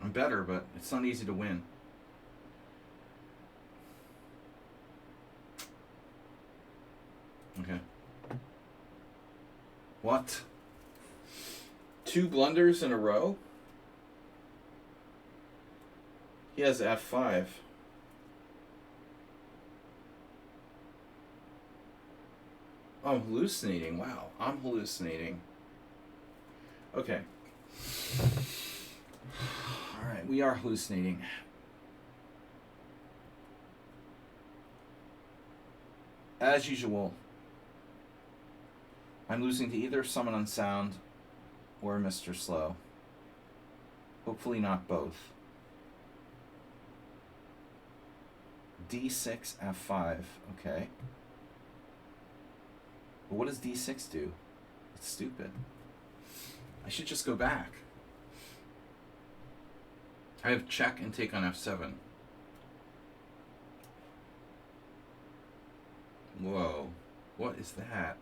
I'm better, but it's not easy to win. Okay. What? 2 blunders in a row? He has f5. Oh, I'm hallucinating. Wow, I'm hallucinating. Okay. Alright, we are hallucinating. As usual, I'm losing to either Summon Unsound or Mr. Slow. Hopefully not both. d6, f5. Okay. But what does d6 do? It's stupid. I should just go back. I have check and take on f7. Whoa. What is that?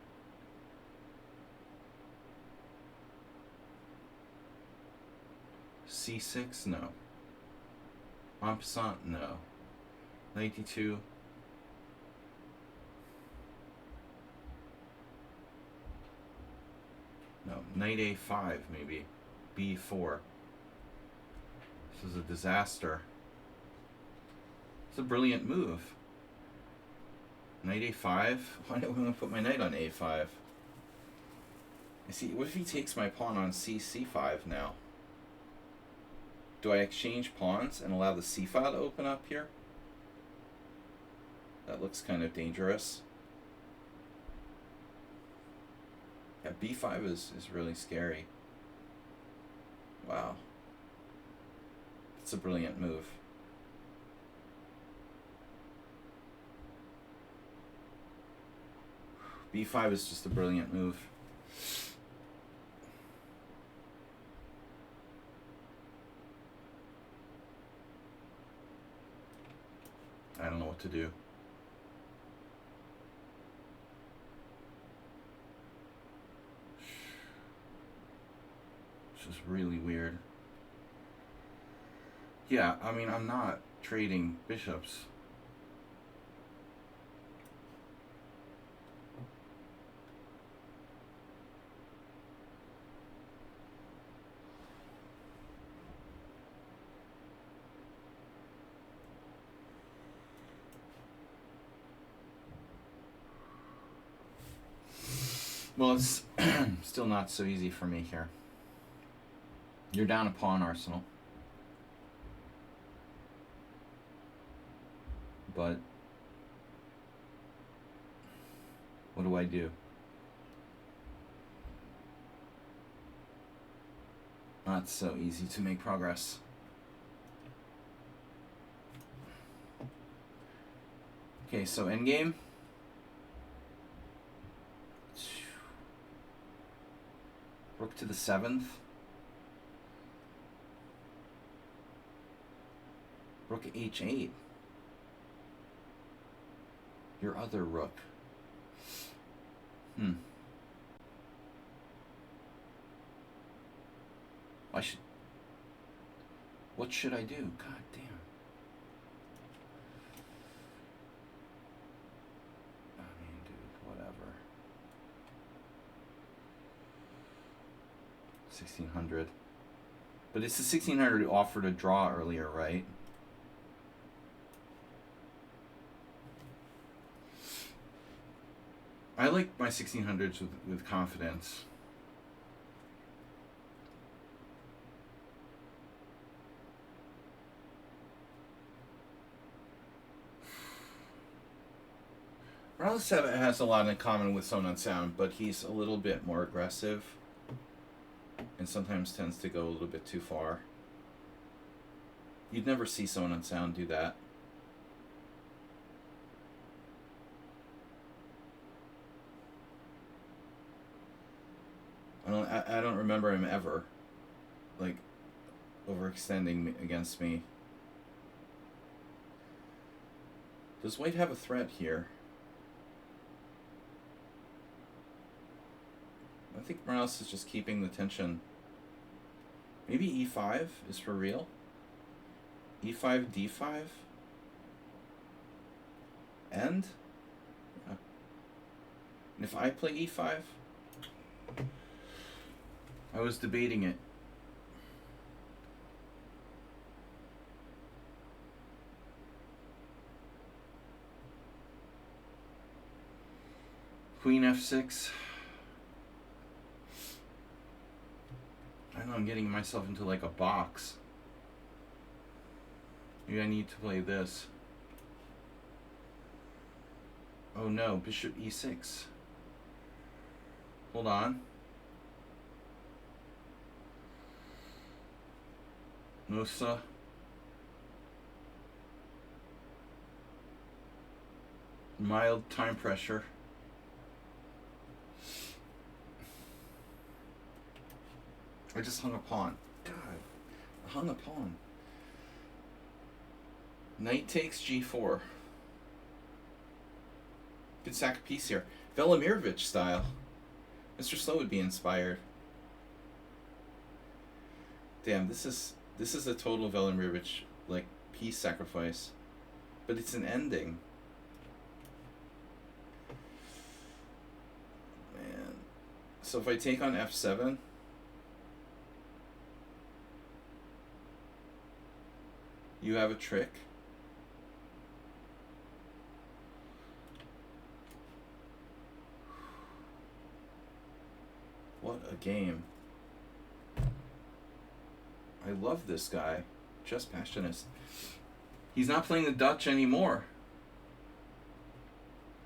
c6? No. En passant? No. 92. No. Knight a5 maybe. b4. This is a disaster. It's a brilliant move. Knight a5? Why do I want to put my knight on a5? I see. What if he takes my pawn on c5 now? Do I exchange pawns and allow the c file to open up here? That looks kind of dangerous. Yeah, b5 is really scary. Wow. It's a brilliant move. b5 is just a brilliant move. I don't know what to do. This is really weird. Yeah, I mean, I'm not trading bishops. Well, it's still not so easy for me here. You're down a pawn arsenal. But what do I do? Not so easy to make progress. Okay, so endgame. Rook to the 7th. Rook h8. Your other rook. What should I do? God damn. 1600. But it's the 1600 who offered a draw earlier, right? I like my 1600s with confidence. Morales has a lot in common with Someone on Sound, but he's a little bit more aggressive and sometimes tends to go a little bit too far. You'd never see Someone on Sound do that. I don't remember him ever, like, overextending against me. Does White have a threat here? I think Morales is just keeping the tension. Maybe e5 is for real? e5, d5? And? Yeah. And if I play e5? I was debating it. Queen f6. I don't know, I'm getting myself into like a box. Maybe I need to play this. Oh no, bishop e6. Hold on. Musa. Mild time pressure. I just hung a pawn. God, I hung a pawn. Knight takes g4. Could sack a piece here. Velimirovich style. Mr. Slow would be inspired. Damn, this is a total Velimirovich, like, piece sacrifice. But it's an ending. Man. So if I take on f7, you have a trick. What a game. I love this guy. Just passionist. He's not playing the Dutch anymore.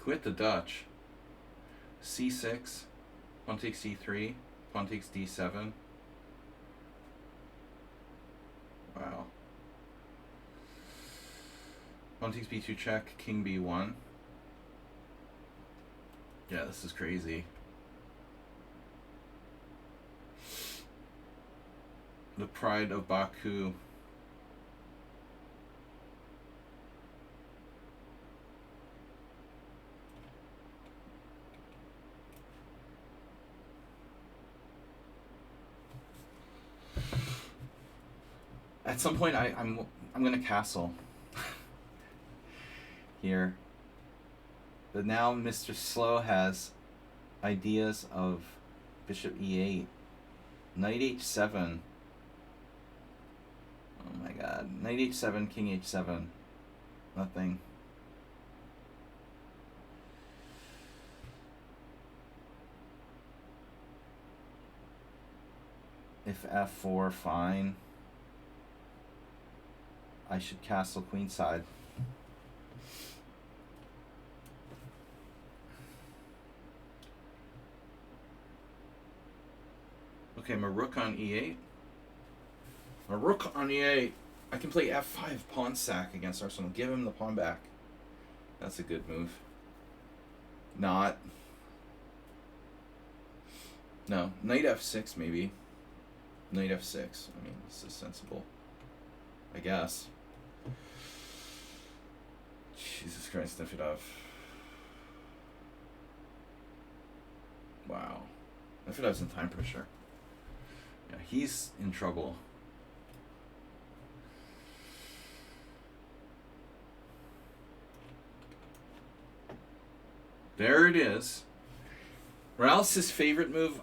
Quit the Dutch. c6. Pawn takes c3. Pawn takes d7. Wow. Pawn takes b2 check. King b1. Yeah, this is crazy. The pride of Baku. At some point, I'm gonna castle here. But now Mr. Slow has ideas of bishop e8, knight h7. Oh my god. Knight h7, king h7. Nothing. If f4, fine. I should castle queenside. Okay, my rook on e8. A rook on e8. I can play f5 pawn sack against Arsenal. Give him the pawn back. That's a good move. Not. No. Knight f6 maybe. Knight f6. I mean, this is sensible. I guess. Jesus Christ, Nefedov. Wow. Nefedov's in time pressure. Yeah, he's in trouble. There it is. Morales' favorite move,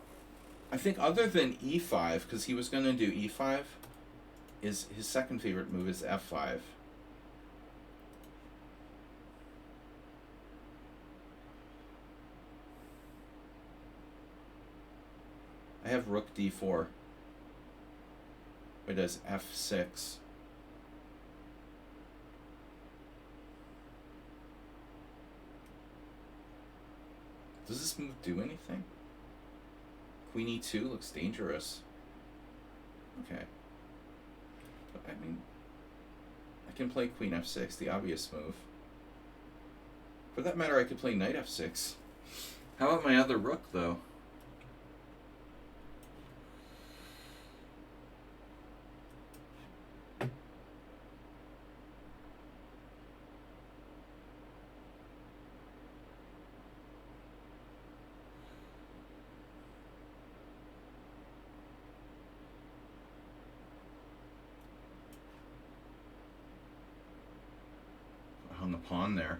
I think other than e5, because he was going to do e5, is his second favorite move is f5. I have rook d4. It does f6. Does this move do anything? Queen e2 looks dangerous. Okay. But, I mean, I can play queen f6, the obvious move. For that matter, I could play knight f6. How about my other rook, though? On the pawn there.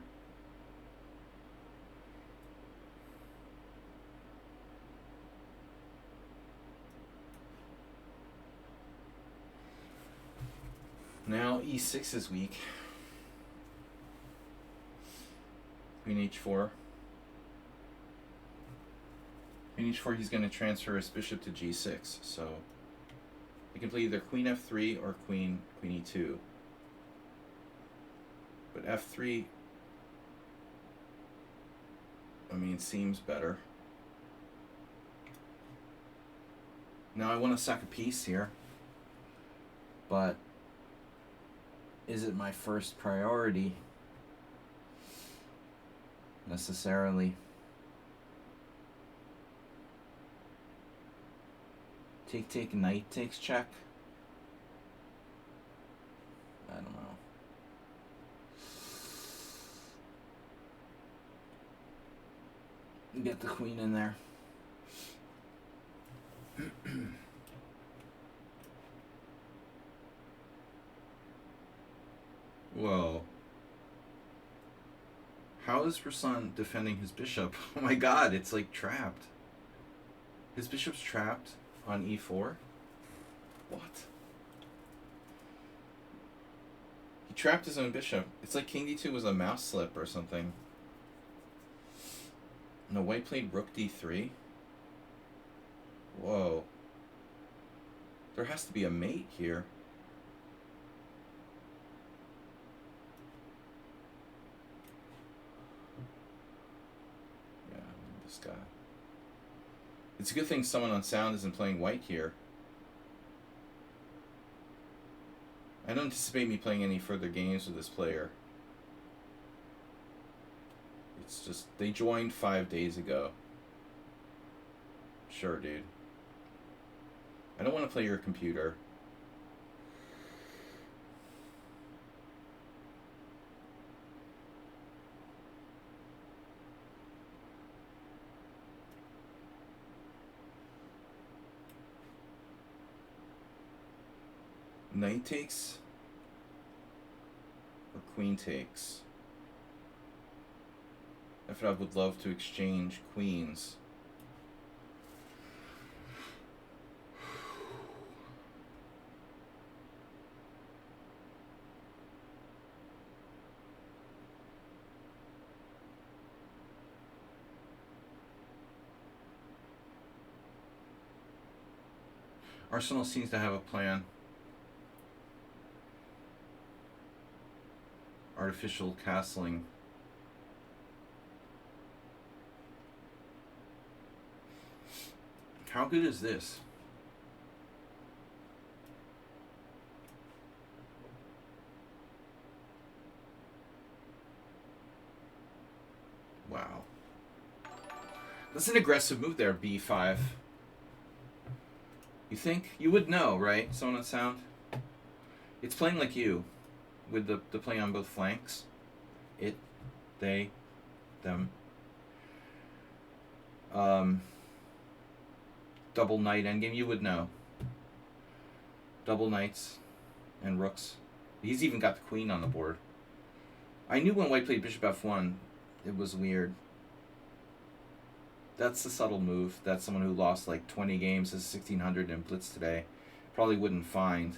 Now e6 is weak. Queen h4. Queen h4, he's going to transfer his bishop to g6, so I can play either queen f3 or queen e2. But f3, I mean, seems better. Now I want to sack a piece here, but is it my first priority necessarily? Take, knight takes check. I don't know. Get the queen in there. Whoa. How is Rasan defending his bishop? Oh my god, it's like trapped. His bishop's trapped on e4? What? He trapped his own bishop. It's like king d2 was a mouse slip or something. No, white played rook d3. Whoa. There has to be a mate here. Yeah, this guy. It's a good thing someone on sound isn't playing white here. I don't anticipate me playing any further games with this player. It's just, they joined 5 days ago. Sure, dude. I don't want to play your computer. Knight takes or queen takes? I would love to exchange queens. Arsenal seems to have a plan. Artificial castling. How good is this? Wow. That's an aggressive move there, b5. You think? You would know, right? Someone on sound? It's playing like you, with the play on both flanks. It, they, them. Double knight endgame, you would know. Double knights and rooks. He's even got the queen on the board. I knew when white played bishop f1, it was weird. That's a subtle move. That's someone who lost like 20 games as 1600 in Blitz today. Probably wouldn't find.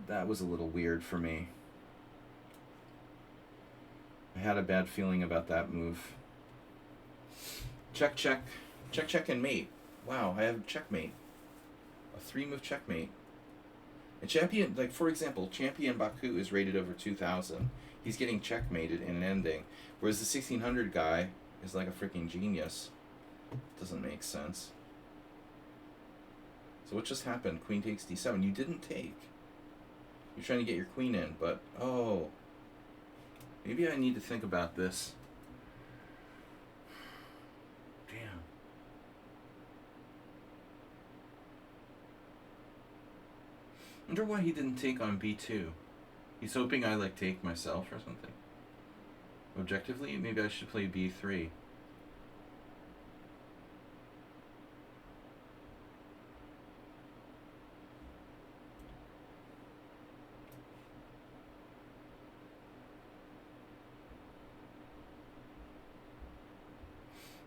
That was a little weird for me. I had a bad feeling about that move. Check, check. Check, check, and mate. Wow, I have checkmate. A 3-move checkmate. And champion, like for example, champion Baku is rated over 2,000. He's getting checkmated in an ending. Whereas the 1600 guy is like a freaking genius. Doesn't make sense. So what just happened? Queen takes d7. You didn't take. You're trying to get your queen in, but oh. Maybe I need to think about this. Damn. I wonder why he didn't take on b2. He's hoping I like take myself or something. Objectively, maybe I should play b3.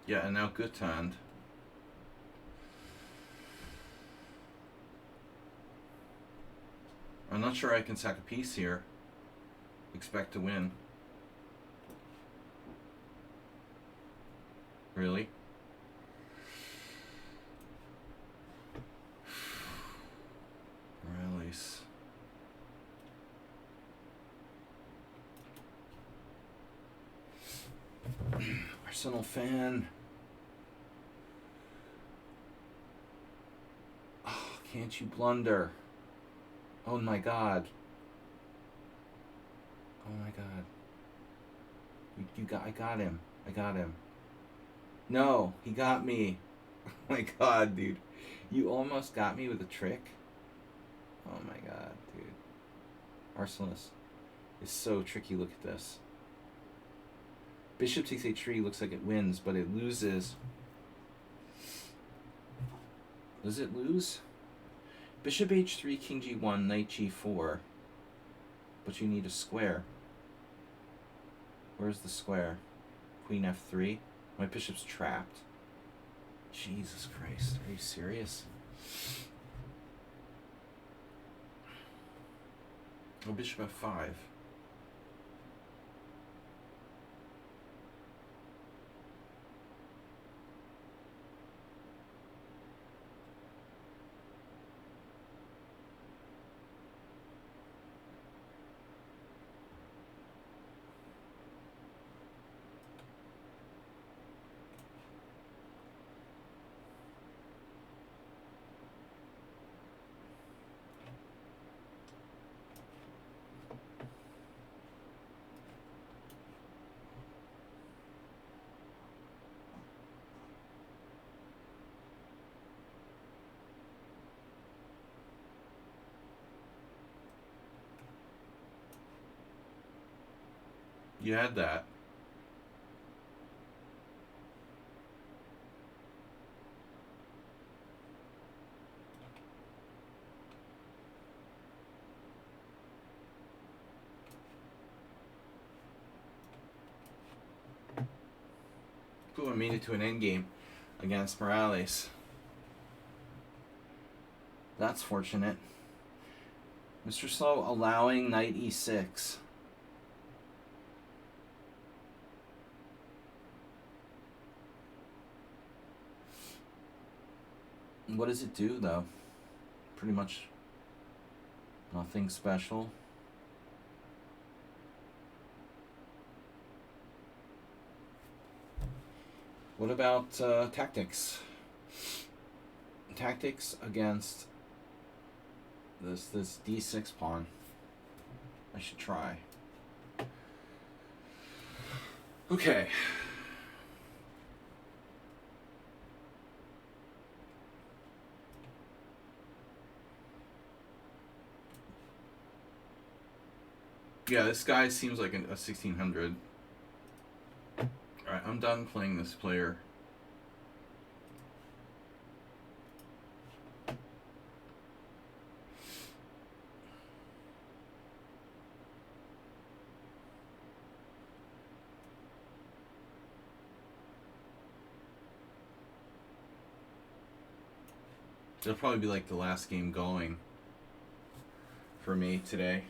Yeah, and now Guttand. I'm not sure I can sack a piece here. Expect to win. Really? Rallies. Arsenal fan. Oh, can't you blunder? Oh my god. Oh my god. I got him. I got him. No, he got me. Oh my god, dude. You almost got me with a trick. Oh my god, dude. Arsenalist is so tricky. Look at this. Bishop takes h3 looks like it wins, but it loses. Does it lose? Bishop h3, king g1, knight g4. But you need a square. Where's the square? Queen f3. My bishop's trapped. Jesus Christ, are you serious? Oh, bishop f5. You had that. Ooh, I made it to an endgame against Morales. That's fortunate. Mr. Slow allowing knight e6. What does it do, though? Pretty much nothing special. What about tactics? Tactics against this d6 pawn. I should try. Okay. Yeah, this guy seems like a 1600. Alright, I'm done playing this player. It'll probably be like the last game going for me today.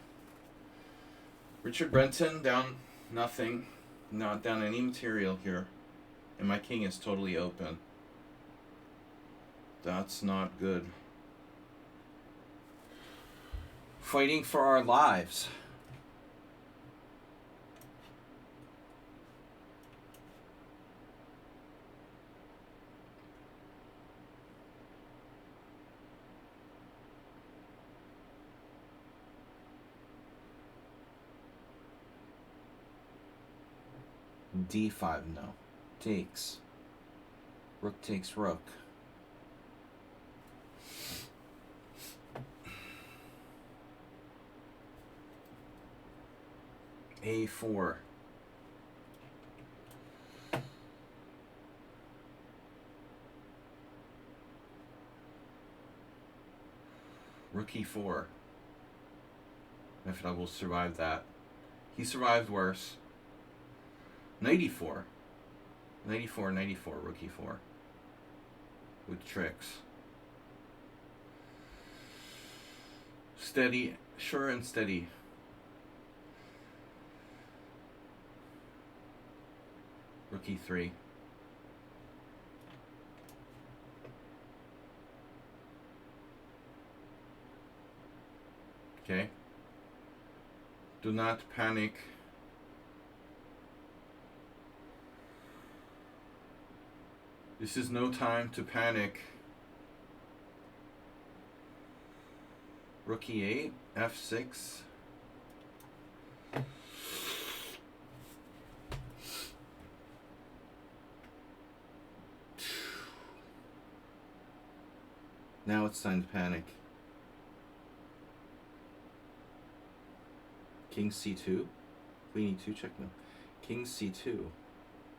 Richard Brenton down nothing. Not down any material here. And my king is totally open. That's not good. Fighting for our lives. D5, no. Takes. Rook takes rook. A4. Rook E4. If I will survive that. He survived worse. Knight E4. Knight E4, Knight E4, Rook E4. With tricks. Steady, sure and steady. Rook E3. Okay. Do not panic. This is no time to panic. Rook E8, F6. Now it's time to panic. King C2? Queen E2, check no. King C2.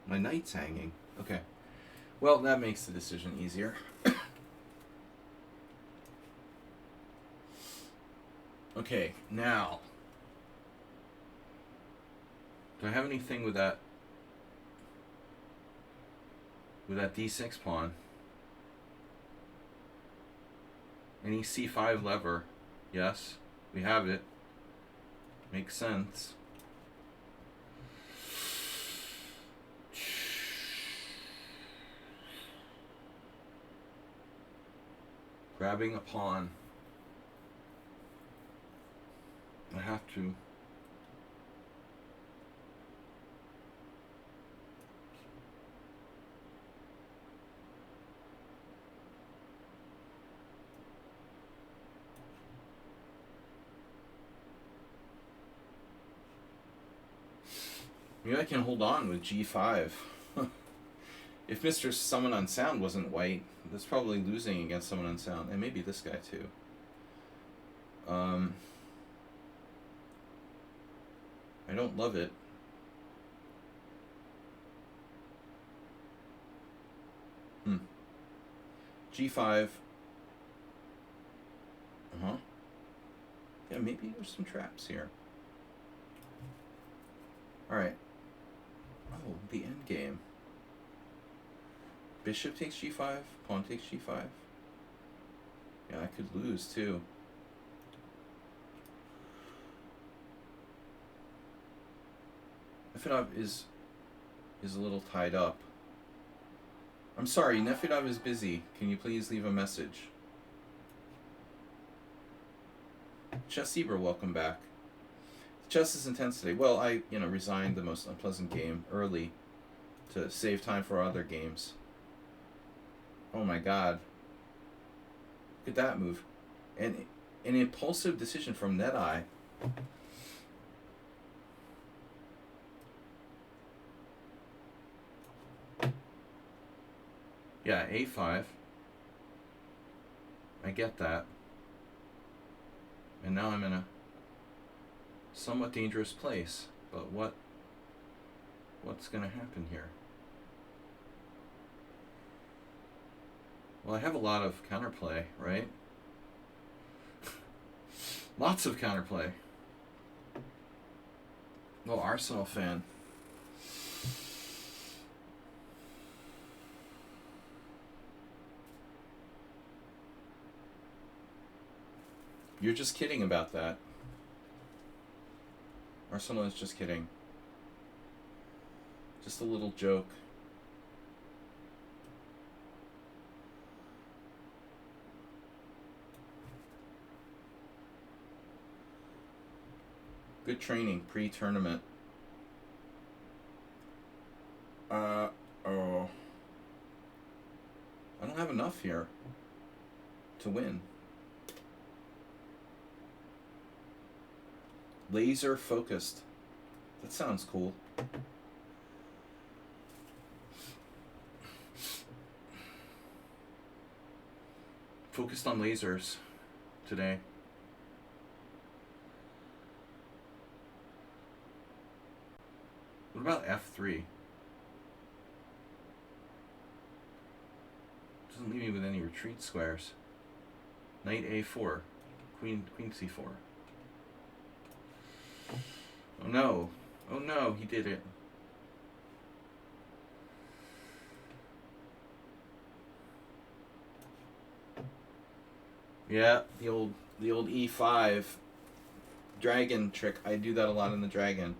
My knight's hanging. Okay. Well, that makes the decision easier. Okay, now. Do I have anything with that? With that D6 pawn? Any C5 lever? Yes, we have it. Makes sense. Grabbing a pawn. I have to. Maybe I can hold on with G5. If Mr. Summon on Sound wasn't white, that's probably losing against Summon on Sound. And maybe this guy too. I don't love it. G5. Yeah, maybe there's some traps here. Alright. Oh, the end game. Bishop takes G5, pawn takes G5. Yeah, I could lose too. Nefedov is a little tied up. I'm sorry, Nefedov is busy. Can you please leave a message? Chess Zebra, welcome back. Chess is intense today. Well, I, resigned the most unpleasant game early to save time for other games. Oh my god. Look at that move. And an impulsive decision from NetEye. Yeah, A5. I get that. And now I'm in a somewhat dangerous place. But what's going to happen here? Well, I have a lot of counterplay, right? Lots of counterplay. Well, Arsenal fan. You're just kidding about that. Arsenal is just kidding. Just a little joke. Good training, pre-tournament. Oh. I don't have enough here to win. Laser focused. That sounds cool. Focused on lasers today. What about F3? Doesn't leave me with any retreat squares. Knight A4. Queen C4. Oh no. Oh no, he did it. Yeah, the old E5 dragon trick. I do that a lot in the dragon.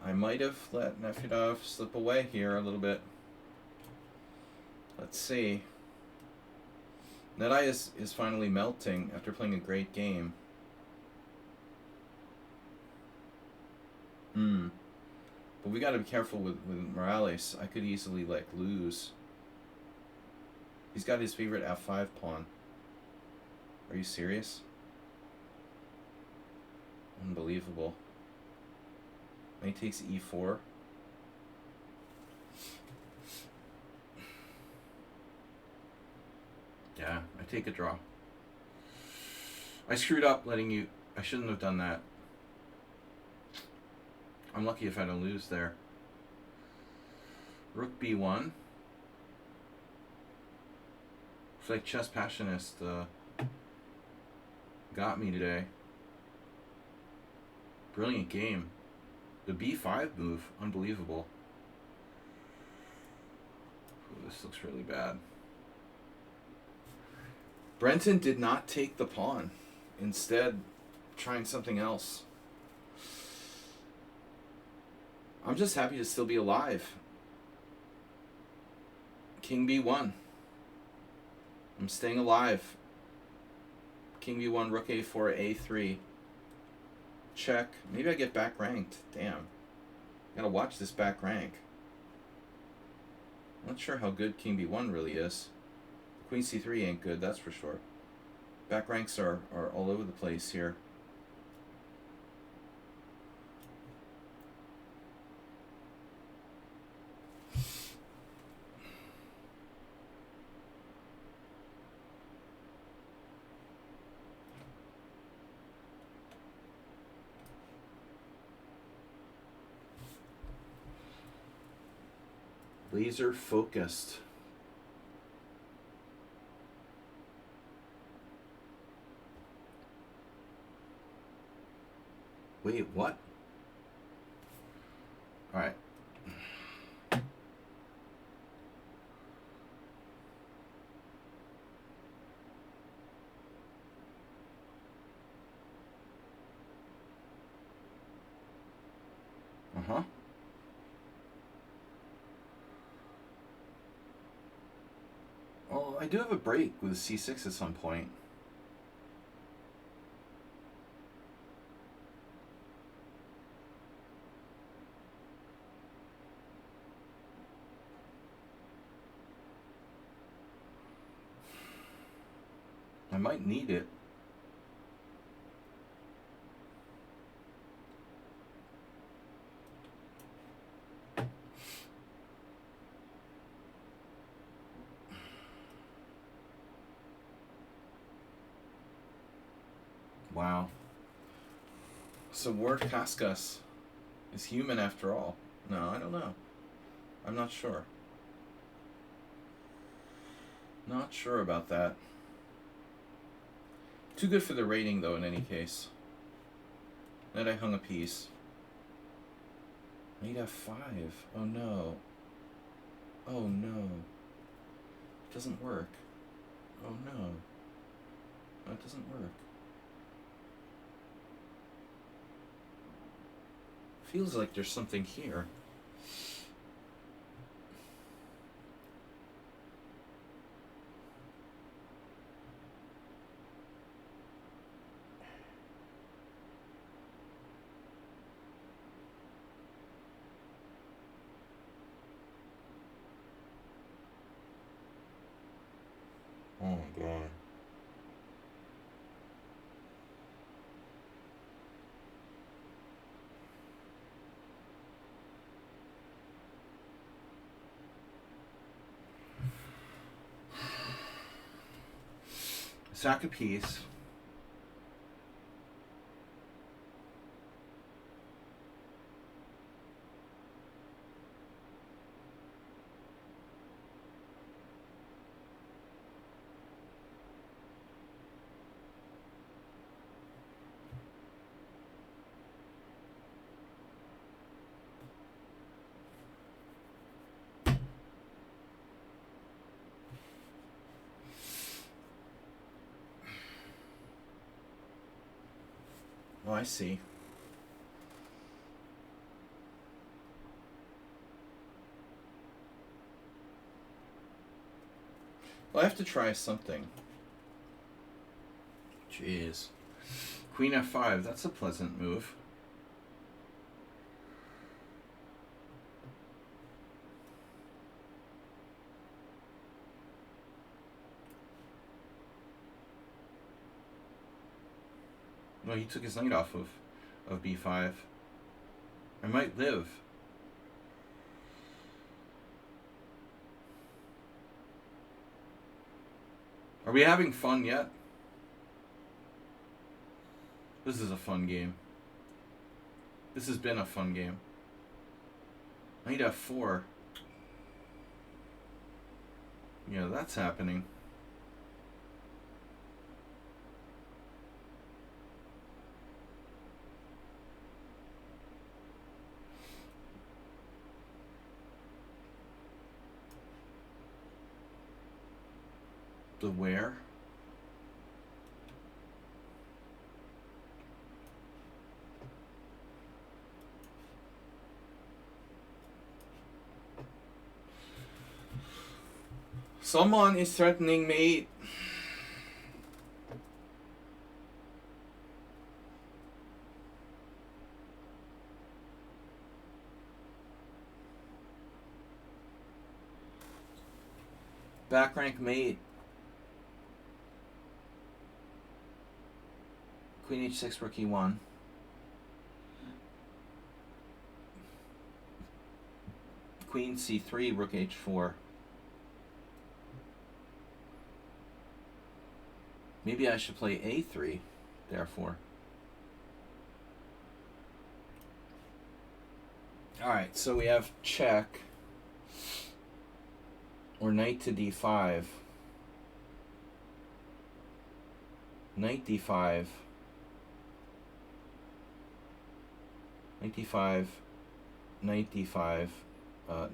I might have let Nefedov slip away here a little bit. Let's see. Nedai is finally melting after playing a great game. But we got to be careful with Morales. I could easily like lose. He's got his favorite F5 pawn. Are you serious? Unbelievable. Knight takes E4. Yeah, I take a draw. I screwed up letting you... I shouldn't have done that. I'm lucky if I don't lose there. Rook B1. Looks like Chess Passionist got me today. Brilliant game. The B5 move, unbelievable. Ooh, this looks really bad. Brenton did not take the pawn. Instead, trying something else. I'm just happy to still be alive. King B1. I'm staying alive. King B1, Rook A4, A3. Check. Maybe I get back ranked. Damn. Gotta watch this back rank. I'm not sure how good King B1 really is. Queen C3 ain't good, that's for sure. Back ranks are all over the place here. Laser focused. Wait, what? All right. Uh-huh. Well, I do have a break with C6 at some point. I might need it. Wow. So Ward Kaskas is human after all. No, I don't know. I'm not sure. Not sure about that. Too good for the rating, though, in any case. Then I hung a piece. Knight F5. Oh, no. Oh, no. It doesn't work. Oh, no. Oh, it doesn't work. Feels like there's something here. Oh my god. Sack a piece. Oh, I see. Well, I have to try something. Jeez. Queen f5, that's a pleasant move. No, he took his knight off of b5. I might live. Are we having fun yet? This is a fun game. This has been a fun game. Knight f4. Yeah, that's happening. The where? Someone is threatening me. Back rank mate. Queen h6, rook e1. Queen c3, rook h4. Maybe I should play a3, therefore. Alright, so we have check. Or knight to d5. Knight d5. Knight d5. Knight d5.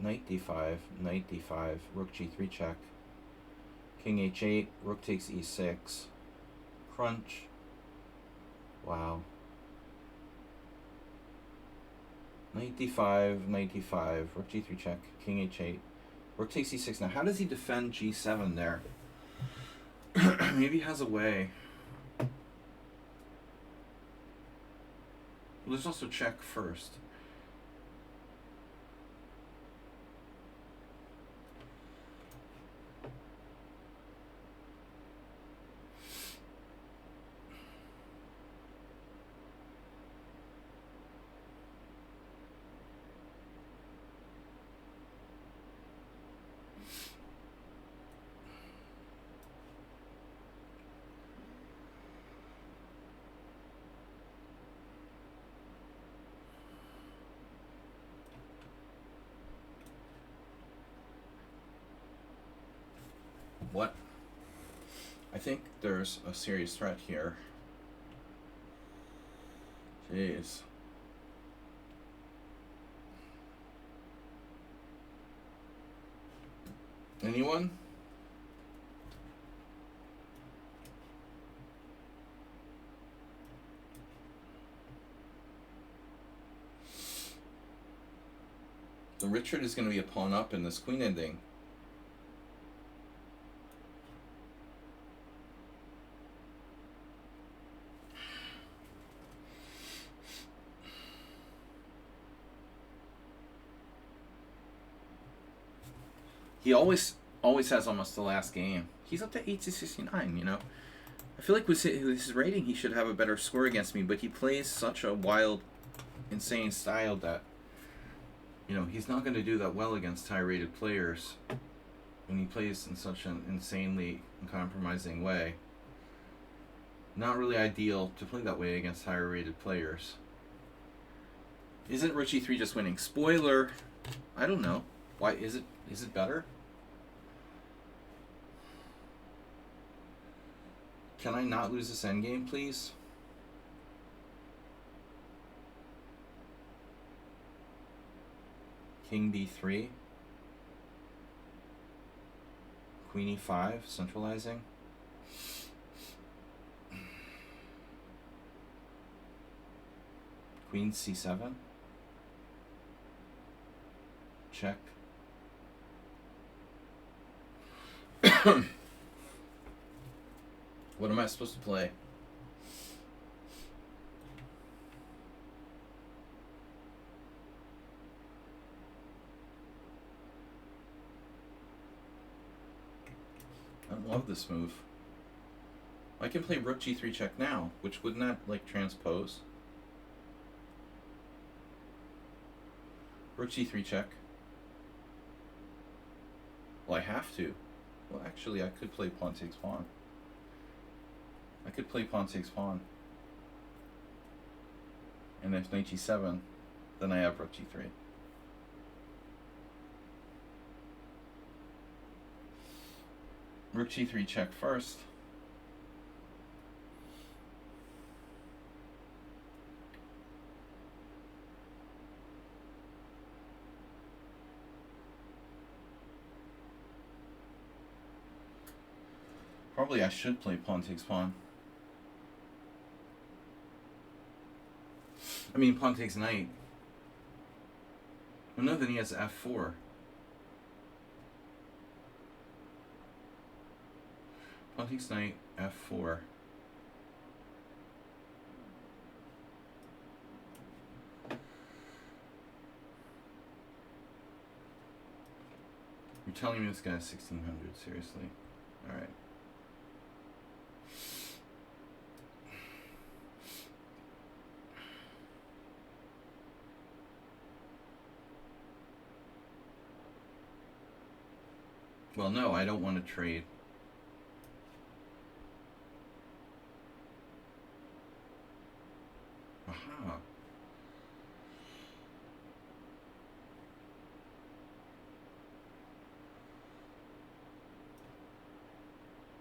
Knight d5. Knight d5. Rook g3 check. King h8. Rook takes e6. Crunch. Wow. Knight d5. Knight d5. Rook g3 check. King h8. Rook takes e6. Now, how does he defend g7 there? Maybe he has a way. Well, there's also check first. What? I think there's a serious threat here. Jeez. Anyone? The Richard is going to be a pawn up in this queen ending. He always has almost the last game. He's up to 8-69, you know. I feel like with his rating, he should have a better score against me, but he plays such a wild, insane style that, you know, he's not going to do that well against high-rated players when he plays in such an insanely uncompromising way. Not really ideal to play that way against higher-rated players. Isn't Rook e3 just winning? Spoiler, I don't know. Why is it better? Can I not lose this endgame, please? King b3. Queen e5, centralizing. Queen c7. Check. What am I supposed to play? I love this move. I can play Rook g3 check now, which wouldn't that like transpose? Rook g3 check. Well, I have to. Well, actually, I could play pawn takes pawn. I could play pawn takes pawn. And if knight g7, then I have rook g3. Rook g3 check first. Probably I should play pawn takes pawn. I mean, pawn takes knight. Well, no, then he has f4. Pawn takes knight, f4. You're telling me this guy's 1600, seriously? Alright. Well, no, I don't want to trade. Aha.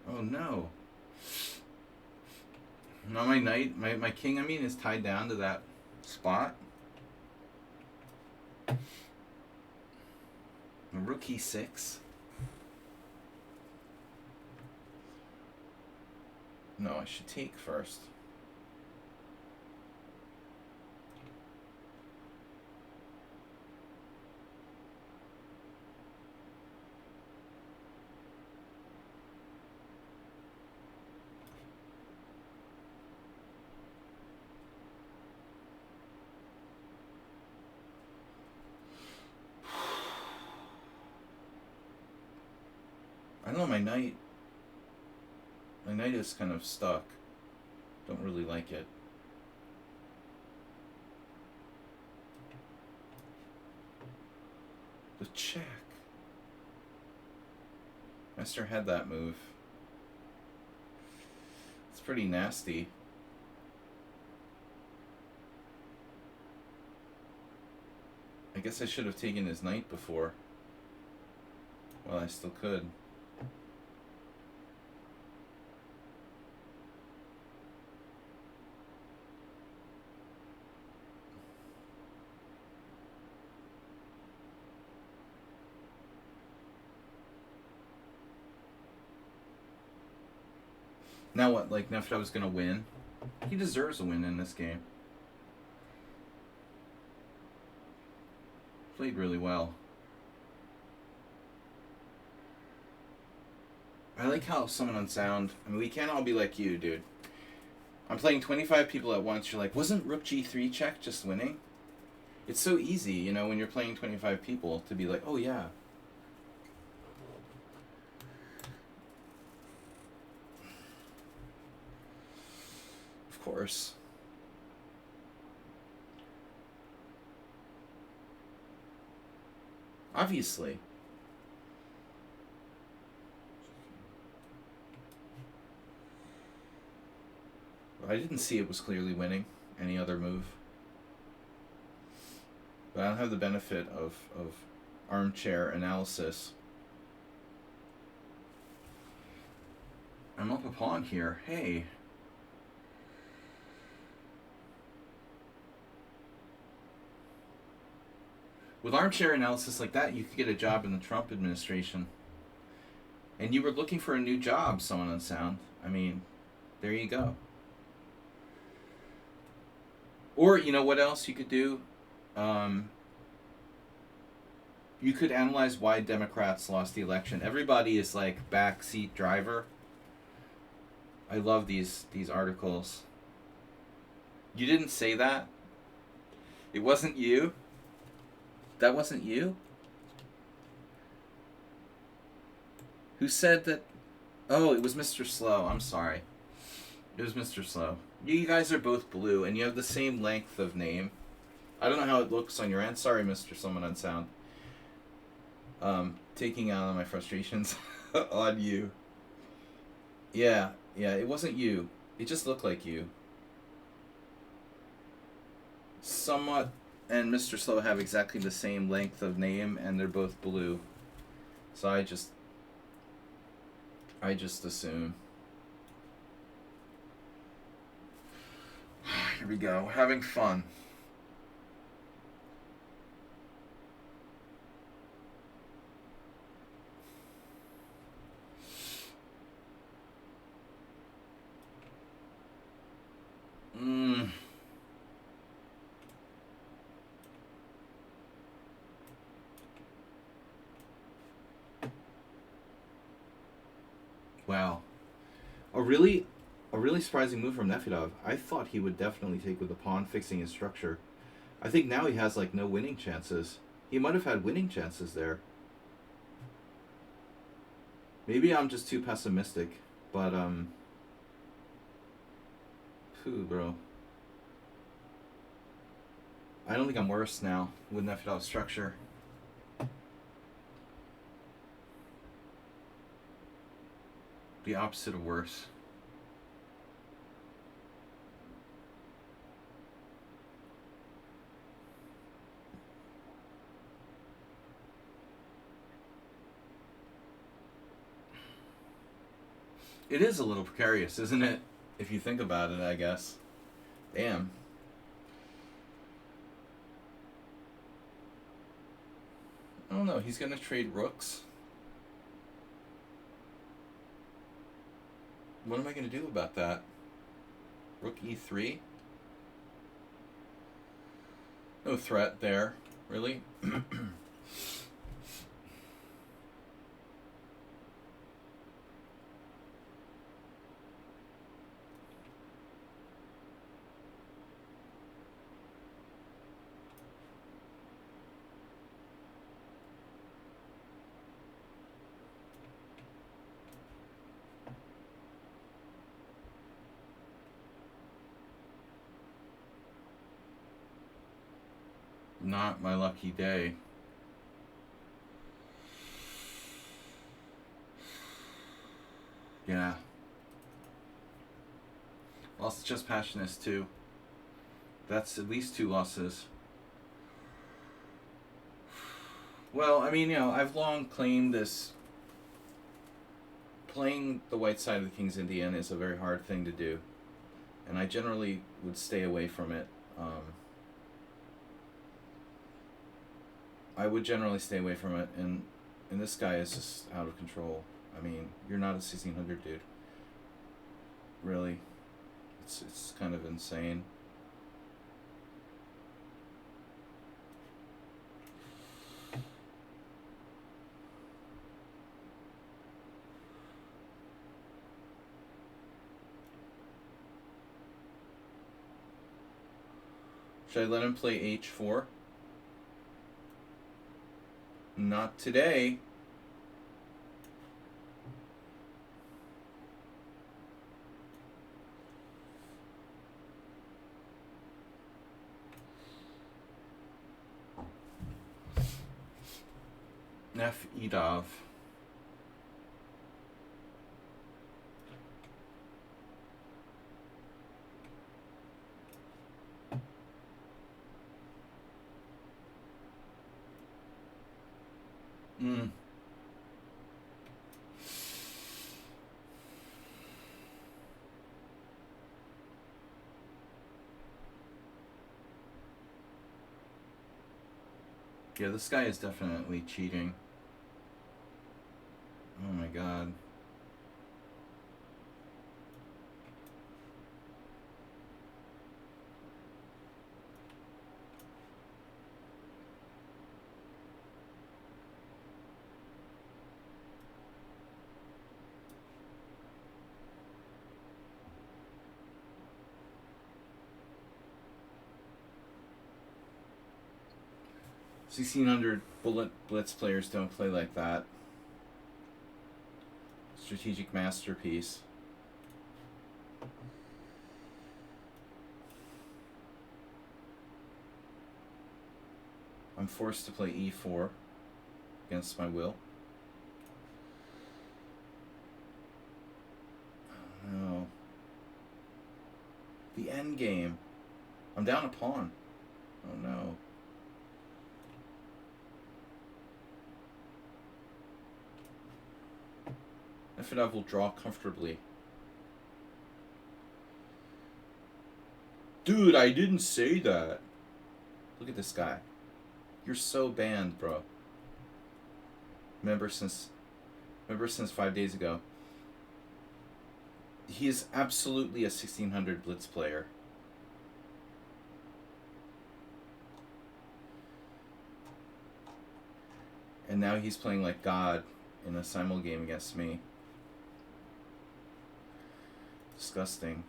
Oh no. Now my knight, my king, I mean, is tied down to that spot. Rook e6. No, I should take first. I don't know, my knight is kind of stuck. Don't really like it. The check. Master had that move. It's pretty nasty. I guess I should have taken his knight before. Well, I still could. Now what, like Nefta was gonna win? He deserves a win in this game. Played really well. I like how someone on sound. I mean, we can't all be like you, dude. I'm playing 25 people at once. You're like, wasn't Rook G3 check just winning? It's so easy, you know, when you're playing 25 people to be like, oh yeah. Of course. Obviously. I didn't see it was clearly winning any other move. But I don't have the benefit of armchair analysis. I'm up a pawn here. Hey. With armchair analysis like that, you could get a job in the Trump administration. And you were looking for a new job, someone on sound. I mean, there you go. Or, you know what else you could do? You could analyze why Democrats lost the election. Everybody is like backseat driver. I love these articles. You didn't say that? It wasn't you? That wasn't you? Who said that? Oh, it was Mr. Slow. I'm sorry. It was Mr. Slow. You guys are both blue, and you have the same length of name. I don't know how it looks on your end. Sorry, Mr. Someone on Sound. Taking out on my frustrations on you. Yeah, it wasn't you. It just looked like you. Somewhat, and Mr. Slow have exactly the same length of name, and they're both blue. So I just assume. Here we go. Having fun. Wow. A really surprising move from Nefedov. I thought he would definitely take with the pawn, fixing his structure. I think now he has like no winning chances. He might have had winning chances there. Maybe I'm just too pessimistic, but phew, bro. I don't think I'm worse now with Nefedov's structure. The opposite of worse. It is a little precarious, isn't it? If you think about it, I guess. Damn. I don't know. He's going to trade rooks. What am I going to do about that? Rook e3? No threat there, really. Not my lucky day. Yeah. Lost just passionist too. That's at least 2 losses. Well, I mean, you know, I've long claimed this. Playing the white side of the King's Indian is a very hard thing to do. And I generally would stay away from it. I would generally stay away from it, and this guy is just out of control. I mean, you're not a 1600 dude. Really. It's kind of insane. Should I let him play h4? Not today. F Edov. Yeah, this guy is definitely cheating. Oh my god. $1,600 bullet blitz players don't play like that. Strategic masterpiece. I'm forced to play e4 against my will. Oh no. The end game. I'm down a pawn. Oh no. Nefedov will draw comfortably. Dude, I didn't say that. Look at this guy. You're so banned, bro. Remember since 5 days ago. He is absolutely a 1600 blitz player. And now he's playing like God in a Simul game against me. Disgusting.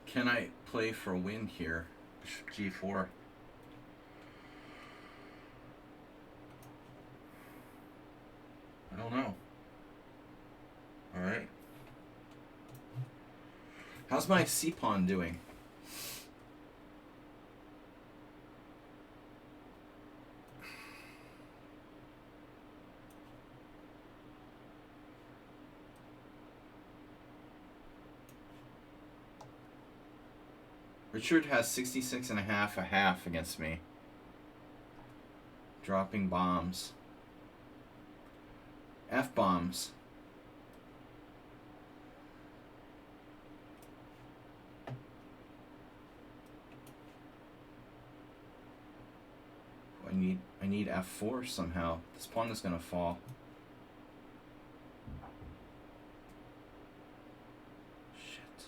Can I play for a win here? Bishop g4. I don't know. Alright. How's my c-pawn doing? Richard has 66.5 a half against me. Dropping bombs. F-bombs. I need F4 somehow. This pawn is gonna fall. Shit.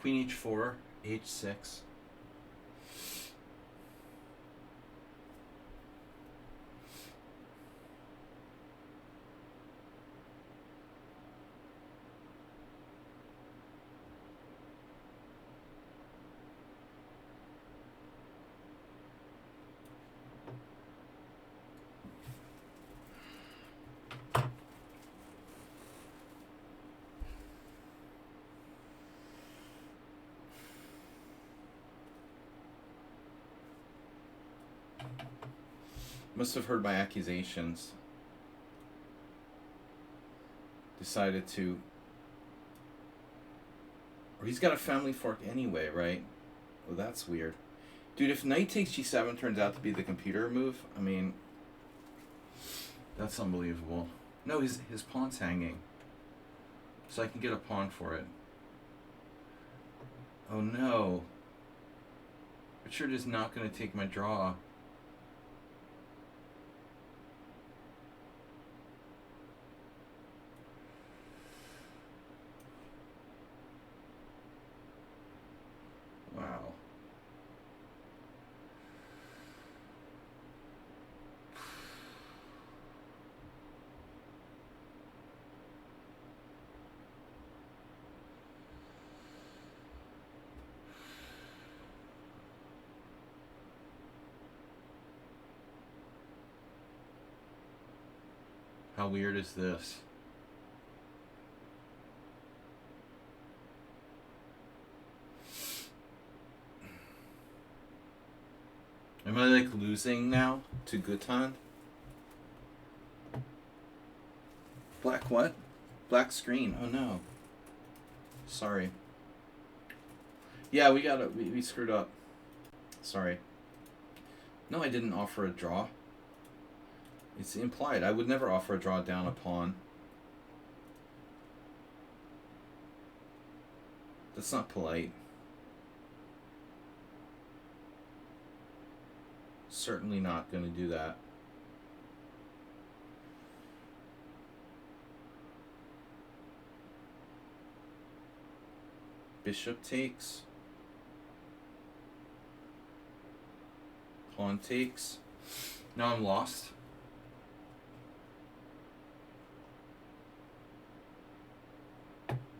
Queen h4, h6. Must have heard my accusations. Decided to... Or he's got a family fork anyway, right? Well, that's weird. Dude, if knight takes g7 turns out to be the computer move, I mean... That's unbelievable. No, his pawn's hanging. So I can get a pawn for it. Oh no. Richard is not going to take my draw. Wow. How weird is this? Am I like losing now to Gutan? Black what? Black screen. Oh no. Sorry. Yeah, we got it. We screwed up. Sorry. No, I didn't offer a draw. It's implied. I would never offer a draw down a pawn. That's not polite. Certainly not going to do that. Bishop takes. Pawn takes. Now I'm lost.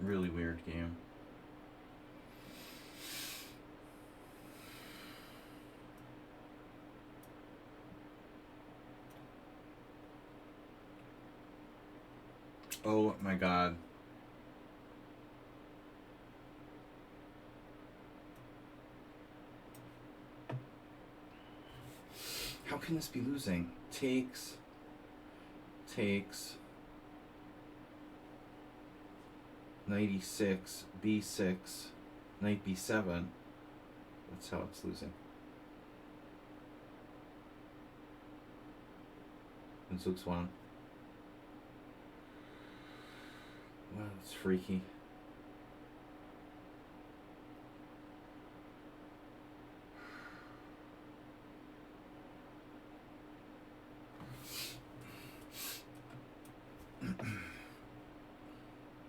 Really weird game. Oh my god. How can this be losing? Takes. Takes. Knight e6, b6, knight b7. That's how it's losing. And Zook's one. Wow, that's freaky.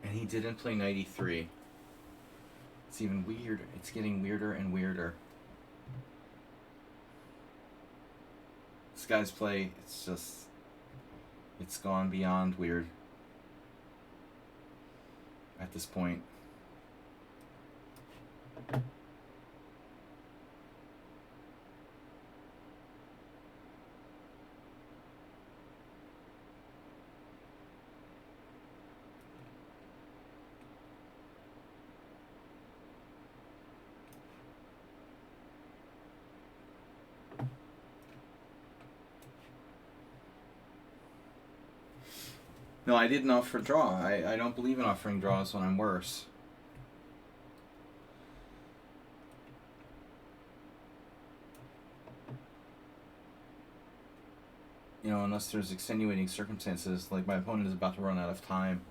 And he didn't play knight e3. It's even weird. It's getting weirder and weirder. This guy's play, it's just... It's gone beyond weird. At this point. No, I didn't offer a draw. I don't believe in offering draws when I'm worse. You know, unless there's extenuating circumstances, like my opponent is about to run out of time.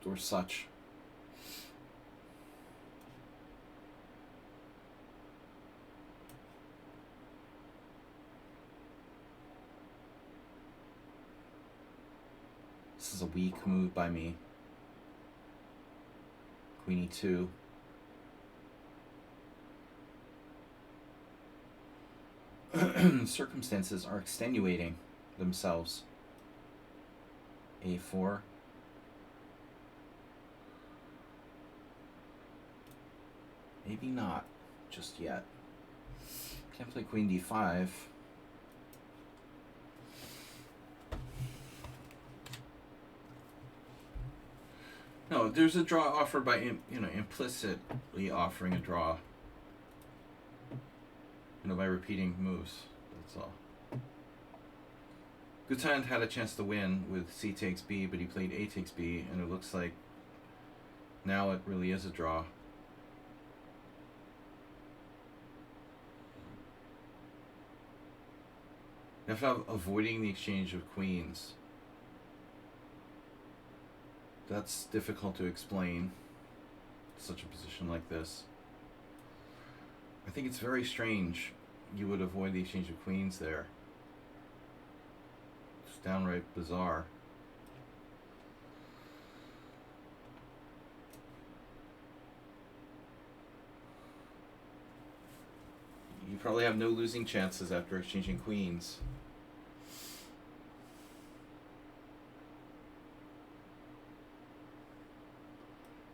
Or such. This is a weak move by me. Queen e2. Circumstances are extenuating themselves. a4. Maybe not just yet. Can't play queen d5. No, there's a draw offered by implicitly offering a draw. By repeating moves. That's all. Gutan had a chance to win with C takes B, but he played A takes B, and it looks like now it really is a draw. Now, avoiding the exchange of queens. That's difficult to explain. Such a position like this. I think it's very strange you would avoid the exchange of queens there. It's downright bizarre. You probably have no losing chances after exchanging queens.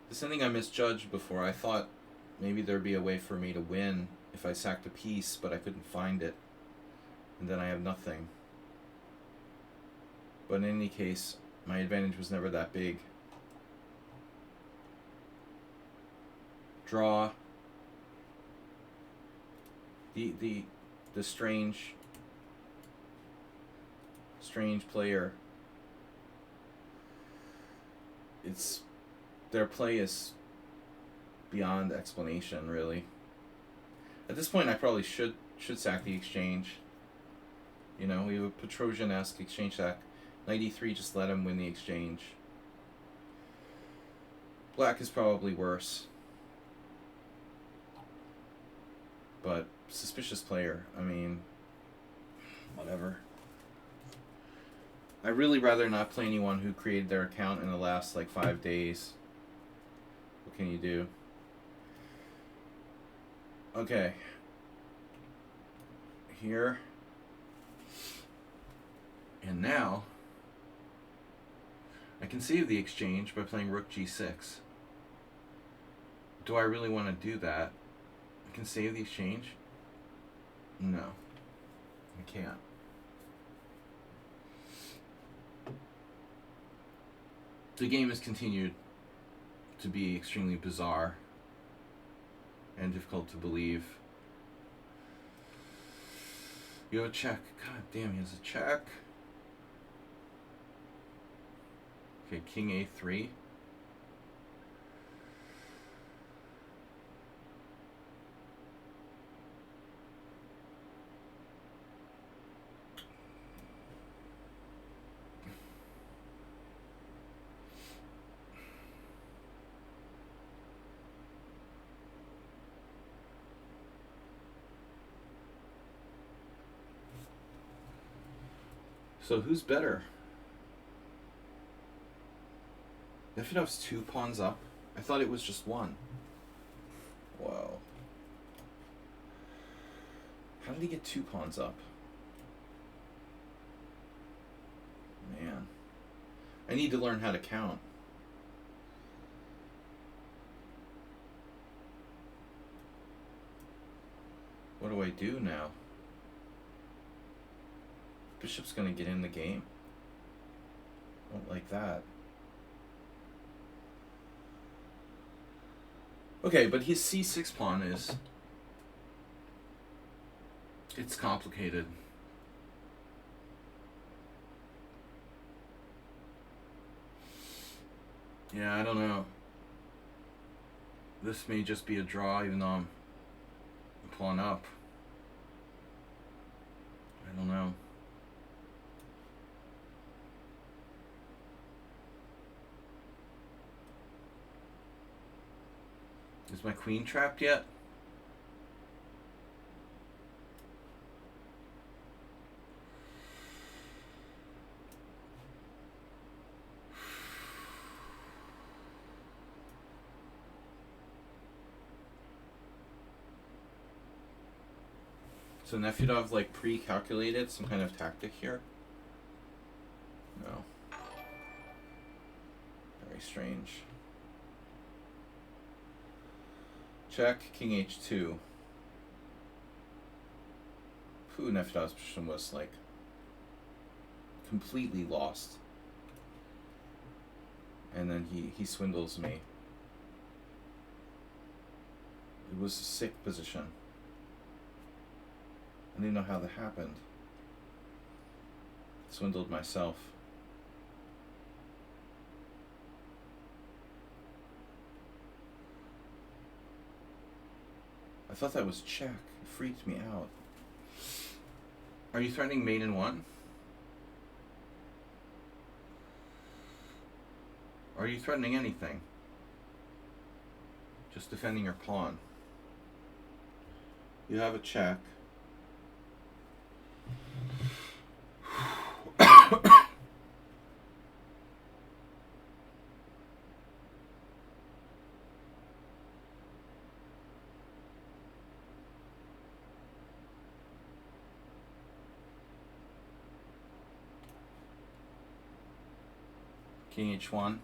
There's something I misjudged before. I thought maybe there'd be a way for me to win if I sacked a piece, but I couldn't find it. And then I have nothing. But in any case, my advantage was never that big. Draw. The strange player. Their play is beyond explanation, really. At this point, I probably should sack the exchange. We have a Petrosian-esque exchange sack. Knight e3 just let him win the exchange. Black is probably worse. But suspicious player. I mean, whatever. I'd really rather not play anyone who created their account in the last 5 days. What can you do? Okay. Here. And now, I can save the exchange by playing rook g6. Do I really want to do that? I can save the exchange? No. I can't. The game has continued to be extremely bizarre and difficult to believe. You have a check. God damn, he has a check. Okay, king a3. So who's better? Nefitov's 2 pawns up. I thought it was just 1. Wow. How did he get 2 pawns up? Man. I need to learn how to count. What do I do now? Bishop's gonna get in the game. Don't like that. Okay, but his c6 pawn is... It's complicated. Yeah, I don't know. This may just be a draw, even though I'm a pawn up. I don't know. Is my queen trapped yet? So Nefedov pre-calculated some kind of tactic here? No. Very strange. Check, king h2. Ooh, Nefedov's position was completely lost. and then he swindles me. It was a sick position. I didn't know how that happened. Swindled myself. I thought that was check. It freaked me out. Are you threatening mate in 1? Are you threatening anything? Just defending your pawn. You have a check. King H1.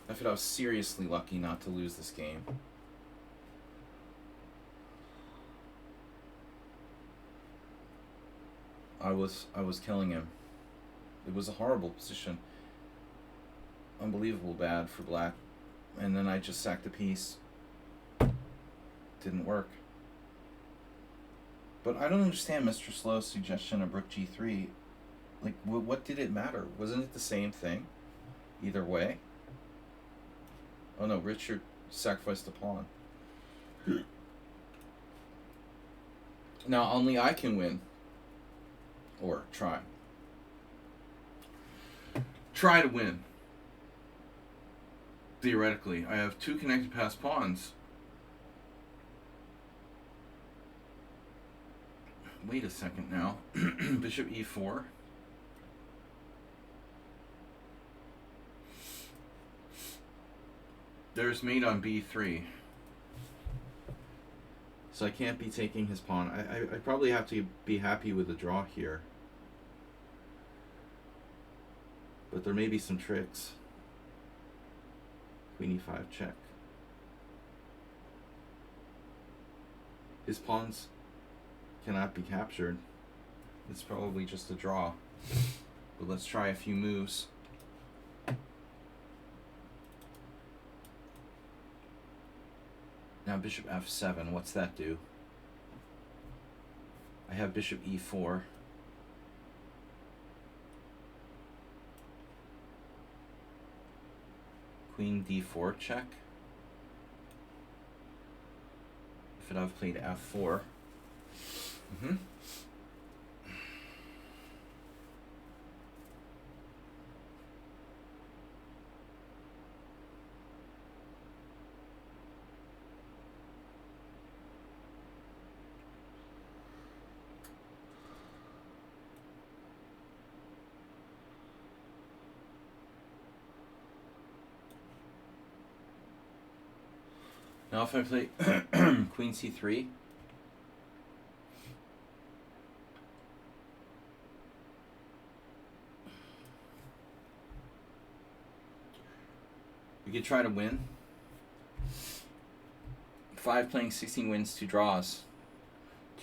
I feel I was seriously lucky not to lose this game. I was killing him. It was a horrible position. Unbelievable bad for black. And then I just sacked a piece. Didn't work. But I don't understand Mr. Slow's suggestion of rook g3. Like, what did it matter? Wasn't it the same thing? Either way? Oh no, Richard sacrificed a pawn. Now only I can win. Or try. Try to win. Theoretically. I have 2 connected pass pawns. Wait a second now. Bishop e4. There's mate on b3. So I can't be taking his pawn. I probably have to be happy with the draw here. But there may be some tricks. Queen e5 check. His pawns cannot be captured. It's probably just a draw. But let's try a few moves. Now bishop f7, what's that do? I have bishop e4. Queen d4 check. If I've played f4. Now if I play queen c3, we could try to win. 5 playing 16 wins, 2 draws,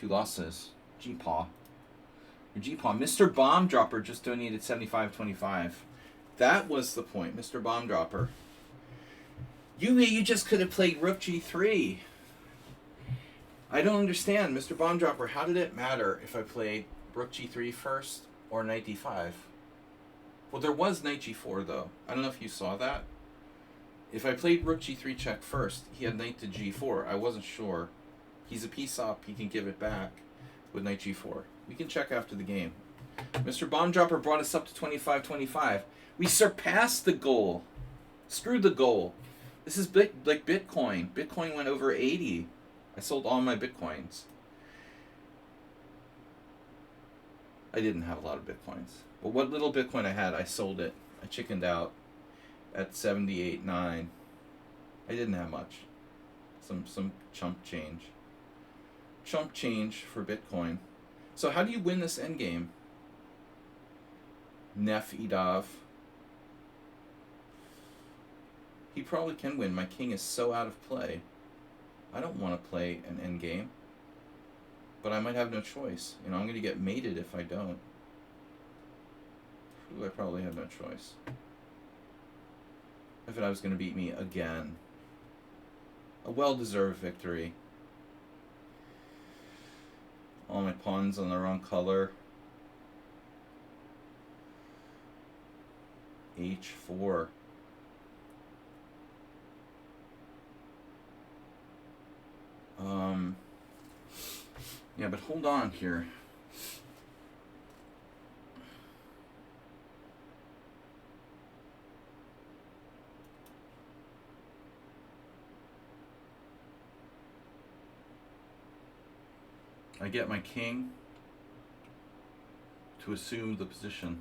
2 losses. G-Paw. G-Paw. Mr. Bomb Dropper just donated $75.25. That was the point, Mr. Bomb Dropper. You just could have played rook g3. I don't understand, Mr. Bomb Dropper. How did it matter if I played rook g3 first or knight d5? Well, there was knight g4 though. I don't know if you saw that. If I played rook g3 check first, he had knight to g4. I wasn't sure. He's a piece up. He can give it back with knight g4. We can check after the game. Mr. Bomb Dropper brought us up to 25-25. We surpassed the goal. Screw the goal. This is like Bitcoin. Bitcoin went over 80. I sold all my Bitcoins. I didn't have a lot of Bitcoins. But what little Bitcoin I had, I sold it. I chickened out at 78.9. I didn't have much. Some chump change. Chump change for Bitcoin. So how do you win this endgame? Nef Idav. He probably can win. My king is so out of play. I don't want to play an endgame. But I might have no choice. You know, I'm going to get mated if I don't. Ooh, I probably have no choice. If I was going to beat me again. A well-deserved victory. All my pawns on the wrong color. H4. Yeah, but hold on here. I get my king to assume the position.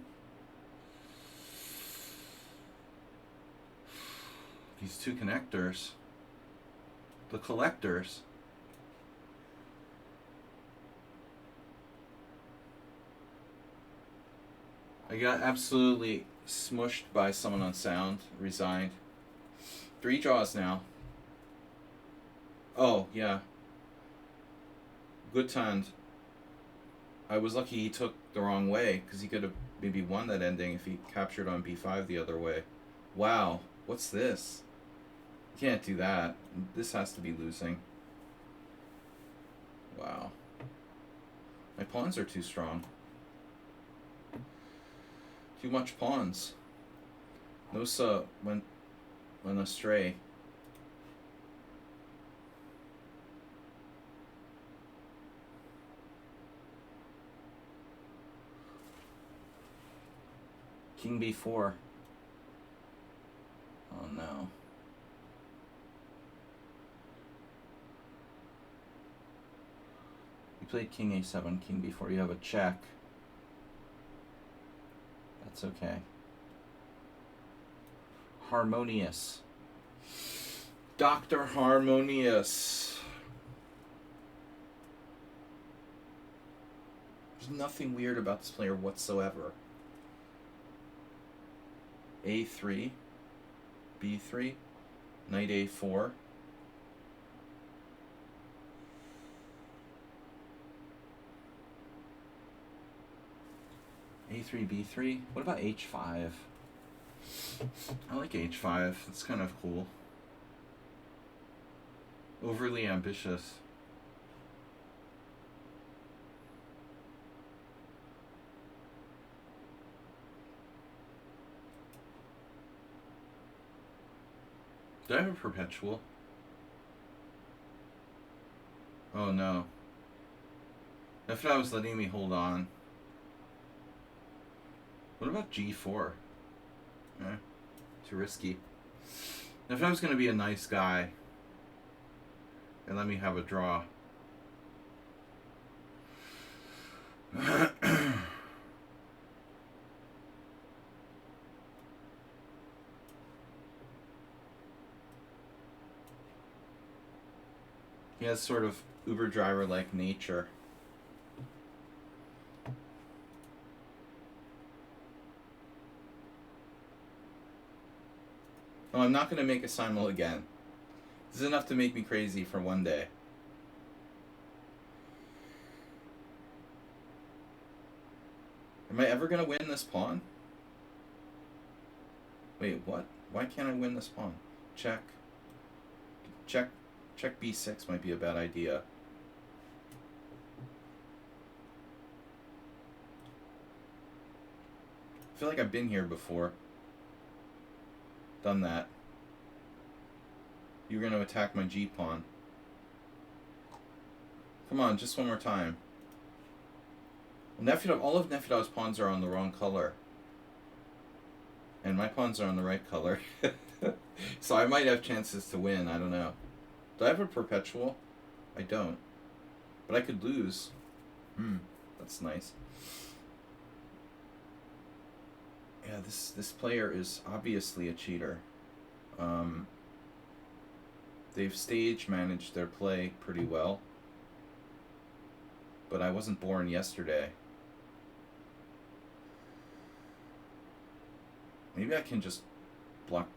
These two connectors, the collectors. I got absolutely smushed by someone on sound, resigned. 3 draws now. Oh, yeah. Good timed. I was lucky he took the wrong way, because he could have maybe won that ending if he captured on b5 the other way. Wow, what's this? You can't do that. This has to be losing. Wow. My pawns are too strong. Too much pawns. Nosa went astray. King b4. Oh no. You played king a7, king b4. You have a check. That's okay. Harmonious. Dr. Harmonious. There's nothing weird about this player whatsoever. A3, B3, knight A4. A3, B3. What about H5? I like H5. That's kind of cool. Overly ambitious. Do I have a perpetual? Oh no. If I was letting me hold on. What about G4? Too risky. If I was going to be a nice guy and let me have a draw. He has sort of Uber driver-like nature. Oh, I'm not going to make a simul again. This is enough to make me crazy for one day. Am I ever going to win this pawn? Wait, what? Why can't I win this pawn? Check. Check b6 might be a bad idea. I feel like I've been here before. Done that. You're going to attack my g-pawn. Come on, just one more time. Nefedov, all of Nefedov's pawns are on the wrong color. And my pawns are on the right color. So I might have chances to win, I don't know. Do I have a perpetual? I don't. But I could lose. That's nice. Yeah, this player is obviously a cheater. They've stage managed their play pretty well. But I wasn't born yesterday. Maybe I can just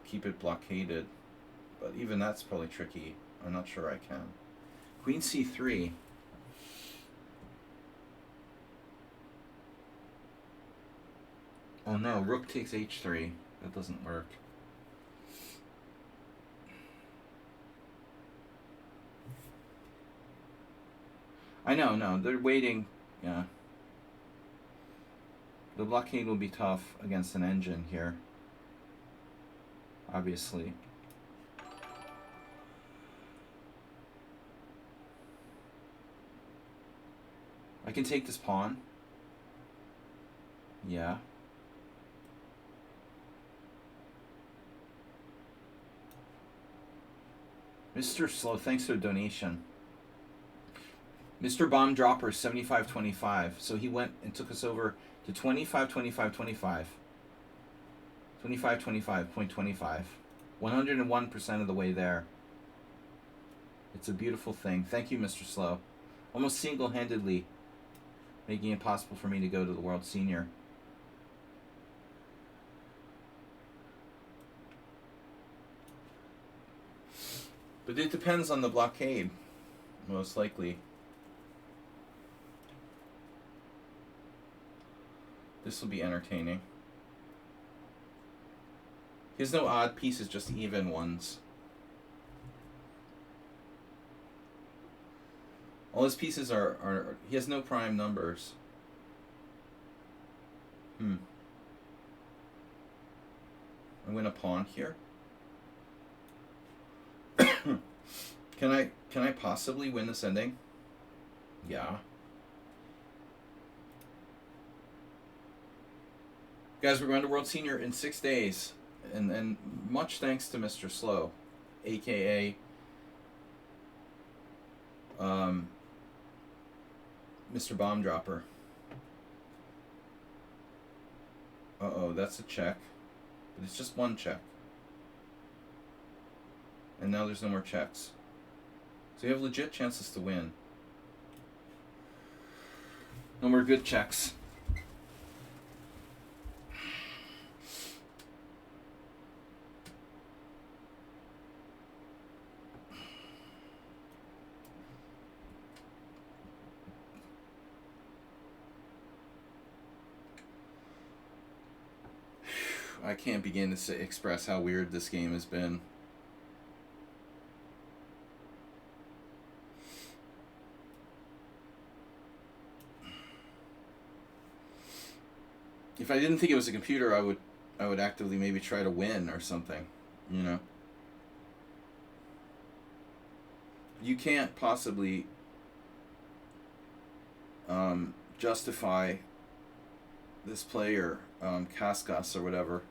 keep it blockaded. But even that's probably tricky. I'm not sure I can. Queen c3. Oh no, rook takes h3. That doesn't work. I know, no, they're waiting. Yeah. The blockade will be tough against an engine here. Obviously. I can take this pawn. Yeah. Mr. Slow, thanks for the donation. Mr. Bomb Dropper, 75.25. So he went and took us over to 25.25.25. 25.25.25. 101% of the way there. It's a beautiful thing. Thank you, Mr. Slow. Almost single-handedly making it possible for me to go to the World Senior. But it depends on the blockade, most likely. This will be entertaining. He has no odd pieces, just even ones. All his pieces are he has no prime numbers. I'm gonna pawn here. Can I possibly win this ending? Yeah. Guys, we're going to World Senior in 6 days. And much thanks to Mr. Slow, aka Mr. Bomb Dropper. Uh-oh, that's a check. But it's just one check. And now there's no more checks. So you have legit chances to win. No more good checks. I can't begin to express how weird this game has been. If I didn't think it was a computer, I would actively maybe try to win or something, you know. You can't possibly justify this player, Kaskas or whatever,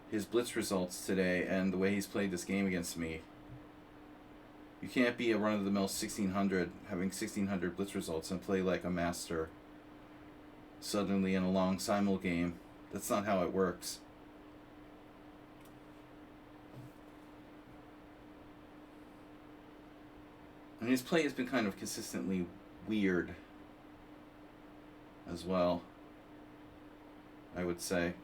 his blitz results today and the way he's played this game against me. You can't be a run-of-the-mill 1600, having 1600 blitz results and play like a master suddenly in a long Simul game. That's not how it works. And his play has been kind of consistently weird as well, I would say.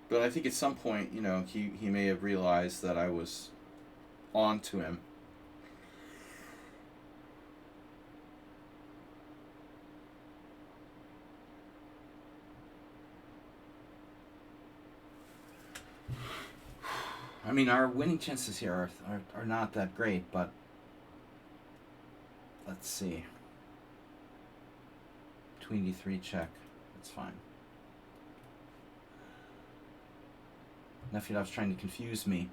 But I think at some point, you know, he may have realized that I was on to him. I mean, our winning chances here are not that great, but let's see. Queen d3 check. That's fine. Nefyadov's trying to confuse me.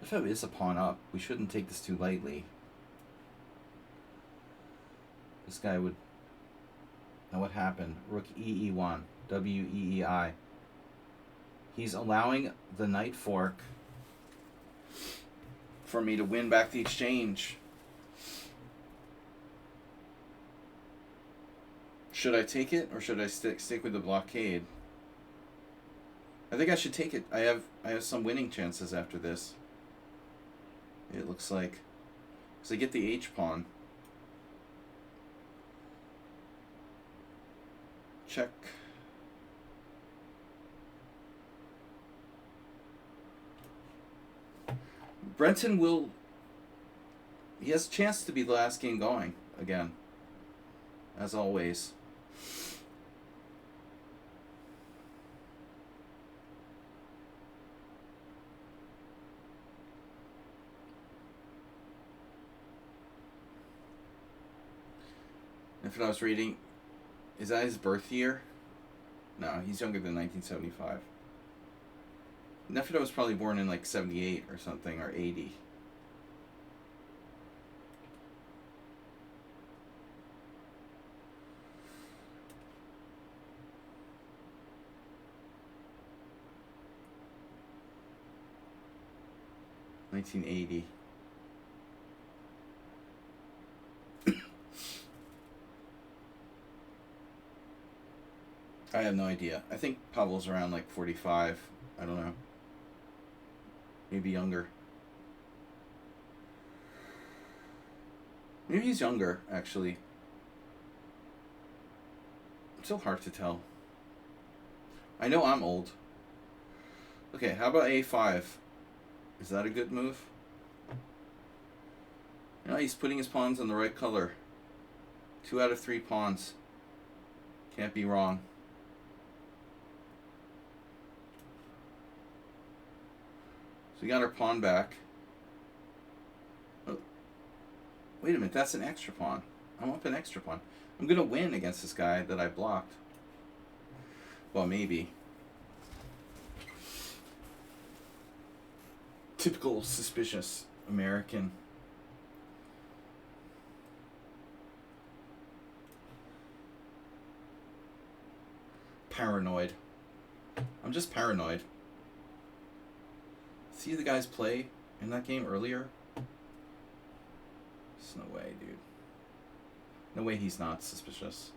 Nefyadov is a pawn up. We shouldn't take this too lightly. This guy would... Now what happened? Rook e1. W-E-E-I. He's allowing the knight fork for me to win back the exchange. Should I take it or should I stick with the blockade? I think I should take it. I have some winning chances after this. It looks like. Because I get the H pawn. Check. Brenton will... He has a chance to be the last game going again. As always. If I was reading, is that his birth year? No, he's younger than 1975. Nefido was probably born in like 78 or something, or 80. $1980. I have no idea. I think Pavel's around like 45. I don't know. Maybe younger. Maybe he's younger, actually. It's so hard to tell. I know I'm old. Okay, how about A5? Is that a good move? You know, he's putting his pawns on the right color. 2 out of 3 pawns. Can't be wrong. We got our pawn back. Oh, wait a minute, that's an extra pawn. I'm up an extra pawn. I'm going to win against this guy that I blocked. Well, maybe. Typical suspicious American. Paranoid. I'm just paranoid. See the guys play in that game earlier? There's no way, dude. No way he's not suspicious.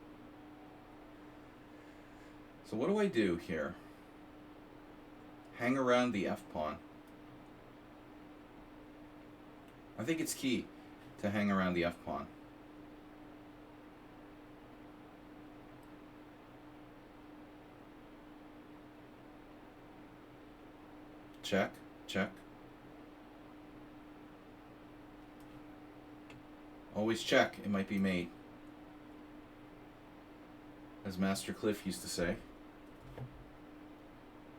So what do I do here? Hang around the F pawn. I think it's key to hang around the F pawn. Check. Check. Always check. It might be mate. As Master Cliff used to say.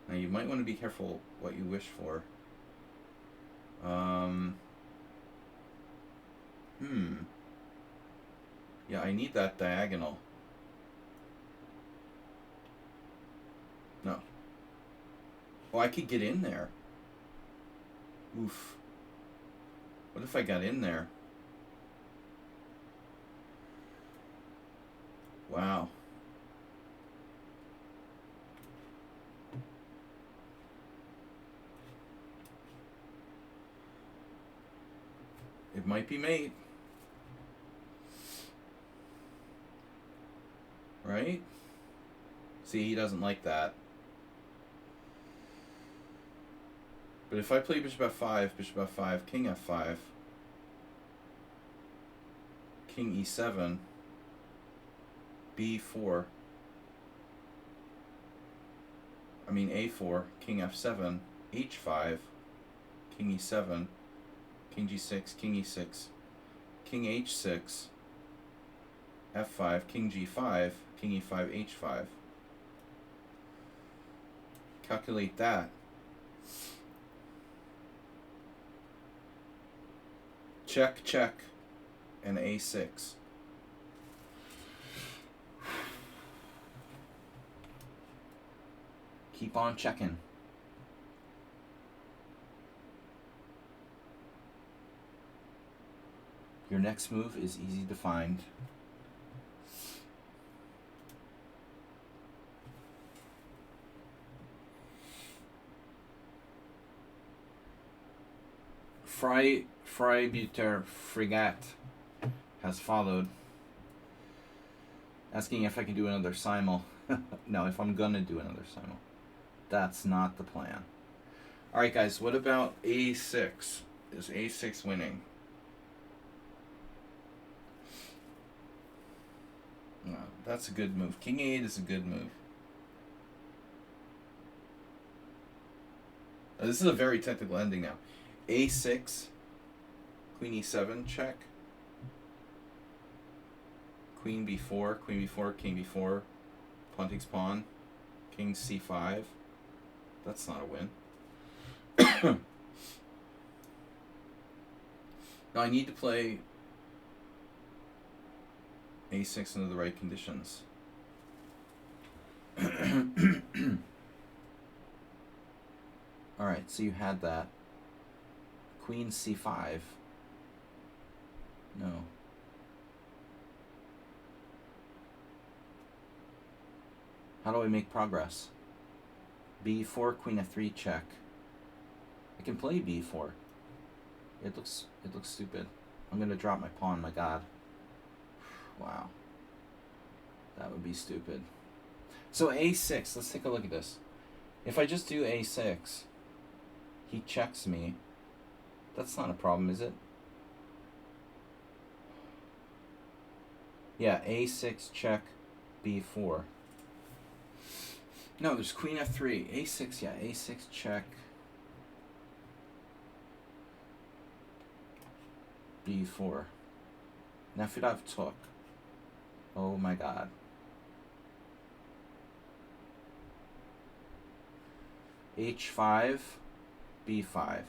Now you might want to be careful what you wish for. Yeah, I need that diagonal. No. Oh, I could get in there. Oof. What if I got in there? Wow. It might be mate. Right? See, he doesn't like that. But if I play bishop f5, king f5, king e7, b4, I mean a4, king f7, h5, king e7, king g6, king e6, king h6, f5, king g5, king e5, h5. Calculate that. Check, check, and a6. Keep on checking. Your next move is easy to find. Freibuter Fregat has followed. Asking if I can do another simul. No, if I'm gonna do another simul. That's not the plan. Alright guys, what about a6? Is a6 winning? No, that's a good move. King a8 is a good move. This is a very technical ending now. a6, queen e7 check. Queen b4, queen b4, king b4. Pawn takes pawn. King c5. That's not a win. Now I need to play a6 under the right conditions. Alright, so you had that. Queen c5. No. How do I make progress? b4, queen f3 check. I can play b4. It looks stupid. I'm gonna drop my pawn, my god. Wow. That would be stupid. So a6, let's take a look at this. If I just do a6, he checks me. That's not a problem, is it? Yeah, a6 check b4. No, there's queen f3. a6, yeah, a6 check b4. Nefedov took. Oh my god. h5, b5.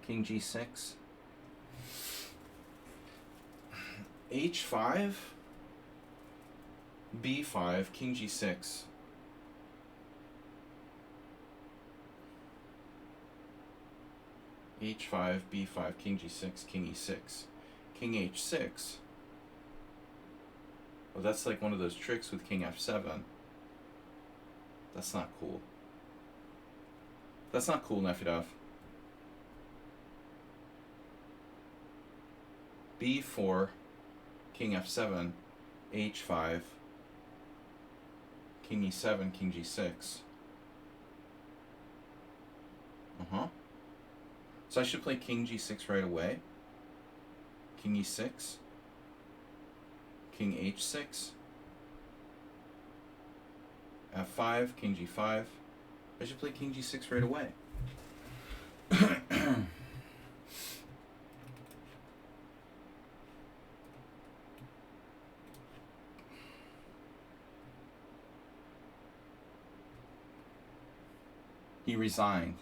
King g6. h5, b5, king g6. h5, b5, king g6, king e6. King h6. Well, that's like one of those tricks with king f7. That's not cool. That's not cool, Nefedov. b4, king f7, h5, king e7, king g6. So I should play king g6 right away. King e6, king h6, f5, king g5. I should play king g6 right away. He resigned.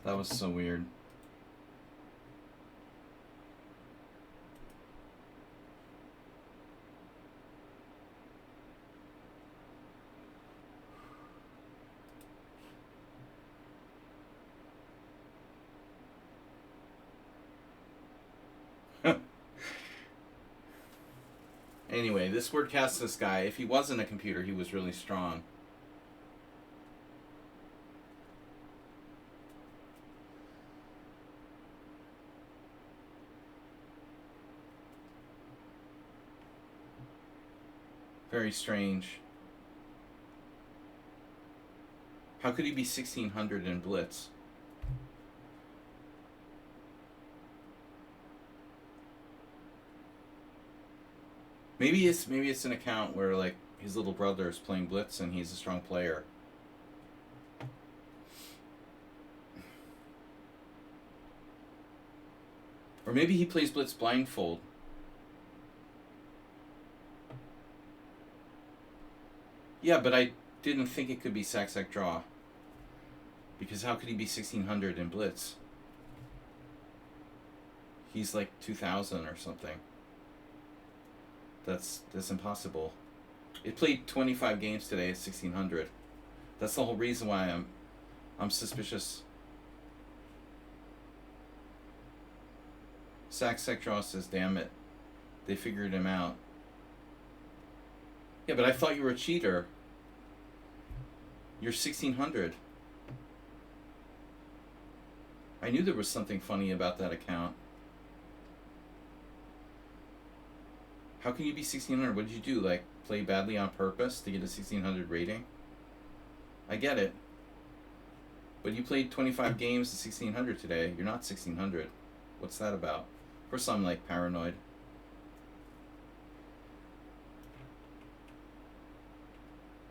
That was so weird. Anyway, this word cast this guy. If he wasn't a computer, he was really strong. Very strange. How could he be 1600 in Blitz? Maybe it's an account where like his little brother is playing Blitz and he's a strong player. Or maybe he plays Blitz blindfold. Yeah, but I didn't think it could be sack draw. Because how could he be 1600 in Blitz? He's like 2000 or something. That's impossible. It played 25 games today at 1600. That's the whole reason why I'm suspicious. Sack draw says, damn it. They figured him out. Yeah, but I thought you were a cheater. You're 1600. I knew there was something funny about that account. How can you be 1600? What did you do? Like, play badly on purpose to get a 1600 rating? I get it. But you played 25 games to 1600 today. You're not 1600. What's that about? First, I'm like paranoid.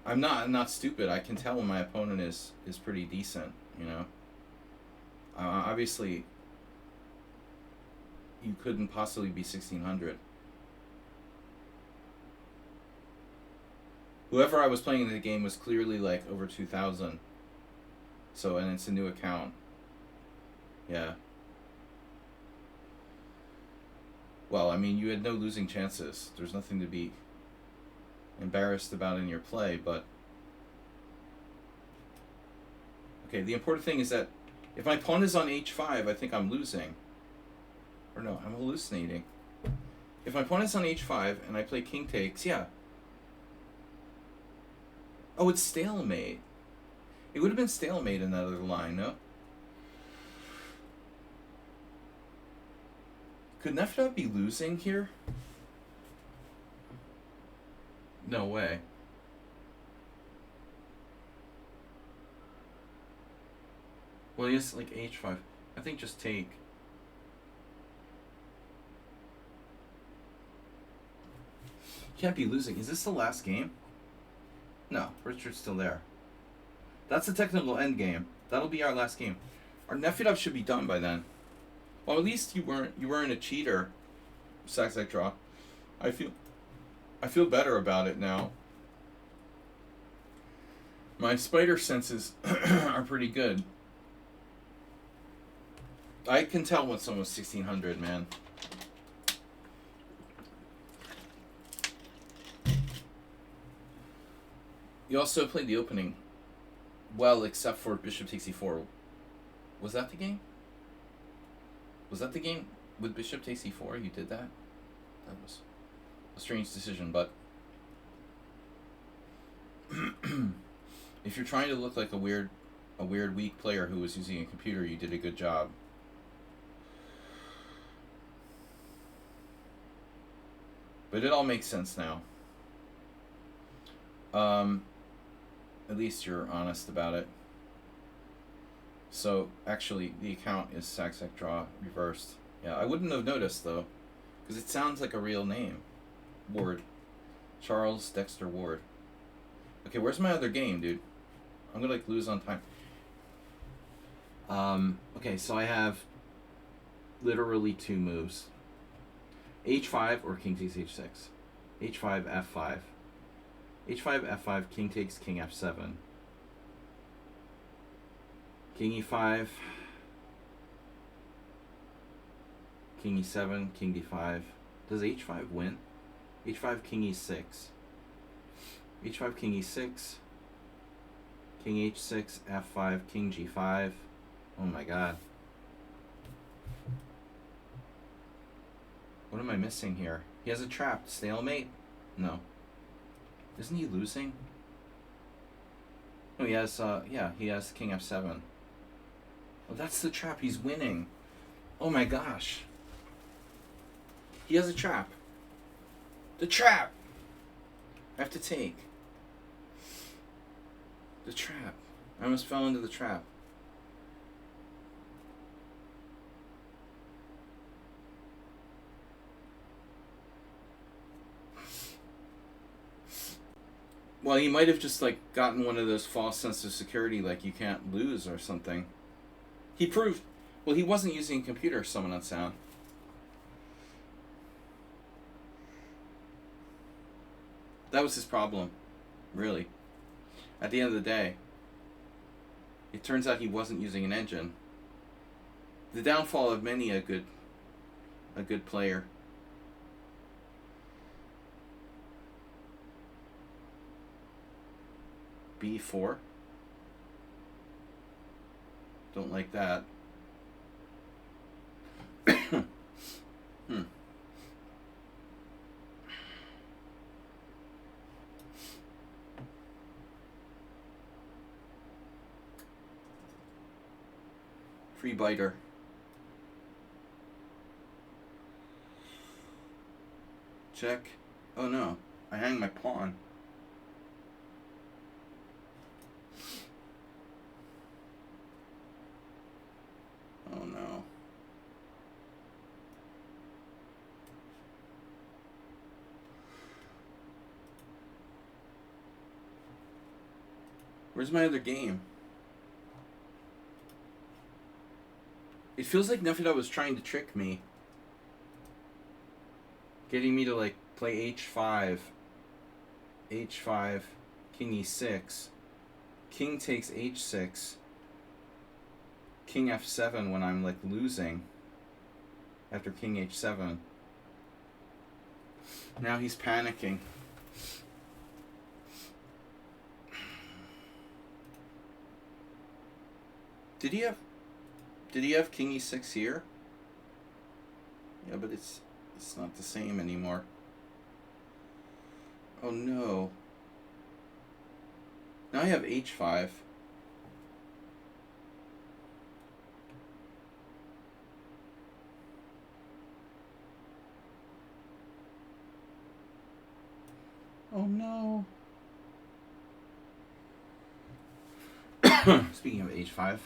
I'm not stupid. I can tell when my opponent is pretty decent, you know. Obviously, you couldn't possibly be 1600. Whoever I was playing in the game was clearly like over 2000. So, and it's a new account. Yeah. Well, I mean, you had no losing chances. There's nothing to be embarrassed about in your play, but okay, the important thing is that if my pawn is on h5, I think I'm losing. Or no, I'm hallucinating. If my pawn is on h5 and I play king takes, yeah. Oh, it's stalemate. It would have been stalemate in that other line, no? Could Nefdov be losing here? No way. Well, he has like h5. I think just take. Can't be losing. Is this the last game? No, Richard's still there. That's the technical end game. That'll be our last game. Our Nefedov should be done by then. Well, at least you weren't a cheater. Sax draw. I feel better about it now. My spider senses are pretty good. I can tell when someone's 1600, man. You also played the opening well, except for bishop takes e4. Was that the game? Was that the game with bishop takes e4? You did that? That was a strange decision, but if you're trying to look like a weird weak player who was using a computer, you did a good job. But it all makes sense now. At least you're honest about it. So, actually, the account is Saxec Draw reversed. Yeah, I wouldn't have noticed, though, because it sounds like a real name. Ward. Charles Dexter Ward. Okay, where's my other game, dude? I'm gonna, like, lose on time. Okay, so I have literally two moves. H5 or king takes h6. H5, F5. H5, F5, king takes king F7. King E5. King E7, king D5. Does H5 win? H5, king E6. H5, king E6. King H6, F5, king G5. Oh my god. What am I missing here? He has a trap. Stalemate? No. Isn't he losing? No, he has, yeah, he has king F7. Oh, that's the trap. He's winning. Oh my gosh. He has a trap. The trap! I have to take. The trap. I almost fell into the trap. Well, he might have just, like, gotten one of those false sense of security, like you can't lose or something. He proved... Well, he wasn't using a computer, someone on sound. That was his problem. Really. At the end of the day. It turns out he wasn't using an engine. The downfall of many a good player. B4. Don't like that. Free biter. Check. Oh no, I hang my pawn. Oh no. Where's my other game? It feels like Nefida was trying to trick me. Getting me to like play h5. h5. King e6. King takes h6. King f7 when I'm like losing. After king h7. Now he's panicking. Did he have king e6 here? Yeah, but it's not the same anymore. Oh no. Now I have h5. Oh no. Speaking of h5.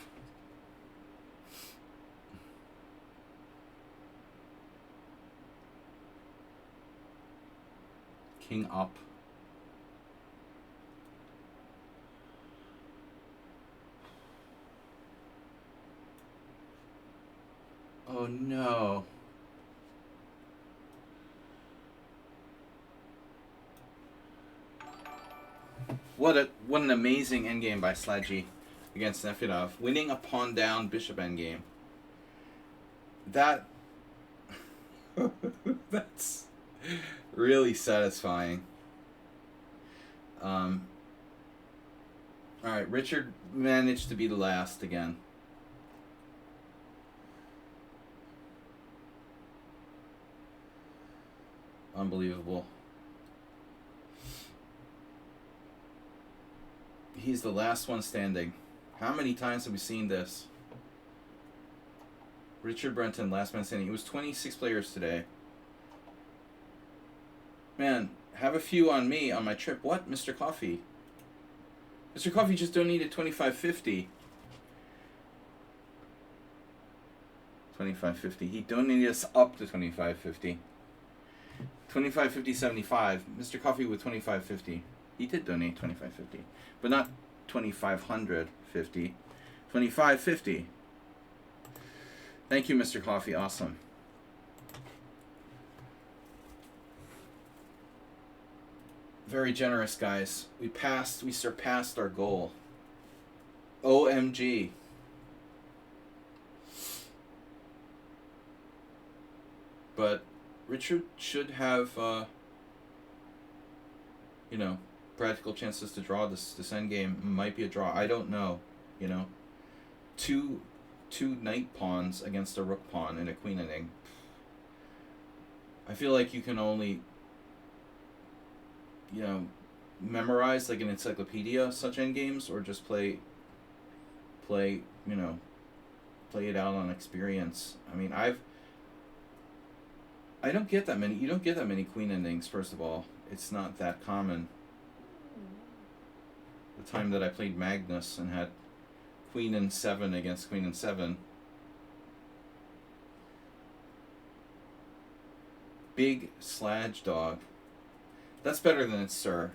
King up. Oh no. What an amazing endgame by Sladgy against Nefidov. Winning a pawn down bishop endgame. That's really satisfying. Alright, Richard managed to be the last again. Unbelievable. He's the last one standing. How many times have we seen this? Richard Brenton, last man standing. It was 26 players today. Man, have a few on me on my trip. What, Mr. Coffee? Mr. Coffee just donated $25.50. $25.50. He donated us up to $25.50. $25.50.75. Mr. Coffee with $25.50. He did donate $25.50, but not $2,550. $25.50. Thank you, Mr. Coffee. Awesome. Very generous, guys. We surpassed our goal. OMG. But Richard should have, practical chances to draw this endgame. Might be a draw. I don't know. Two knight pawns against a rook pawn and a queen ending. I feel like you can only, memorize like an encyclopedia such endgames, or just play it out on experience. I mean, I don't get that many. You don't get that many queen endings. First of all, it's not that common. The time that I played Magnus and had queen and 7 against queen and 7. Big Sladge Dog. That's better than it's Sir.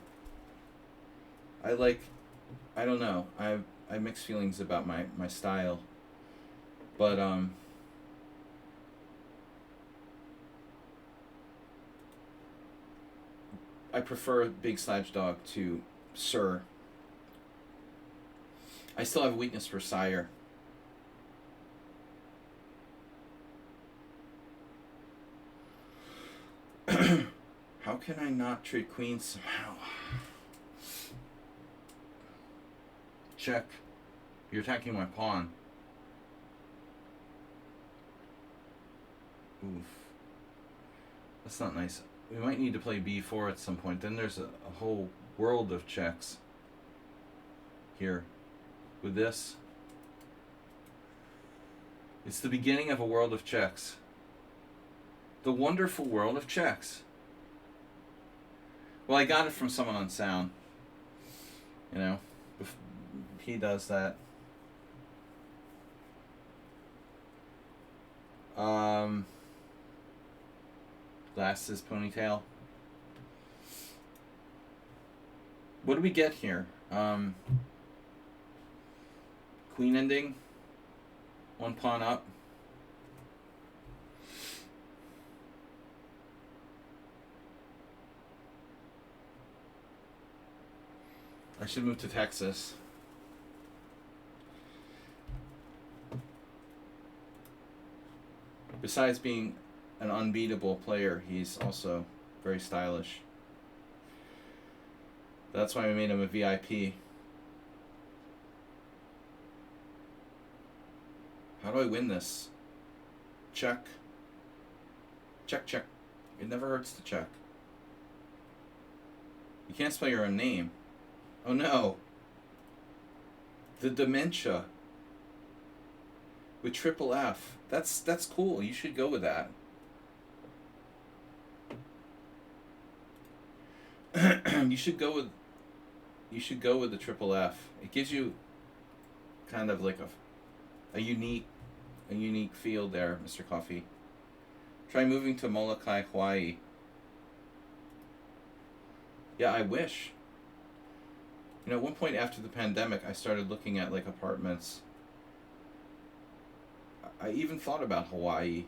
I don't know. I have mixed feelings about my style. But I prefer Big Sladge Dog to Sir. I still have a weakness for Sire. How can I not trade queen somehow? Check. You're attacking my pawn. Oof. That's not nice. We might need to play b4 at some point. Then there's a whole world of checks. Here. With this. It's the beginning of a world of checks. The wonderful world of checks. Well, I got it from someone on Sound. You know, if he does that. Glasses, ponytail. What do we get here? Queen ending. One pawn up. I should move to Texas. Besides being an unbeatable player, he's also very stylish. That's why we made him a VIP. How do I win this? Check. Check, check. It never hurts to check. You can't spell your own name. Oh no. The dementia. With triple F. That's cool. You should go with that. You should go with the triple F. It gives you kind of like a unique feel there, Mr. Coffee. Try moving to Molokai, Hawaii. Yeah, I wish. You know, at one point after the pandemic, I started looking at like apartments. I even thought about Hawaii.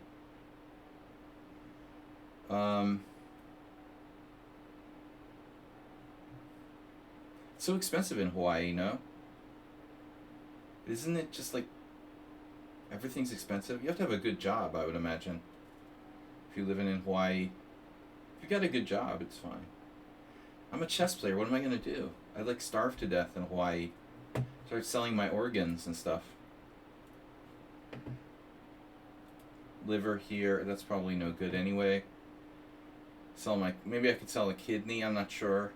It's so expensive in Hawaii, no? Isn't it just like everything's expensive? You have to have a good job, I would imagine. If you're living in Hawaii. If you got a good job, it's fine. I'm a chess player. What am I going to do? I'd like starve to death in Hawaii. Start selling my organs and stuff. Liver here. That's probably no good anyway. Maybe I could sell a kidney. I'm not sure.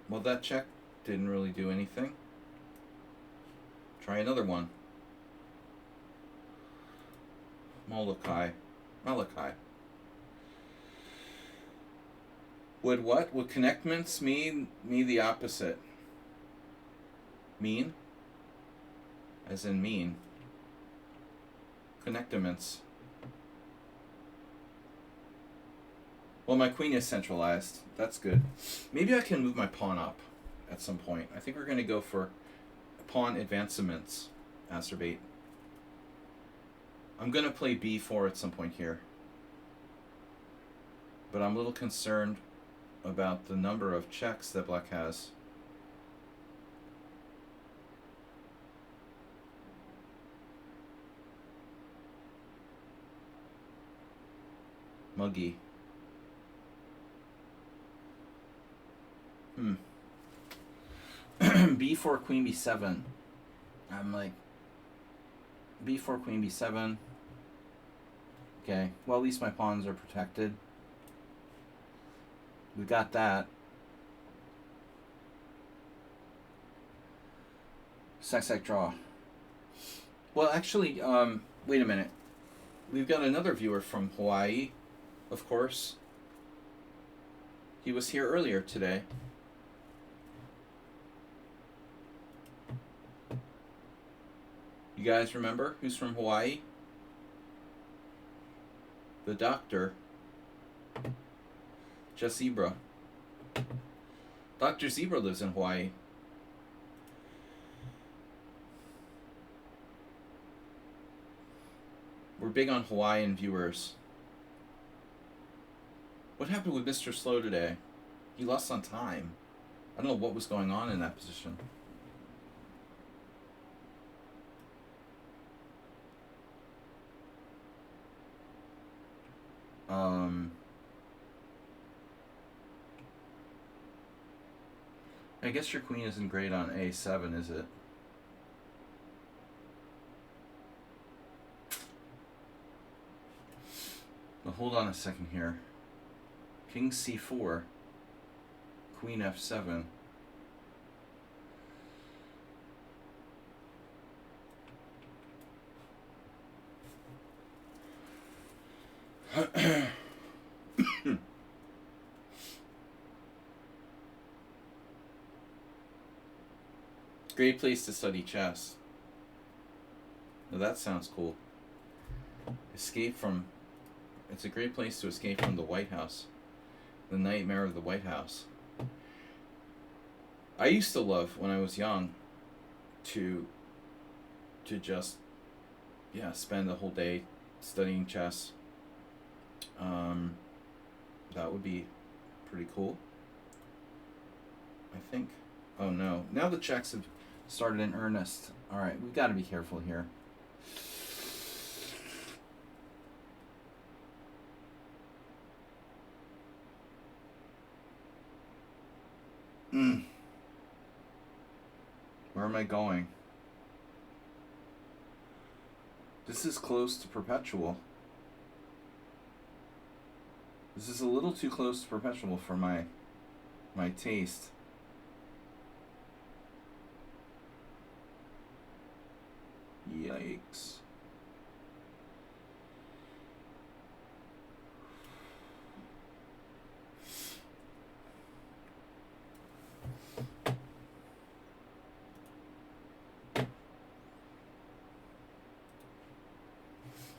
Well, that check didn't really do anything. Try another one. Malachi. Would what? Would connectments mean me the opposite? Mean? As in mean. Connectiments. Well, my queen is centralized. That's good. Maybe I can move my pawn up at some point. I think we're going to go for pawn advancements. Acerbate. I'm going to play b4 at some point here. But I'm a little concerned about the number of checks that black has. Muggy. b4, queen b7. I'm like, b4, queen b7. Okay, well, at least my pawns are protected. We got that. Sack draw. Well, actually, wait a minute. We've got another viewer from Hawaii, of course. He was here earlier today. You guys remember who's from Hawaii? The doctor. Just Zebra. Dr. Zebra lives in Hawaii. We're big on Hawaiian viewers. What happened with Mr. Slow today? He lost on time. I don't know what was going on in that position. I guess your queen isn't great on a7, is it? Well, hold on a second here. King c4, queen f7. Great place to study chess. Now that sounds cool. Escape from... It's a great place to escape from the White House. The nightmare of the White House. I used to love, when I was young, to just, spend the whole day studying chess. That would be pretty cool, I think. Oh no. Now the checks have started in earnest. Alright, we've got to be careful here. Where am I going? This is close to perpetual. This is a little too close to perpetual for my taste. Yikes.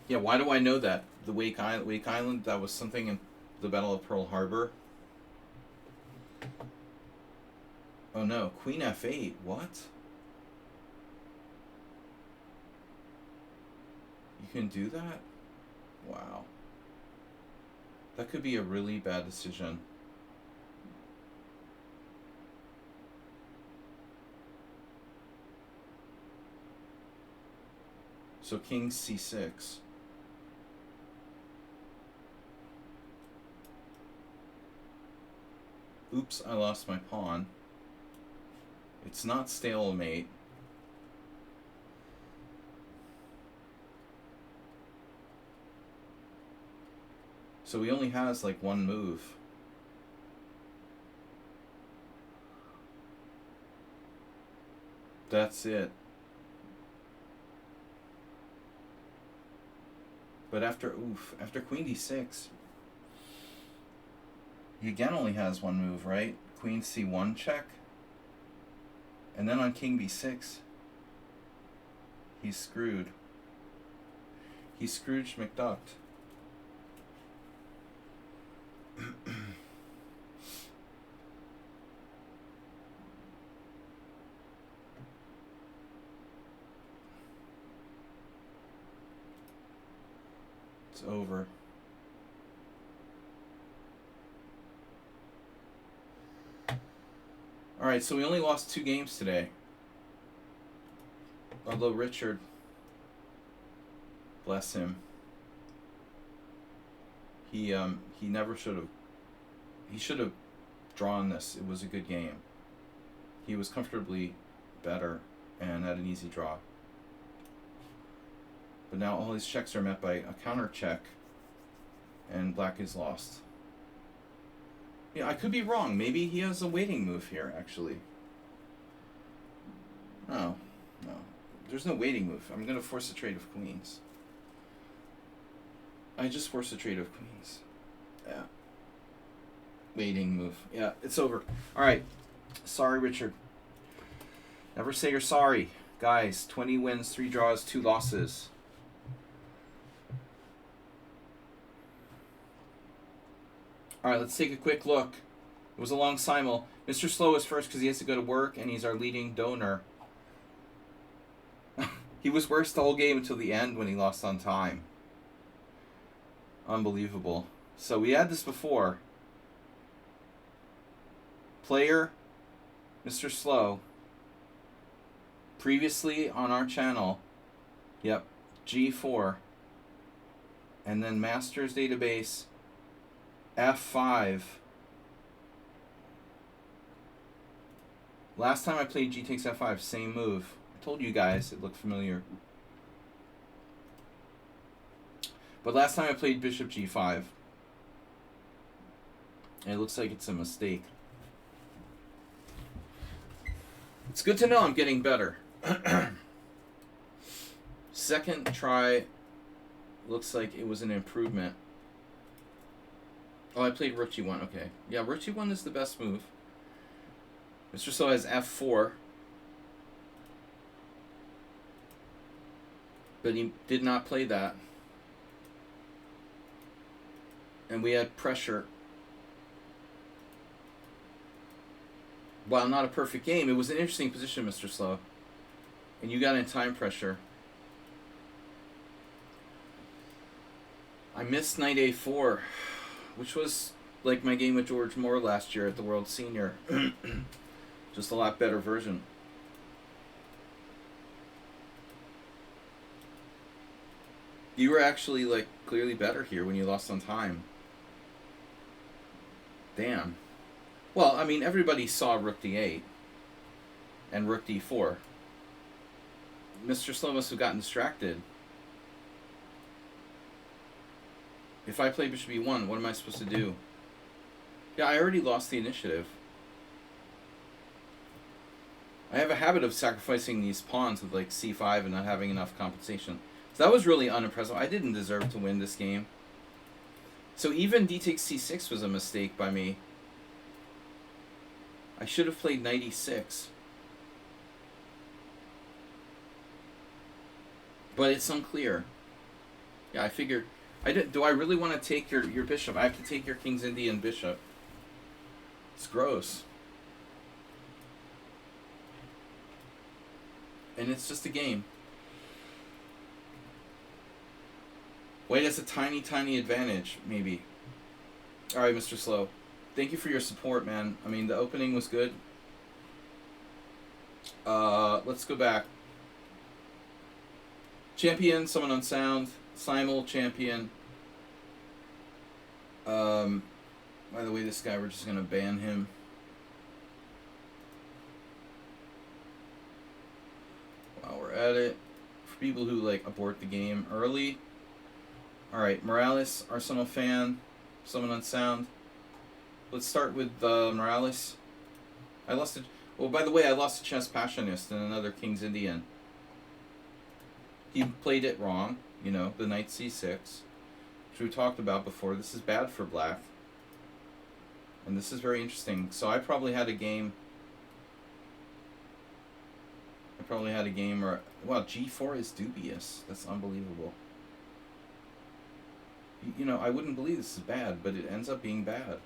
Yeah, why do I know that? The Wake Island, that was something in the Battle of Pearl Harbor. Oh no, Queen F8, what? You can do that? Wow. That could be a really bad decision. So King C6. Oops, I lost my pawn. It's not stalemate. So he only has like one move. That's it. But after Queen D6, he again only has one move, right? Queen C1 check. And then on King B6, he's screwed. He's Scrooge McDuck. It's over. Alright, so we only lost 2 games today. Although Richard, bless him, he never should have. He should have drawn this. It was a good game. He was comfortably better and had an easy draw. But now all his checks are met by a counter check, and black is lost. Yeah, I could be wrong. Maybe he has a waiting move here, actually. No. There's no waiting move. I'm going to force a trade of queens. I just forced a trade of queens. Yeah. Waiting move. Yeah, it's over. Alright. Sorry, Richard. Never say you're sorry. Guys, 20 wins, 3 draws, 2 losses. Alright, let's take a quick look. It was a long simul. Mr. Slow is first because he has to go to work, and he's our leading donor. He was worse the whole game until the end when he lost on time. Unbelievable. So we had this before. Player, Mr. Slow. Previously on our channel. Yep, G4. And then Masters Database, F5. Last time I played G takes F5, same move. I told you guys it looked familiar. But last time I played Bishop G5. And it looks like it's a mistake. It's good to know I'm getting better. Second try looks like it was an improvement. Oh, I played rook g1. Okay. Yeah, rook g1 is the best move. Mr. So has f4. But he did not play that. And we had pressure. While not a perfect game, it was an interesting position, Mr. Slow. And you got in time pressure. I missed knight a4, which was like my game with George Moore last year at the World Senior. Just a lot better version. You were actually like clearly better here when you lost on time. Damn. Well, I mean, everybody saw rook d8 and rook d4. Mr. Slow must have gotten distracted. If I play bishop e1, what am I supposed to do? Yeah, I already lost the initiative. I have a habit of sacrificing these pawns with like c5 and not having enough compensation. So that was really unimpressive. I didn't deserve to win this game. So even d takes c6 was a mistake by me. I should have played knight e6. But it's unclear. Yeah, I figured... do I really want to take your bishop? I have to take your King's Indian bishop. It's gross. And it's just a game. White has a tiny, tiny advantage, maybe. Alright, Mr. Slow. Thank you for your support, man. I mean, the opening was good. Let's go back. Champion, someone on sound. Simul, champion. By the way, this guy, we're just going to ban him. While we're at it. For people who, like, abort the game early. Alright, Morales, Arsenal fan. Someone on sound. Let's start with Morales. I lost a... Well, by the way, I lost a chess passionist and another King's Indian. He played it wrong. You know, the knight c6. Which we talked about before. This is bad for black. And this is very interesting. So I probably had a game... where... Wow, g4 is dubious. That's unbelievable. You know, I wouldn't believe this is bad, but it ends up being bad.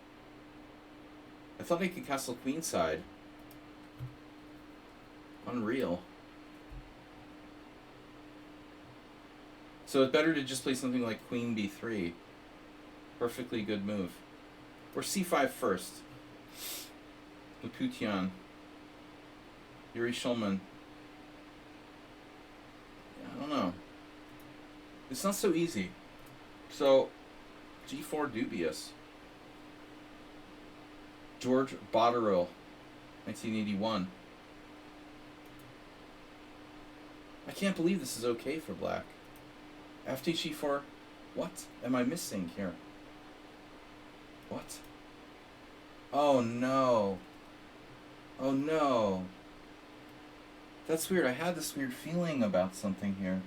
I thought I could castle queenside. Unreal. So it's better to just play something like queen b3. Perfectly good move. Or c5 first. Laputian. Yuri Shulman. Yeah, I don't know. It's not so easy. So, g4 dubious. George Botterill, 1981. I can't believe this is okay for black. After g4, what am I missing here? What? Oh no. Oh no. That's weird. I had this weird feeling about something here.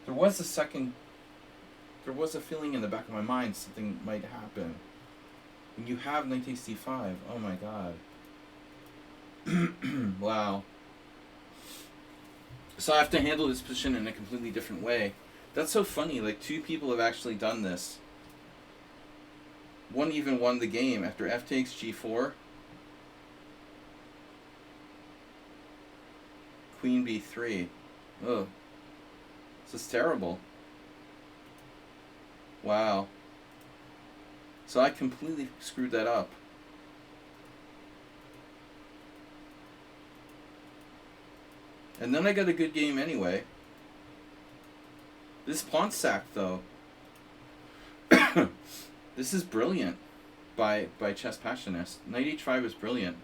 There was a feeling in the back of my mind something might happen. And you have knight takes d5. Oh my god. Wow. So I have to handle this position in a completely different way. That's so funny. Like, two people have actually done this. One even won the game after f takes g4. Queen b3. Ugh. This is terrible. Wow. So I completely screwed that up. And then I got a good game anyway. This pawn sack, though. This is brilliant by Chess Passionist. Knight h5 is brilliant.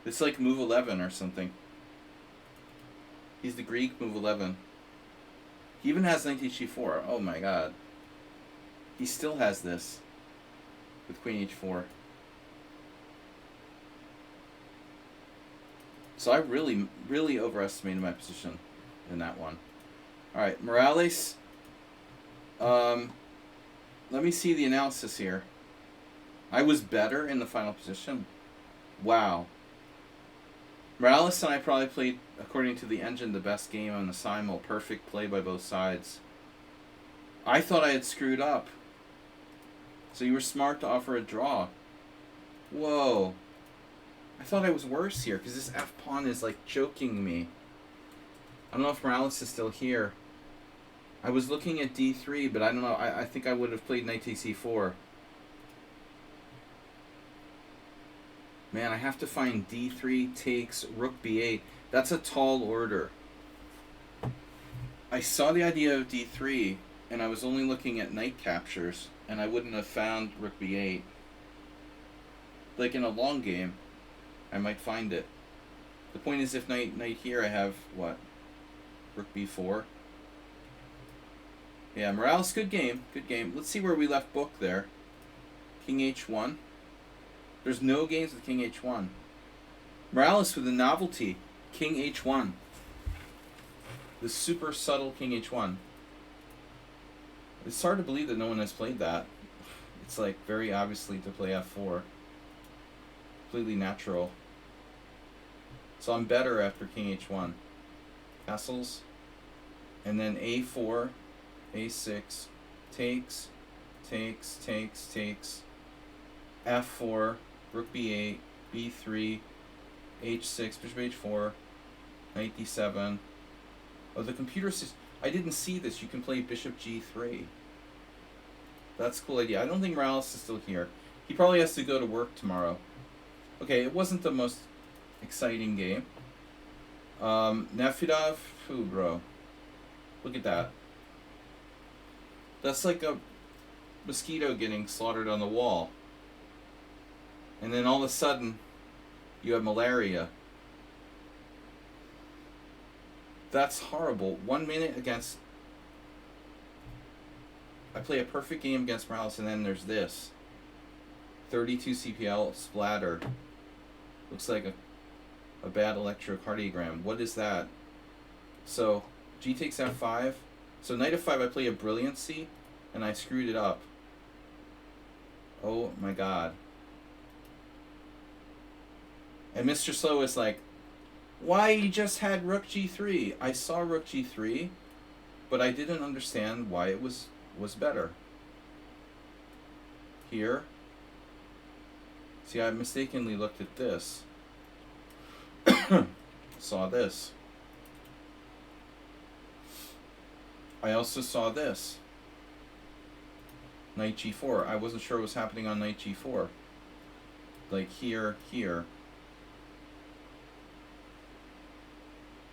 It's like move 11 or something. He's the Greek move 11. He even has knight h4. Oh my god. He still has this with queen h4. So I really, really overestimated my position in that one. Alright, Morales. Um, let me see the analysis here. I was better in the final position. Wow. Morales and I probably played, according to the engine, the best game on the Simul. Perfect play by both sides. I thought I had screwed up. So you were smart to offer a draw. Whoa. I thought I was worse here, because this F-pawn is, like, choking me. I don't know if Morales is still here. I was looking at D3, but I don't know. I think I would have played knight takes E4. Man, I have to find D3 takes rook B8. That's a tall order. I saw the idea of D3, and I was only looking at knight captures, and I wouldn't have found rook B8. Like in a long game, I might find it. The point is, if knight here, I have, what? Rook B4. Yeah, Morales, good game. Good game. Let's see where we left book there. King H1. There's no games with King H1. Morales with a novelty. King H1. The super subtle King H1. It's hard to believe that no one has played that. It's like very obviously to play F4. Completely natural. So I'm better after King H1. Castles. And then A4, A6, takes, F4, rook B8, B3, H6, bishop H4, knight D7. Oh, the computer says, I didn't see this. You can play bishop G3. That's a cool idea. I don't think Morales is still here. He probably has to go to work tomorrow. Okay, it wasn't the most exciting game. Nefedov, who, bro? Look at that. That's like a mosquito getting slaughtered on the wall. And then all of a sudden, you have malaria. That's horrible. 1 minute against... I play a perfect game against Morales, and then there's this. 32 CPL splatter. Looks like a bad electrocardiogram. What is that? So, G takes F5. So knight F5, I play a brilliancy, and I screwed it up. Oh my god. And Mr. Slow is like, why you just had rook G3? I saw rook G3, but I didn't understand why it was better. Here. See, I mistakenly looked at this. Saw this. I also saw this. Knight G4. I wasn't sure what was happening on knight G4. Like here.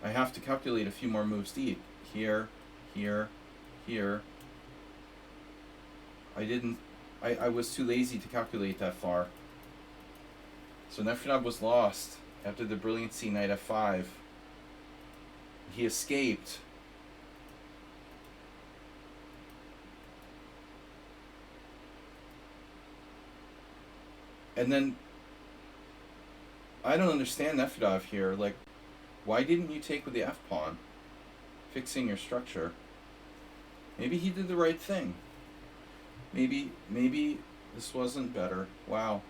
I have to calculate a few more moves deep. Here. I was too lazy to calculate that far. So Nefedov was lost after the brilliancy knight F5. He escaped. And then, I don't understand Nefedov here. Like, why didn't you take with the F-pawn? Fixing your structure. Maybe he did the right thing. Maybe this wasn't better. Wow.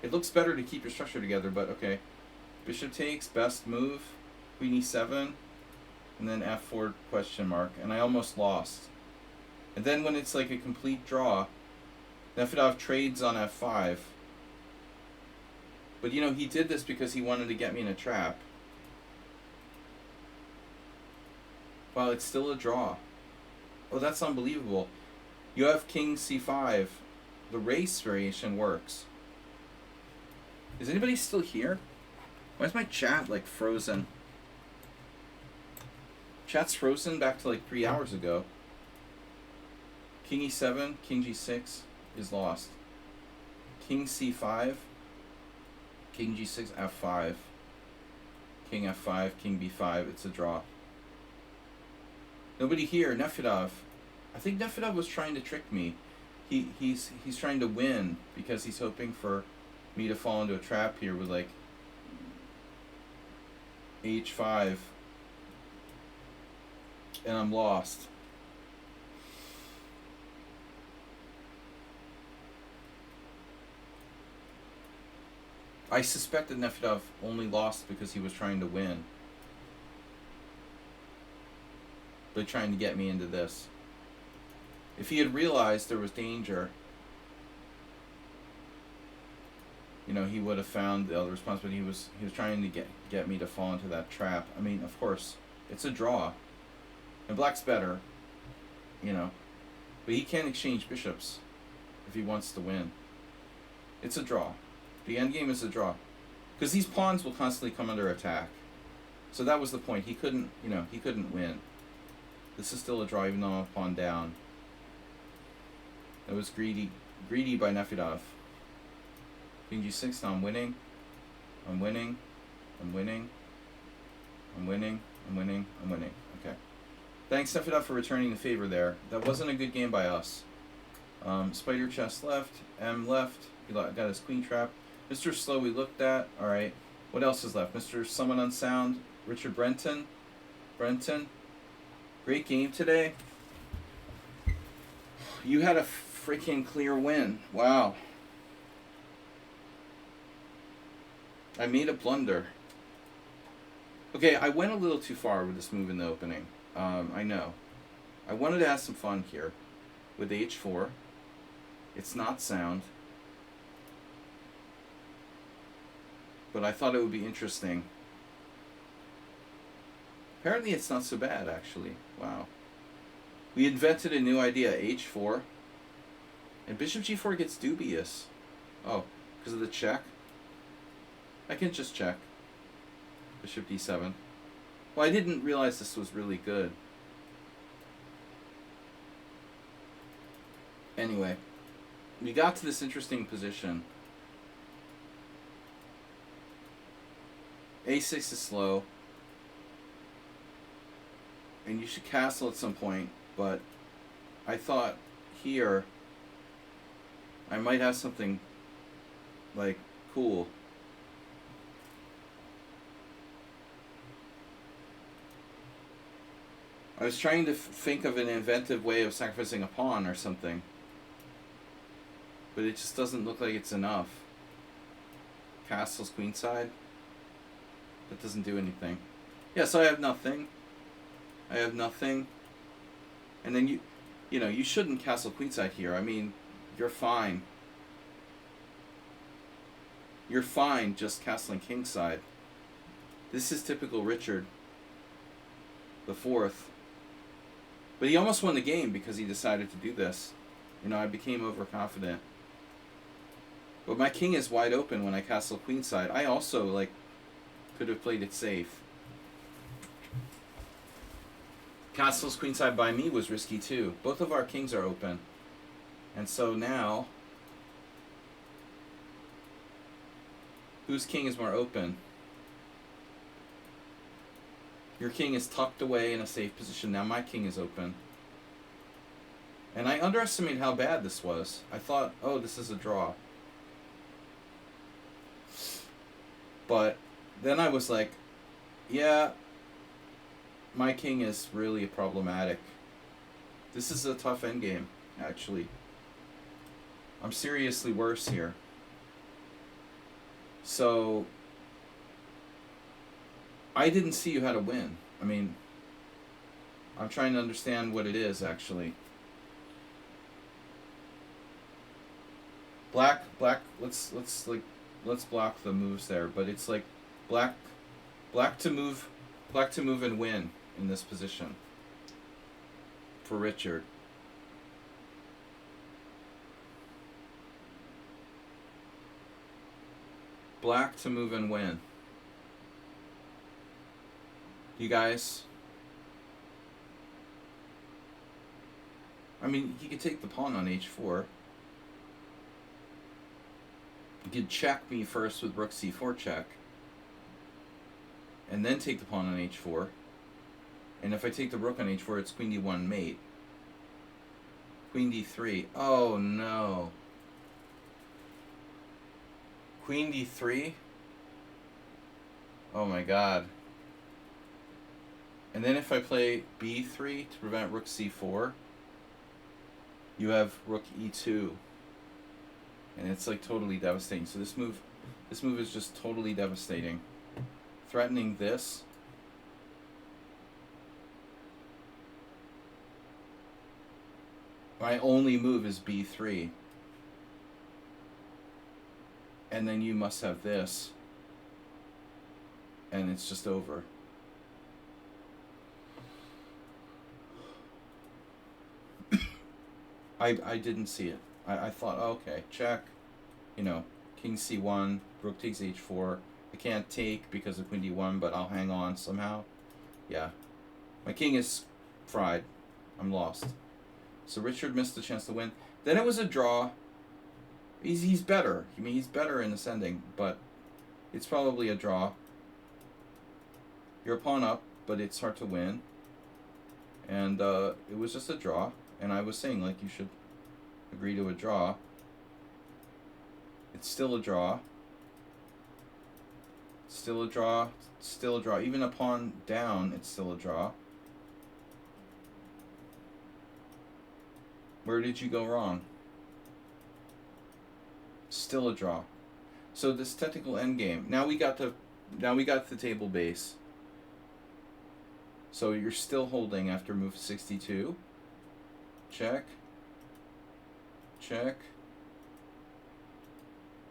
It looks better to keep your structure together, but okay. Bishop takes, best move. Queen E7. And then F4 question mark. And I almost lost. And then when it's like a complete draw, Nefedov trades on F5. But you know, he did this because he wanted to get me in a trap. Well, it's still a draw. Oh, that's unbelievable. You have King C5. The race variation works. Is anybody still here? Why is my chat like frozen? Chat's frozen back to like 3 hours ago. King E7, King G6 is lost. King C5, King G6, F5, King F5, King B5. It's a draw. Nobody here. Nefedov. I think Nefedov was trying to trick me. He's trying to win because he's hoping for me to fall into a trap here with like H5, and I'm lost. I suspect that Nefedov only lost because he was trying to win. But trying to get me into this. If he had realized there was danger, you know, he would have found the other response, but he was trying to get me to fall into that trap. I mean, of course, it's a draw. And black's better, you know. But he can't exchange bishops if he wants to win. It's a draw. The endgame is a draw. Because these pawns will constantly come under attack. So that was the point. He couldn't, you know, he couldn't win. This is still a draw even though I'm a pawn down. That was greedy by Nefedov. Queen g6, now I'm winning. I'm winning. I'm winning. I'm winning. I'm winning. I'm winning. Okay. Thanks, Nefedov, for returning the favor there. That wasn't a good game by us. Spider chess left. M left. He got his queen trap. Mr. Slow we looked at. Alright. What else is left? Mr. Summon Unsound. Richard Brenton. Great game today. You had a freaking clear win. Wow. I made a blunder. Okay, I went a little too far with this move in the opening. I know. I wanted to have some fun here with h4. It's not sound. But I thought it would be interesting. Apparently it's not so bad, actually. Wow. We invented a new idea, h4. And bishop g4 gets dubious. Oh, because of the check? I can just check. Bishop d7. Well, I didn't realize this was really good. Anyway, we got to this interesting position. a6 is slow. And you should castle at some point, but I thought here I might have something like cool. I was trying to think of an inventive way of sacrificing a pawn or something, but it just doesn't look like it's enough. Castle's queenside. That doesn't do anything. Yeah, so I have nothing. And then you know, you shouldn't castle queenside here. I mean, you're fine. You're fine just castling kingside. This is typical Richard the Fourth. But he almost won the game because he decided to do this. You know, I became overconfident. But my king is wide open when I castle queenside. I also, like, could have played it safe. Castles queenside by me was risky too. Both of our kings are open. And so now, whose king is more open? Your king is tucked away in a safe position. Now my king is open. And I underestimated how bad this was. I thought, oh, this is a draw. But then I was like, yeah, my king is really problematic. This is a tough endgame, actually. I'm seriously worse here. So I didn't see you how to win. I mean, I'm trying to understand what it is, actually. Black, let's block the moves there, but it's like black to move and win in this position for Richard. Black to move and win. You guys, I mean, he could take the pawn on h4. You could check me first with rook c4 check, and then take the pawn on h4. And if I take the rook on h4, it's queen d1 mate. Queen d3. Oh no. Queen d3? Oh my god. And then if I play b3 to prevent rook c4, you have rook e2. And it's like totally devastating. So this move This move is just totally devastating. Threatening this. My only move is b3. And then you must have this. And it's just over. I didn't see it. I thought, oh, okay, check. You know, king c1, rook takes h4. I can't take because of queen d1, but I'll hang on somehow. Yeah. My king is fried. I'm lost. So Richard missed the chance to win. Then it was a draw. He's better. I mean, he's better in ascending, but it's probably a draw. You're a pawn up, but it's hard to win. And it was just a draw. And I was saying, like, you should agree to a draw. It's still a draw. Still a draw. Still a draw. Even a pawn down, it's still a draw. Where did you go wrong? Still a draw. So this technical endgame. Now we got the table base. So you're still holding after move 62. Check. Check.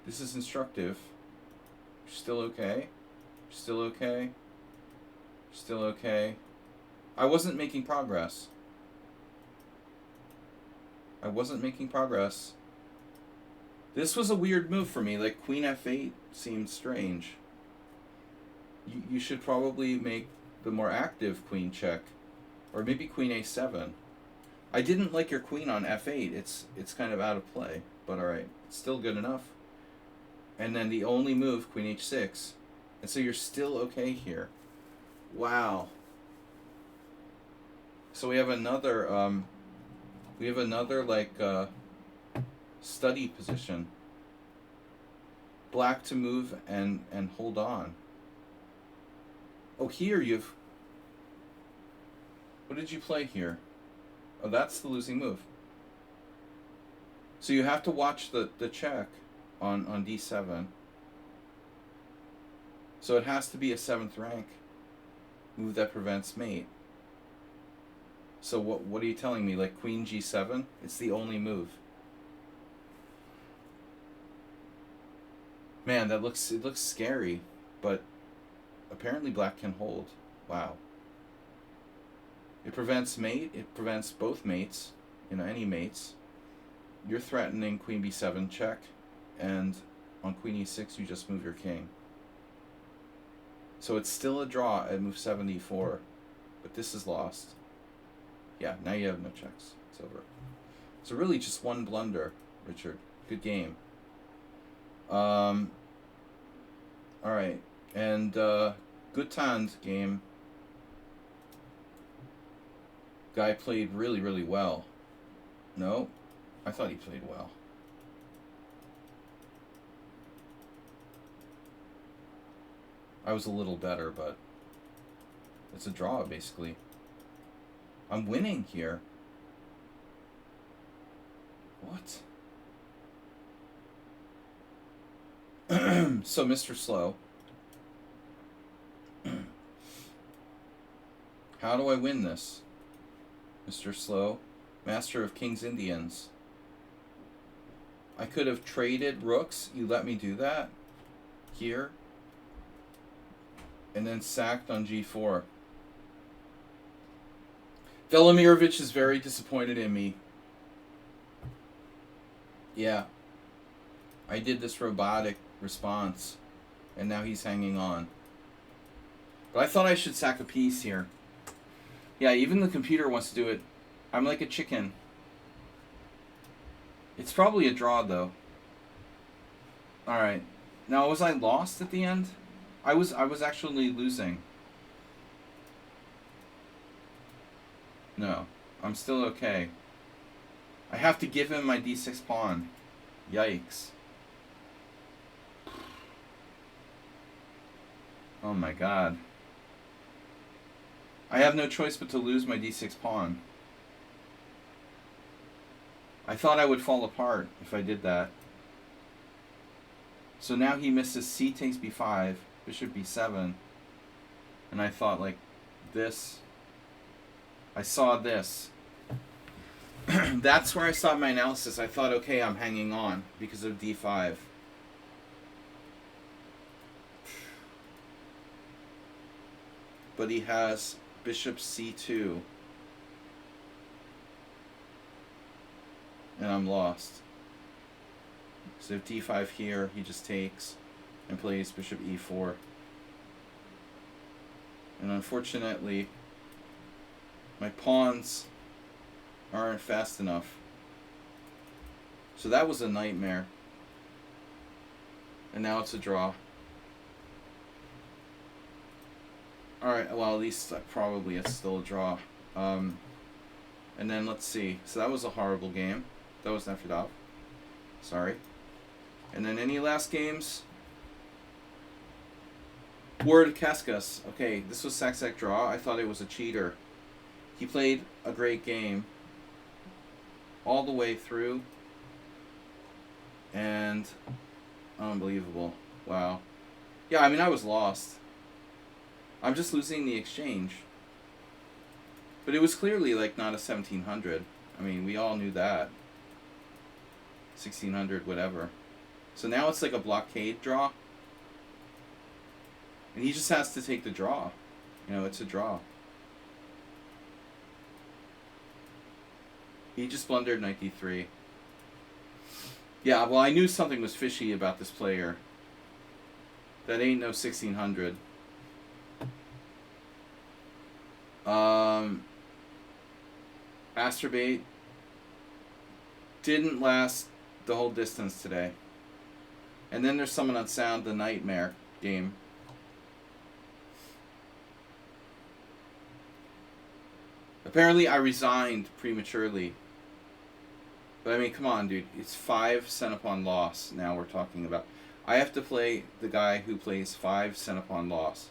This is instructive. You're still okay. Still okay. Still okay. I wasn't making progress. I wasn't making progress. This was a weird move for me. Like, queen f8 seemed strange. You should probably make the more active queen check. Or maybe queen a7. I didn't like your queen on f8. It's kind of out of play. But alright. It's still good enough. And then the only move, queen h6. And so you're still okay here. Wow. So we have another like study position. Black to move and hold on. Oh, here you've... What did you play here? Oh, that's the losing move. So you have to watch the check on d7. So it has to be a 7th rank move that prevents mate. So what are you telling me? Like queen g7? It's the only move. Man, it looks scary, but apparently black can hold. Wow. It prevents mate. It prevents both mates. You know, any mates. You're threatening queen b7 check, and on queen e6 you just move your king. So it's still a draw at move 74, but this is lost. Yeah, now you have no checks. It's over. So really just one blunder, Richard. Good game. Alright. And good timed game. Guy played really, really well. No? I thought he played well. I was a little better, but it's a draw, basically. I'm winning here. What? So, Mr. Slow. How do I win this? Mr. Slow, master of King's Indians. I could have traded rooks. You let me do that? Here. And then sacked on g4. Velimirovich is very disappointed in me. Yeah. I did this robotic response. And now he's hanging on. But I thought I should sack a piece here. Yeah, even the computer wants to do it. I'm like a chicken. It's probably a draw, though. Alright. Now, was I lost at the end? I was actually losing. No. I'm still okay. I have to give him my d6 pawn. Yikes. Oh my god. I have no choice but to lose my d6 pawn. I thought I would fall apart if I did that. So now he misses c takes b5, bishop b7. And I thought, like, this. I saw this. That's where I stopped my analysis. I thought, okay, I'm hanging on because of d5. But he has bishop c2. And I'm lost. So if d5 here, he just takes and plays bishop e4. And unfortunately, my pawns aren't fast enough. So that was a nightmare. And now it's a draw. Alright, well, at least probably it's still a draw. And then let's see. So that was a horrible game. That was Nefedov. Sorry. And then any last games? Word Kaskas. Okay, this was Sack draw. I thought it was a cheater. He played a great game all the way through. And unbelievable. Wow. Yeah, I mean, I was lost. I'm just losing the exchange. But it was clearly like not a 1700. I mean, we all knew that. 1600, whatever. So now it's like a blockade draw. And he just has to take the draw. You know, it's a draw. He just blundered 93. Yeah, well, I knew something was fishy about this player. That ain't no 1600. Masturbate didn't last the whole distance today. And then there's someone on Sound, the Nightmare game. Apparently I resigned prematurely. But I mean, come on, dude. It's 5 cent upon loss now we're talking about. I have to play the guy who plays 5 cent upon loss.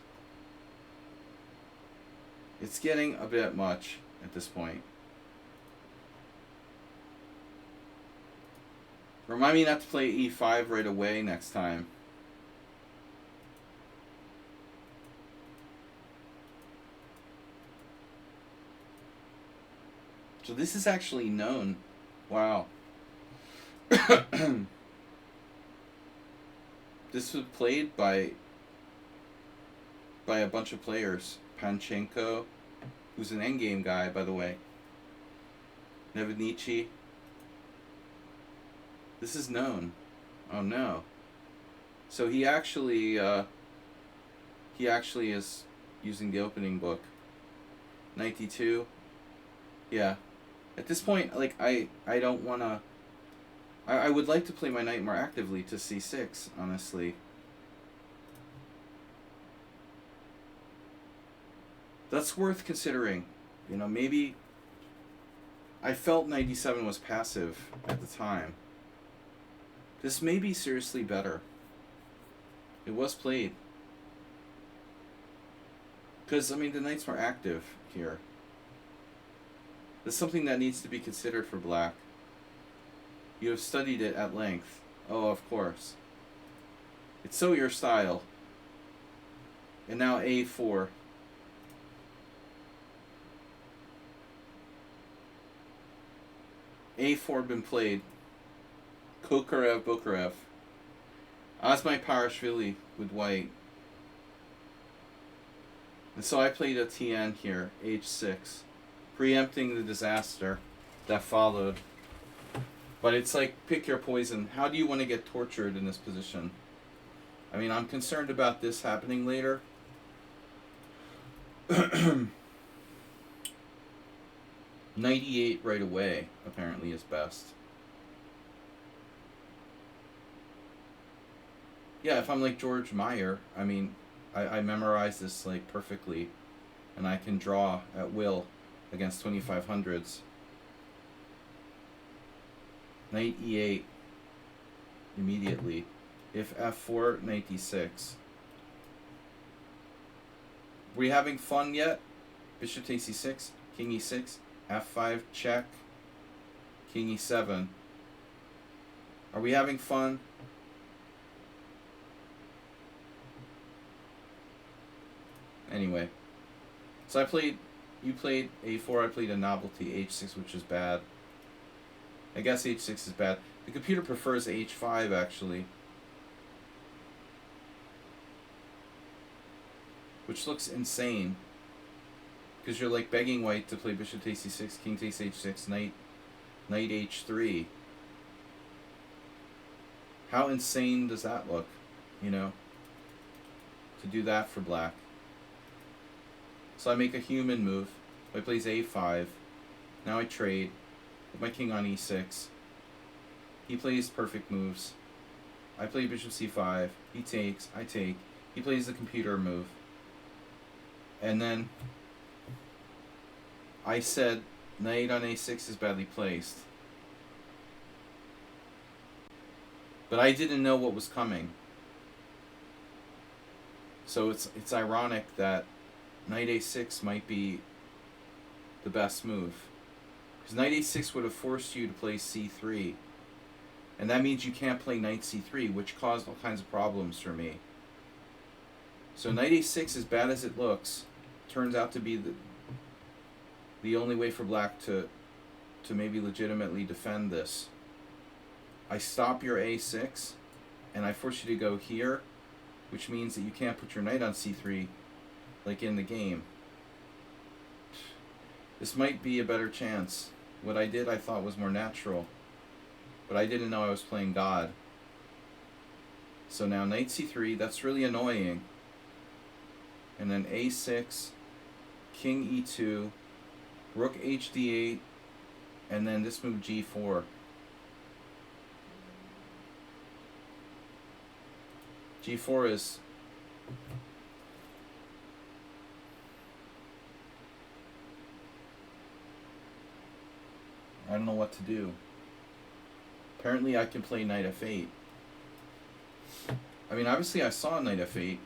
It's getting a bit much at this point. Remind me not to play e5 right away next time. So this is actually known. Wow. This was played by a bunch of players. Panchenko, who's an endgame guy, by the way. Nevenici. This is known. Oh no. So he actually is using the opening book. 92. Yeah. At this point, like, I don't want to... I would like to play my knight more actively to c6, honestly. That's worth considering. You know, maybe... I felt 97 was passive at the time. This may be seriously better. It was played. Because, I mean, the knight's more active here. That's something that needs to be considered for black. You have studied it at length. Oh, of course. It's so your style. And now a4. a4 been played. Kokarev, Bokarev. Asmai Parashvili with white. And so I played a TN here, h6. Preempting the disaster that followed. But it's like, pick your poison. How do you want to get tortured in this position? I mean, I'm concerned about this happening later. 98 right away, apparently, is best. Yeah, if I'm like George Meyer, I mean, I memorize this like perfectly, and I can draw at will against 2500s. Knight e8 immediately. If f4, knight d6. We having fun yet? Bishop takes e6, king e6, f5 check, king e7. Are we having fun? Anyway, so you played a4, I played a novelty h6, which is bad. I guess h6 is bad. The computer prefers h5, actually. Which looks insane. Because you're like begging white to play bishop takes c6, king takes h6, knight h3. How insane does that look, you know, to do that for black? So I make a human move. White plays a5. Now I trade. Put my king on e6. He plays perfect moves. I play bishop c5. He takes. I take. He plays the computer move. And then I said knight on a6 is badly placed. But I didn't know what was coming. So it's ironic that knight a6 might be the best move. Because knight a6 would have forced you to play c3. And that means you can't play knight c3, which caused all kinds of problems for me. So knight a6, as bad as it looks, turns out to be the only way for black to maybe legitimately defend this. I stop your a6, and I force you to go here, which means that you can't put your knight on c3 like in the game. This might be a better chance. What I did I thought was more natural, but I didn't know I was playing God. So now knight c3, that's really annoying. And then a6, king e2, rook hd8, and then this move g4. G4 is I don't know what to do. Apparently I can play knight f8. I mean, obviously I saw knight f8.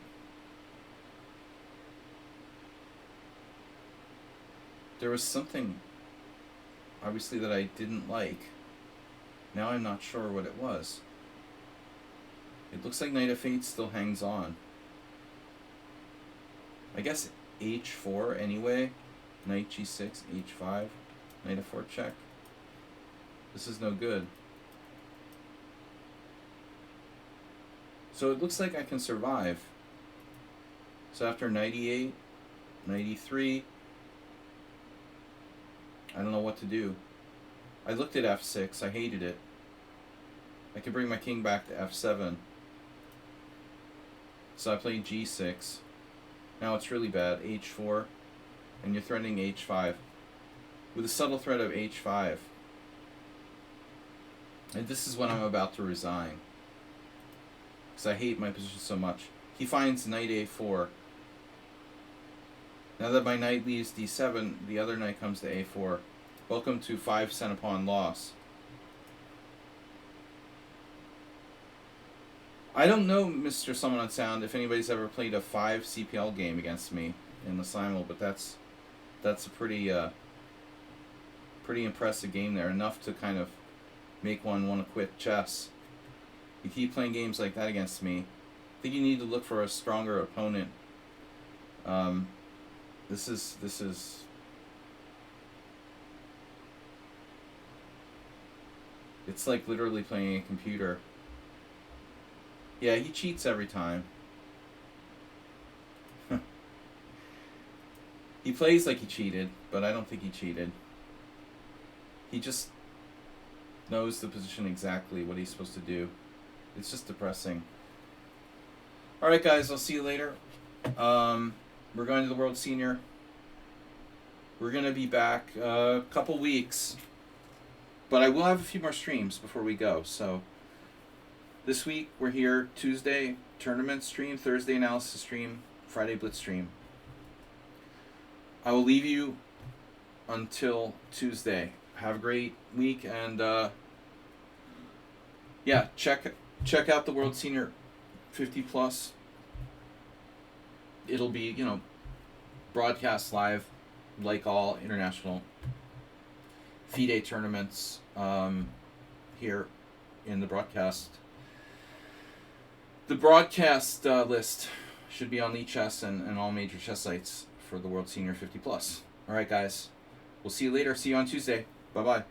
There was something obviously that I didn't like. Now I'm not sure what it was. It looks like knight f8 still hangs on. I guess h4 anyway. Knight g6, h5, knight f4 check. This is no good. So it looks like I can survive. So after knight e8, knight e3, I don't know what to do. I looked at f6, I hated it. I could bring my king back to f7. So I played g6. Now it's really bad. h4. And you're threatening h5. With a subtle threat of h5. And this is when I'm about to resign. Because I hate my position so much. He finds knight a4. Now that my knight leaves d7, the other knight comes to a4. Welcome to 5 cent pawn loss. I don't know, Mr. Someone on Sound, if anybody's ever played a 5 CPL game against me in the Simul, but that's a pretty impressive game there. Enough to kind of make one want to quit chess. You keep playing games like that against me, I think you need to look for a stronger opponent. This is it's like literally playing a computer. Yeah, he cheats every time. He plays like he cheated, but I don't think he cheated. He just knows the position exactly, what he's supposed to do. It's just depressing. Alright guys, I'll see you later. We're going to the World Senior. We're going to be back a couple weeks. But I will have a few more streams before we go, so this week we're here Tuesday tournament stream, Thursday analysis stream, Friday blitz stream. I will leave you until Tuesday. Have a great week, and yeah, check out the World Senior 50 plus. It'll be, broadcast live like all international FIDE tournaments here in the broadcast. The broadcast list Should be on lichess and all major chess sites for the World Senior 50+. All right, guys. We'll see you later. See you on Tuesday. Bye-bye.